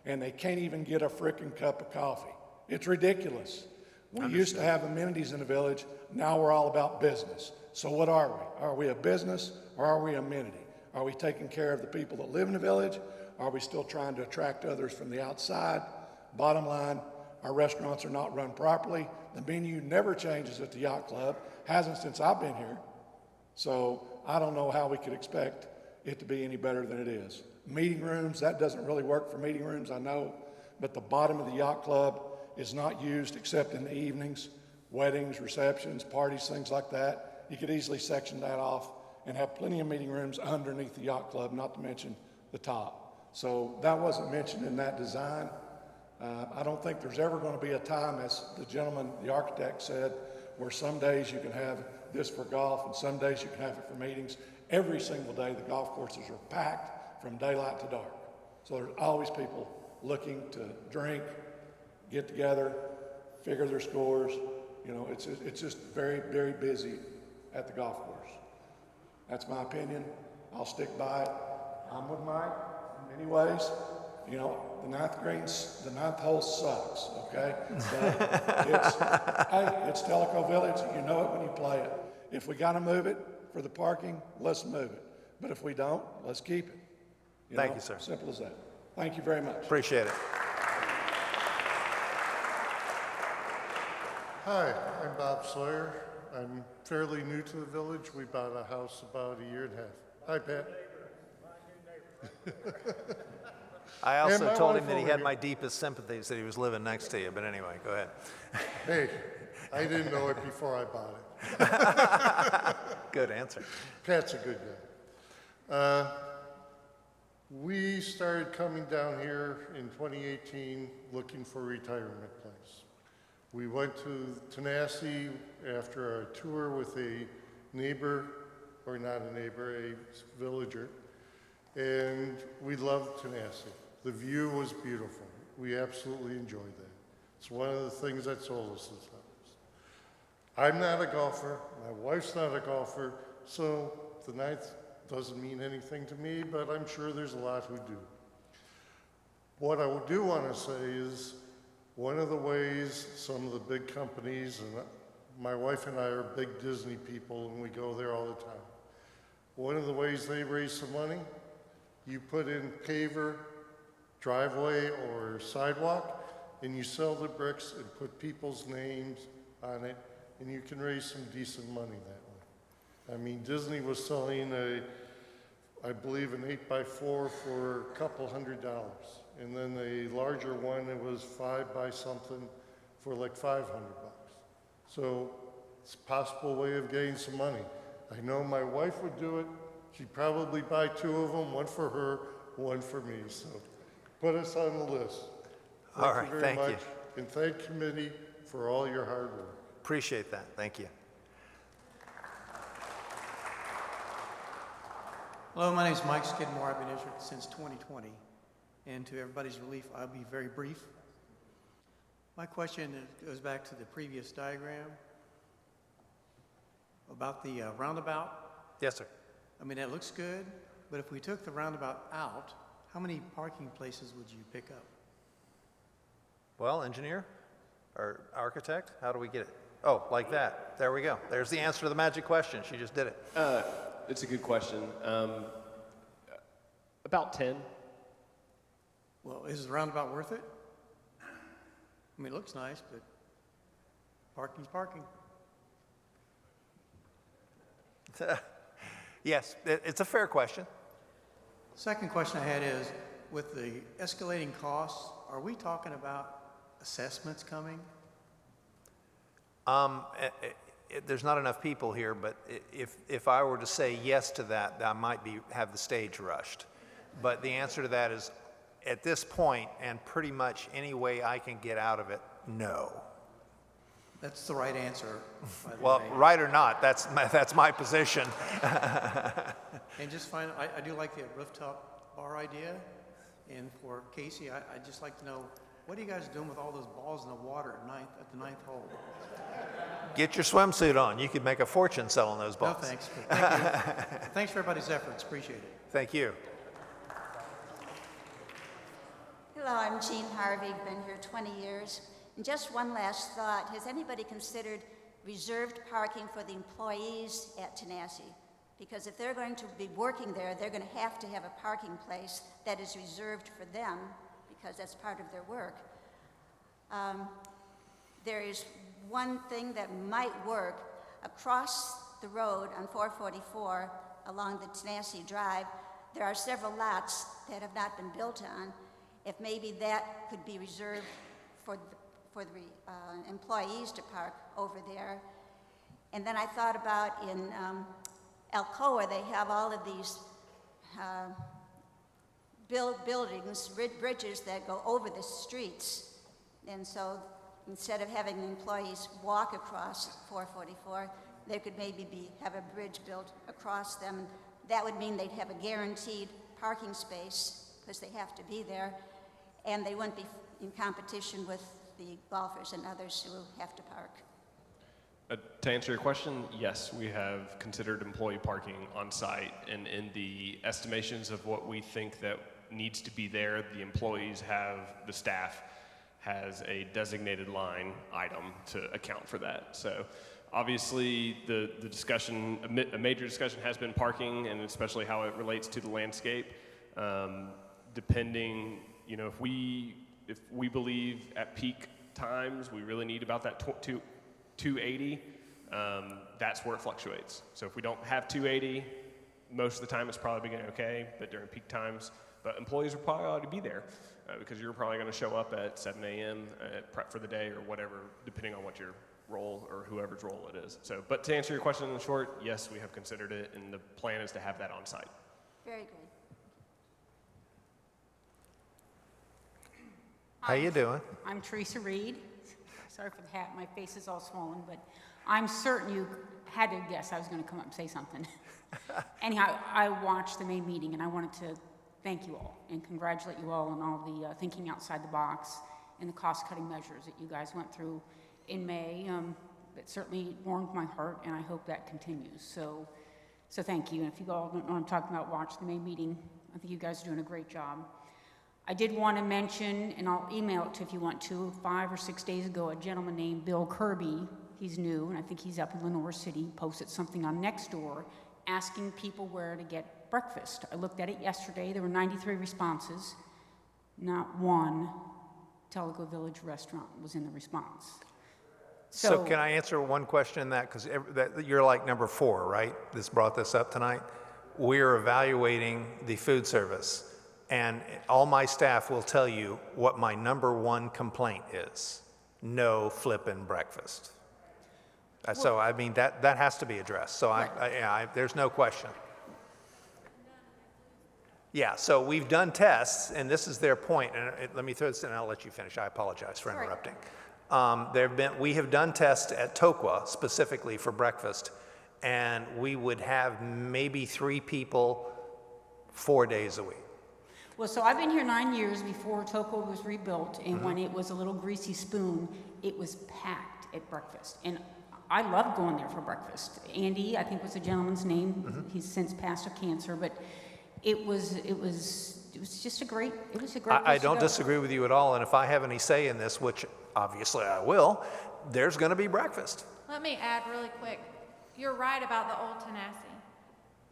and they can't even get a frickin' cup of coffee. It's ridiculous. We used to have amenities in the village. Now we're all about business. So what are we? Are we a business or are we amenity? Are we taking care of the people that live in the village? Are we still trying to attract others from the outside? Bottom line, our restaurants are not run properly. The menu never changes at the yacht club, hasn't since I've been here. So I don't know how we could expect it to be any better than it is. Meeting rooms, that doesn't really work for meeting rooms, I know, but the bottom of the yacht club is not used except in the evenings, weddings, receptions, parties, things like that. You could easily section that off and have plenty of meeting rooms underneath the yacht club, not to mention the top. So that wasn't mentioned in that design. I don't think there's ever going to be a time, as the gentleman, the architect said, where some days you can have this for golf and some days you can have it for meetings. Every single day the golf courses are packed from daylight to dark. So there's always people looking to drink, get together, figure their scores. You know, it's just very, very busy at the golf course. That's my opinion. I'll stick by it. I'm with Mike in many ways. You know, the ninth hole sucks, okay? But it's Tellico Village. You know it when you play it. If we got to move it for the parking, let's move it. But if we don't, let's keep it. Thank you, sir. Simple as that. Thank you very much. Appreciate it. Hi, I'm Bob Sawyer. I'm fairly new to the village. We bought a house about a year and a half. Hi, Pat. I also told him that he had my deepest sympathies that he was living next to you, but anyway, go ahead. Hey, I didn't know it before I bought it. Good answer. Pat's a good guy. We started coming down here in 2018 looking for a retirement place. We went to Tanassi after our tour with a neighbor, or not a neighbor, a villager, and we loved Tanassi. The view was beautiful. We absolutely enjoyed that. It's one of the things that sold us this house. I'm not a golfer, my wife's not a golfer, so the ninth doesn't mean anything to me, but I'm sure there's a lot who do. What I do want to say is, one of the ways some of the big companies, and my wife and I are big Disney people and we go there all the time. One of the ways they raise some money, you put in paver, driveway or sidewalk, and you sell the bricks and put people's names on it, and you can raise some decent money that way. I mean, Disney was selling I believe an 8x4 for a couple $100. And then the larger one, it was 5 by something for like $500. So it's a possible way of getting some money. I know my wife would do it. She'd probably buy 2 of them, one for her, one for me. So put us on the list. All right, thank you. And thank committee for all your hard work. Appreciate that. Thank you. Hello, my name is Mike Skidmore. I've been here since 2020. And to everybody's relief, I'll be very brief. My question goes back to the previous diagram about the roundabout. Yes, sir. I mean, that looks good, but if we took the roundabout out, how many parking places would you pick up? Well, engineer or architect, how do we get it? Oh, like that. There we go. There's the answer to the magic question. She just did it. It's a good question. About 10. Well, is the roundabout worth it? I mean, it looks nice, but parking's parking. Yes, it's a fair question. Second question I had is, with the escalating costs, are we talking about assessments coming? There's not enough people here, but if I were to say yes to that, I might have the stage rushed. But the answer to that is, at this point, and pretty much any way I can get out of it, no. That's the right answer, by the Well, way. right or not, that's my position. And just finally, I do like the rooftop bar idea. And for Casey, I'd just like to know, what are you guys doing with all those balls in the water at the ninth hole? Get your swimsuit on. You could make a fortune selling those balls. No, thanks. But thank you. Thanks for everybody's efforts. Appreciate it. Thank you. Hello, I'm Jean Harvey, been here 20 years. And just one last thought, has anybody considered reserved parking for the employees at Tanassi? Because if they're going to be working there, they're going to have a parking place that is reserved for them, because that's part of their work. There is one thing that might work. Across the road on 444 along the Tenasseee Drive, there are several lots that have not been built on. If maybe that could be reserved for the employees to park over there. And then I thought about in Alcoa, they have all of these buildings, bridges that go over the streets. And so instead of having the employees walk across 444, there could maybe have a bridge built across them. That would mean they'd have a guaranteed parking space, because they have to be there, and they wouldn't be in competition with the golfers and others who have to park. To answer your question, yes, we have considered employee parking on site, and in the estimations of what we think that needs to be there, the employees have, the staff has a designated line item to account for that. So obviously the discussion, a major discussion has been parking, and especially how it relates to the landscape. Depending, if we believe at peak times we really need about that 280, that's where it fluctuates. So if we don't have 280, most of the time it's probably going okay, but during peak times, but employees are probably ought to be there because you're probably going to show up at 7 a.m. Prep for the day or whatever, depending on what your role or whoever's role it is. So, but to answer your question in short, yes, we have considered it, and the plan is to have that on site. Very good. How you doing? I'm Teresa Reed. Sorry for the hat, my face is all swollen, but I'm certain you had to guess I was going to come up and say something. Anyhow, I watched the May meeting, and I wanted to thank you all and congratulate you all on all the thinking outside the box and the cost-cutting measures that you guys went through in May. It certainly warmed my heart, and I hope that continues. So thank you. And if you all don't know what I'm talking about, watch the May meeting. I think you guys are doing a great job. I did want to mention, and I'll email it to if you want to, 5 or 6 days ago, a gentleman named Bill Kirby, he's new, and I think he's up in Lenore City, posted something on Nextdoor asking people where to get breakfast. I looked at it yesterday. There were 93 responses. Not one Tellico Village restaurant was in the response. So can I answer one question in that? Because you're like number 4, right? This brought this up tonight. We're evaluating the food service. And all my staff will tell you what my number 1 complaint is. No flippin' breakfast. So, I mean, that has to be addressed. So, there's no question. Yeah, so we've done tests, and this is their point. And let me throw this in, and I'll let you finish. I apologize for interrupting. We have done tests at Toqua specifically for breakfast, and we would have maybe 3 people 4 days a week. Well, so I've been here 9 years before Toqua was rebuilt, and when it was a little greasy spoon, it was packed at breakfast. And I love going there for breakfast. Andy, I think was the gentleman's name. He's since passed of cancer, but it was just a great, it was a great place I don't to go. disagree with you at all, and if I have any say in this, which obviously I will, there's going to be breakfast. Let me add really quick. You're right about the old Tenasseee.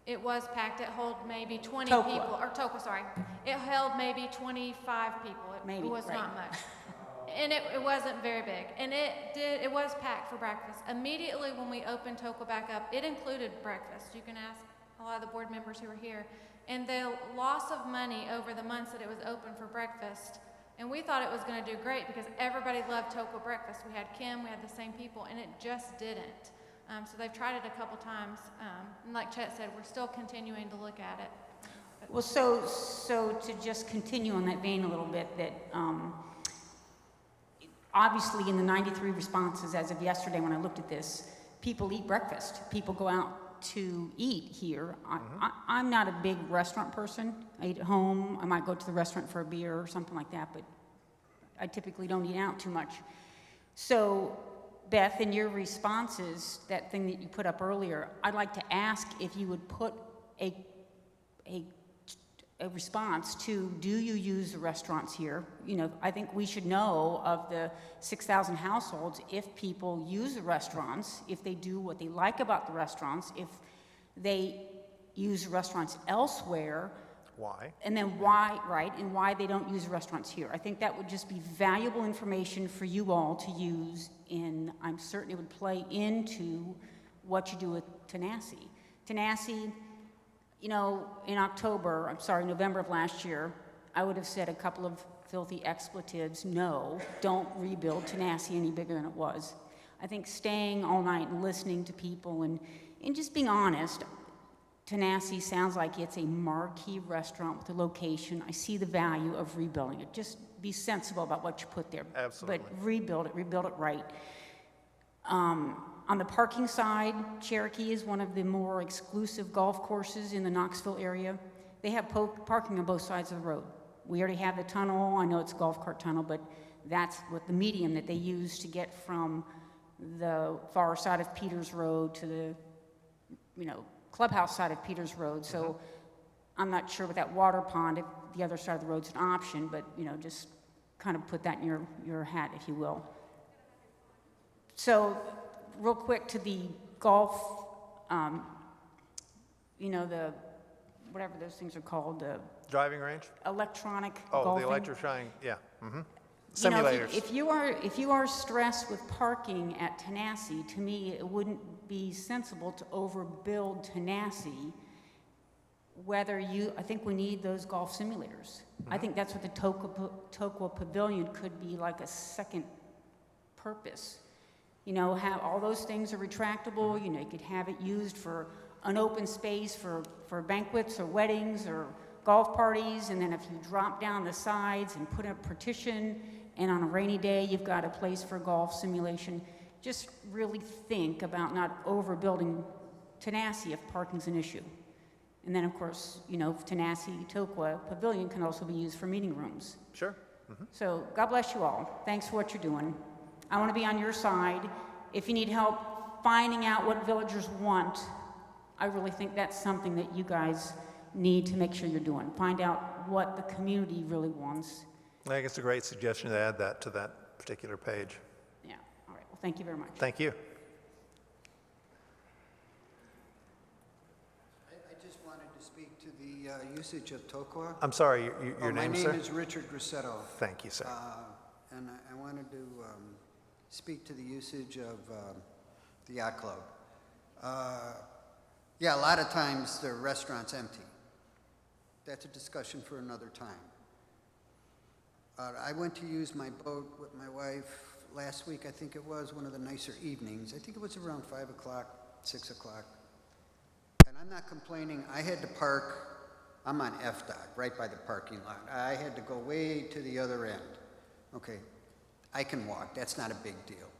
It was packed. It held maybe 20 Toqua. people, or Toqua, sorry. It held maybe 25 people. It was right. not much. And it wasn't very big. And it was packed for breakfast. Immediately when we opened Toqua back up, it included breakfast. You can ask a lot of the board members who were here. And the loss of money over the months that it was open for breakfast, and we thought it was going to do great because everybody loved Toqua breakfast. We had Kim, we had the same people, and it just didn't. So they've tried it a couple times. And like Chet said, we're still continuing to look at it. Well, so to just continue on that vein a little bit, that obviously in the 93 responses as of yesterday when I looked at this, people eat breakfast. People go out to eat here. I'm not a big restaurant person. I eat at home. I might go to the restaurant for a beer or something like that, but I typically don't eat out too much. So, Beth, in your responses, that thing that you put up earlier, I'd like to ask if you would put a response to, do you use the restaurants here? You know, I think we should know of the 6,000 households if people use the restaurants, if they do what they like about the restaurants, if they use restaurants elsewhere, Why? and then why, right, and why they don't use restaurants here. I think that would just be valuable information for you all to use, and I'm certain it would play into what you do with Tenassi. Tenassi, you know, in November of last year, I would have said a couple of filthy expletives, no, don't rebuild Tenassi any bigger than it was. I think staying all night and listening to people and just being honest, Tenassi sounds like it's a marquee restaurant with a location. I see the value of rebuilding it. Just be sensible about what you put there. Absolutely. But rebuild it right. On the parking side, Cherokee is one of the more exclusive golf courses in the Knoxville area. They have parking on both sides of the road. We already have the tunnel. I know it's a golf cart tunnel, but that's what the medium that they use to get from the far side of Peters Road to the, clubhouse side of Peters Road. So I'm not sure with that water pond if the other side of the road's an option, but just kind of put that in your hat, if you will. So real quick to the golf, the, whatever those things are called, the Driving range? electronic Oh, golfing. the electrifying, yeah. Mm-hmm. You know, Simulators. if you are stressed with parking at Tenassi, to me, it wouldn't be sensible to overbuild Tenassi. I think we need those golf simulators. I think that's what the Tokwa Pavilion could be, like a second purpose. Have all those things are retractable. You could have it used for an open space for banquets or weddings or golf parties, and then if you drop down the sides and put a partition, and on a rainy day you've got a place for golf simulation. Just really think about not overbuilding Tenassi if parking's an issue. And then, of course, Tenassi Tokwa Pavilion can also be used for meeting rooms. Sure. Mm-hmm. So God bless you all. Thanks for what you're doing. I want to be on your side. If you need help finding out what villagers want, I really think that's something that you guys need to make sure you're doing. Find out what the community really wants. I think it's a great suggestion to add that to that particular page. Yeah. All right. Well, thank you very much. Thank you. I just wanted to speak to the usage of Tokwa. I'm sorry, your name, sir? My name is Richard Grissetto. Thank you, sir. And I wanted to speak to the usage of the yacht club. Yeah, a lot of times the restaurant's empty. That's a discussion for another time. I went to use my boat with my wife last week. I think it was one of the nicer evenings. I think it was around 5 o'clock, 6 o'clock. And I'm not complaining. I had to park. I'm on FDOT, right by the parking lot. I had to go way to the other end. Okay, I can walk. That's not a big deal.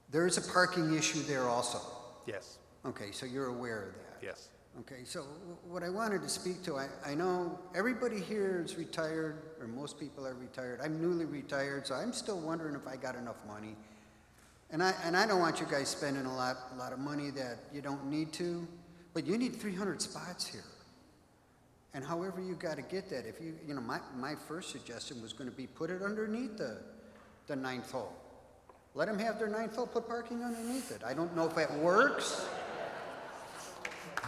There's a parking issue there also. Yes. Okay, so you're aware of that. Yes. Okay, so what I wanted to speak to, I know everybody here is retired, or most people are retired. I'm newly retired, so I'm still wondering if I got enough money. And I don't want you guys spending a lot of money that you don't need to, but you need 300 spots here. And however you got to get that, if my first suggestion was going to be put it underneath the ninth hole. Let them have their ninth hole, put parking underneath it. I don't know if that works.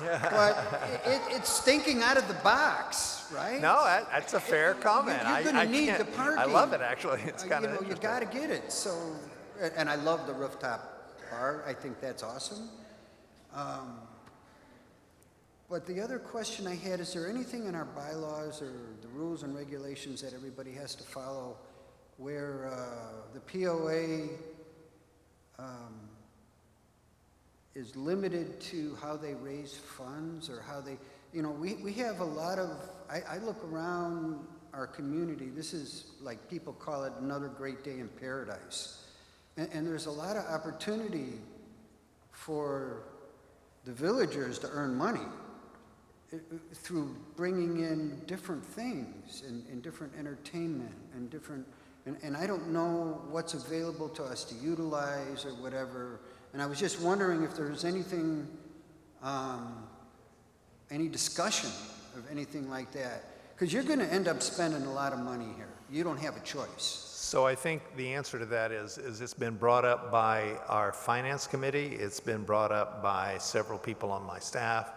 But it's thinking out of the box, right? No, that's a fair comment. You're going to need the parking. I love it, actually. It's kind of you got to get it. So, and I love the rooftop bar. I think that's awesome. But the other question I had, is there anything in our bylaws or the rules and regulations that everybody has to follow where the POA is limited to how they raise funds or how they, we have a lot of, I look around our community, this is like people call it another great day in paradise. And there's a lot of opportunity for the villagers to earn money through bringing in different things and different entertainment and different, and I don't know what's available to us to utilize or whatever. And I was just wondering if there's anything, any discussion of anything like that. Because you're going to end up spending a lot of money here. You don't have a choice. So I think the answer to that is it's been brought up by our finance committee. It's been brought up by several people on my staff.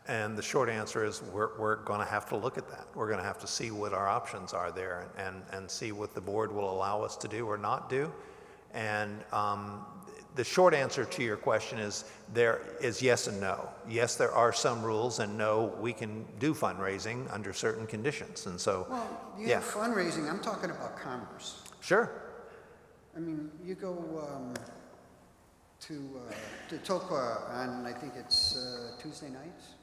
And the short answer is we're going to have to look at that. We're going to have to see what our options are there and see what the board will allow us to do or not do. And the short answer to your question is there is yes and no. Yes, there are some rules, and no, we can do fundraising under certain conditions. And so, Well, you yeah. have fundraising, I'm talking about commerce. Sure. I mean, you go to Tokwa on, I think it's Tuesday nights.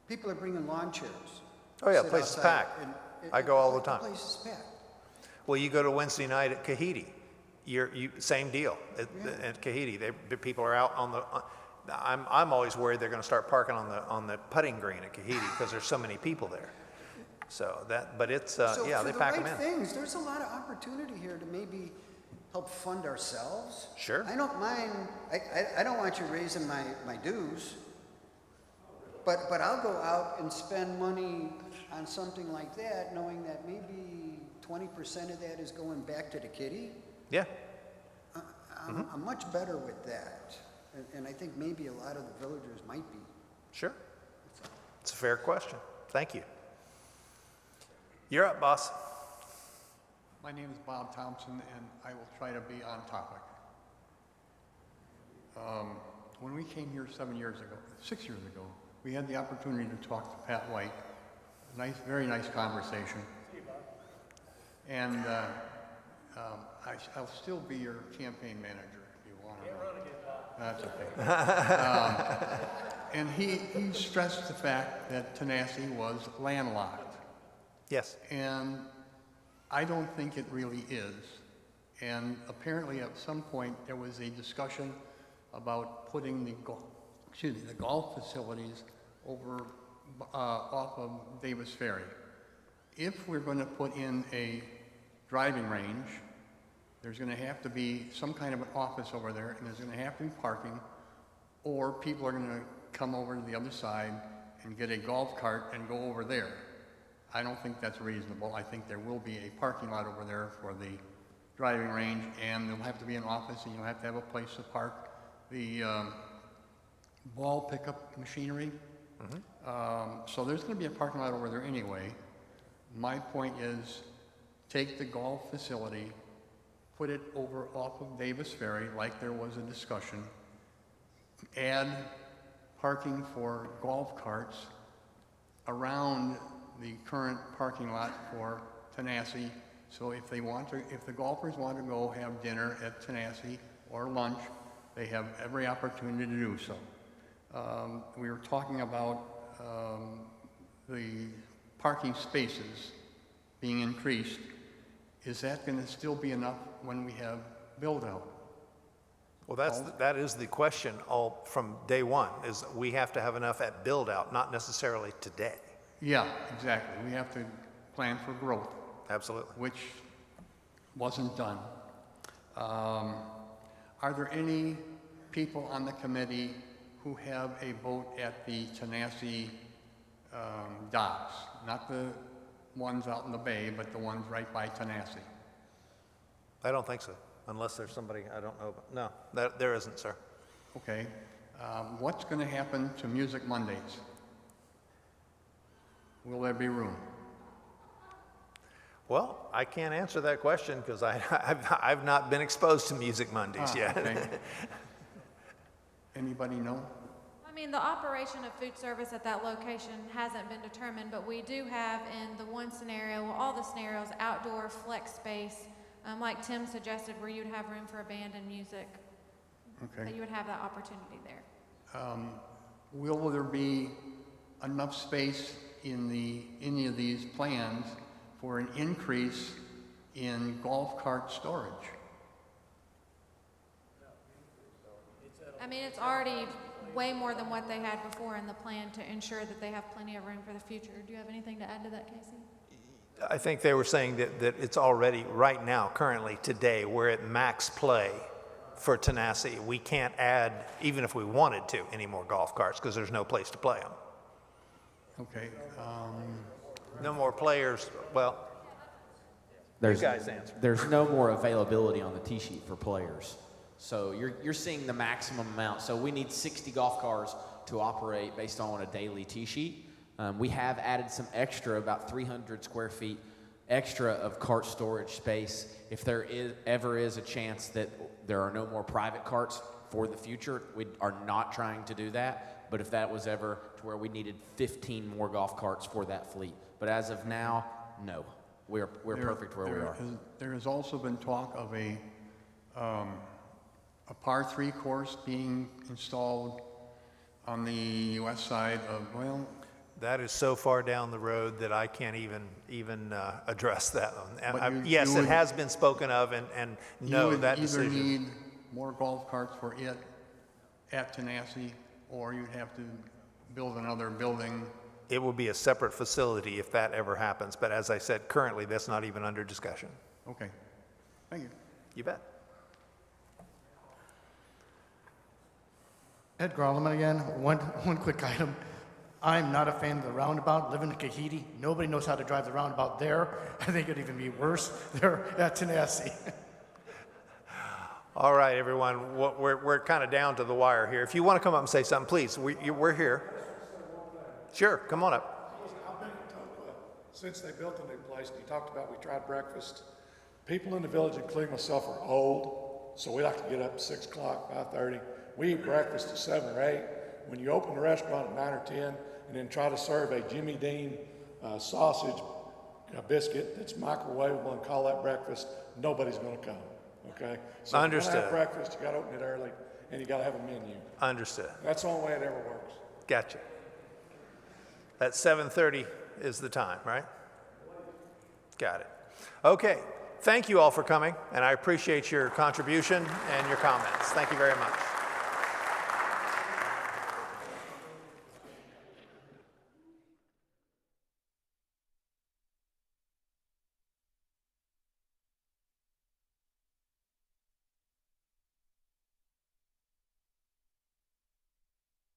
People are bringing lawn chairs. Oh yeah, Sit place is outside, packed. and I go all the time. The place is packed. Well, you go to Wednesday night at Kahiti. Same deal at Kahiti. People are out on the. I'm always worried they're going to start parking on the putting green at Kahiti because there's so many people there. So that, but it's yeah, they pack them in. So for the right things, there's a lot of opportunity here to maybe help fund ourselves. Sure. I don't mind. I don't want you raising my dues. But I'll go out and spend money on something like that, knowing that maybe 20% of that is going back to the kitty. Yeah. I'm much better with that. And I think maybe a lot of the villagers might be. Sure. It's a fair question. Thank you. You're up, boss. My name is Bob Thompson, and I will try to be on topic. When we came here 6 years ago, we had the opportunity to talk to Pat White. Very nice conversation. And I'll still be your campaign manager if you want to. That's okay. And he stressed the fact that Tanasi was landlocked. Yes. And I don't think it really is. And apparently at some point there was a discussion about putting the golf facilities over off of Davis Ferry. If we're going to put in a driving range, there's going to have to be some kind of an office over there, and there's going to have to be parking, or people are going to come over to the other side and get a golf cart and go over there. I don't think that's reasonable. I think there will be a parking lot over there for the driving range, and there'll have to be an office, and you'll have to have a place to park the ball pickup machinery. So there's going to be a parking lot over there anyway. My point is, take the golf facility, put it over off of Davis Ferry, like there was a discussion, add parking for golf carts around the current parking lot for Tanasi. So if the golfers want to go have dinner at Tanasi or lunch, they have every opportunity to do so. We were talking about the parking spaces being increased. Is that going to still be enough when we have build-out? Well, that is the question all from day one, is we have to have enough at build-out, not necessarily today. Yeah, exactly. We have to plan for growth. Absolutely. Which wasn't done. Are there any people on the committee who have a boat at the Tanasi docks? Not the ones out in the bay, but the ones right by Tanasi? I don't think so, unless there's somebody I don't know about. No, there isn't, sir. Okay. What's going to happen to Music Mondays? Will there be room? Well, I can't answer that question because I've not been exposed to Music Mondays yet. Okay. Anybody know? I mean, the operation of food service at that location hasn't been determined, but we do have in the one scenario, well, all the scenarios, outdoor flex space, like Tim suggested, where you'd have room for a band and music. Okay. That you would have that opportunity there. Will there be enough space in any of these plans for an increase in golf cart storage? I mean, it's already way more than what they had before in the plan to ensure that they have plenty of room for the future. Do you have anything to add to that, Casey? I think they were saying that it's already, right now, currently, today, we're at max play for Tanasi. We can't add, even if we wanted to, any more golf carts because there's no place to play them. Okay. No more players, well, you guys answer. There's no more availability on the tee sheet for players. So you're seeing the maximum amount. So we need 60 golf cars to operate based on a daily tee sheet. We have added some extra, about 300 square feet extra of cart storage space. If there ever is a chance that there are no more private carts for the future, we are not trying to do that. But if that was ever to where we needed 15 more golf carts for that fleet. But as of now, no. We're perfect where we are. There has also been talk of a par 3 course being installed on the west side of, well, That is so far down the road that I can't even address that one. But And you- yes, you it would- has been spoken of, and no, that you would decision. either need more golf carts for it at Tenassi, or you'd have to build another building. It will be a separate facility if that ever happens. But as I said, currently, that's not even under discussion. Okay, thank you. You bet. Ed Grolleman again. One quick item. I'm not a fan of the roundabout. Living in Kahiti, nobody knows how to drive the roundabout there. I think it'd even be worse there at Tenassi. All right, everyone, we're kind of down to the wire here. If you want to come up and say something, please, we're here. Sure, come on up. Since they built the new place, you talked about we tried breakfast. People in the village, including myself, are old, so we like to get up at 6 o'clock, 5:30. We eat breakfast at 7 or 8. When you open the restaurant at 9 or 10, and then try to serve a Jimmy Dean sausage biscuit that's microwavable and call that breakfast, nobody's going to come. Okay? So Understood. If you want to have breakfast, you got to open it early, and you got to have a menu. Understood. That's the only way it ever works. Gotcha. At 7:30 is the time, right? Got it. Okay. Thank you all for coming, and I appreciate your contribution and your comments. Thank you very much.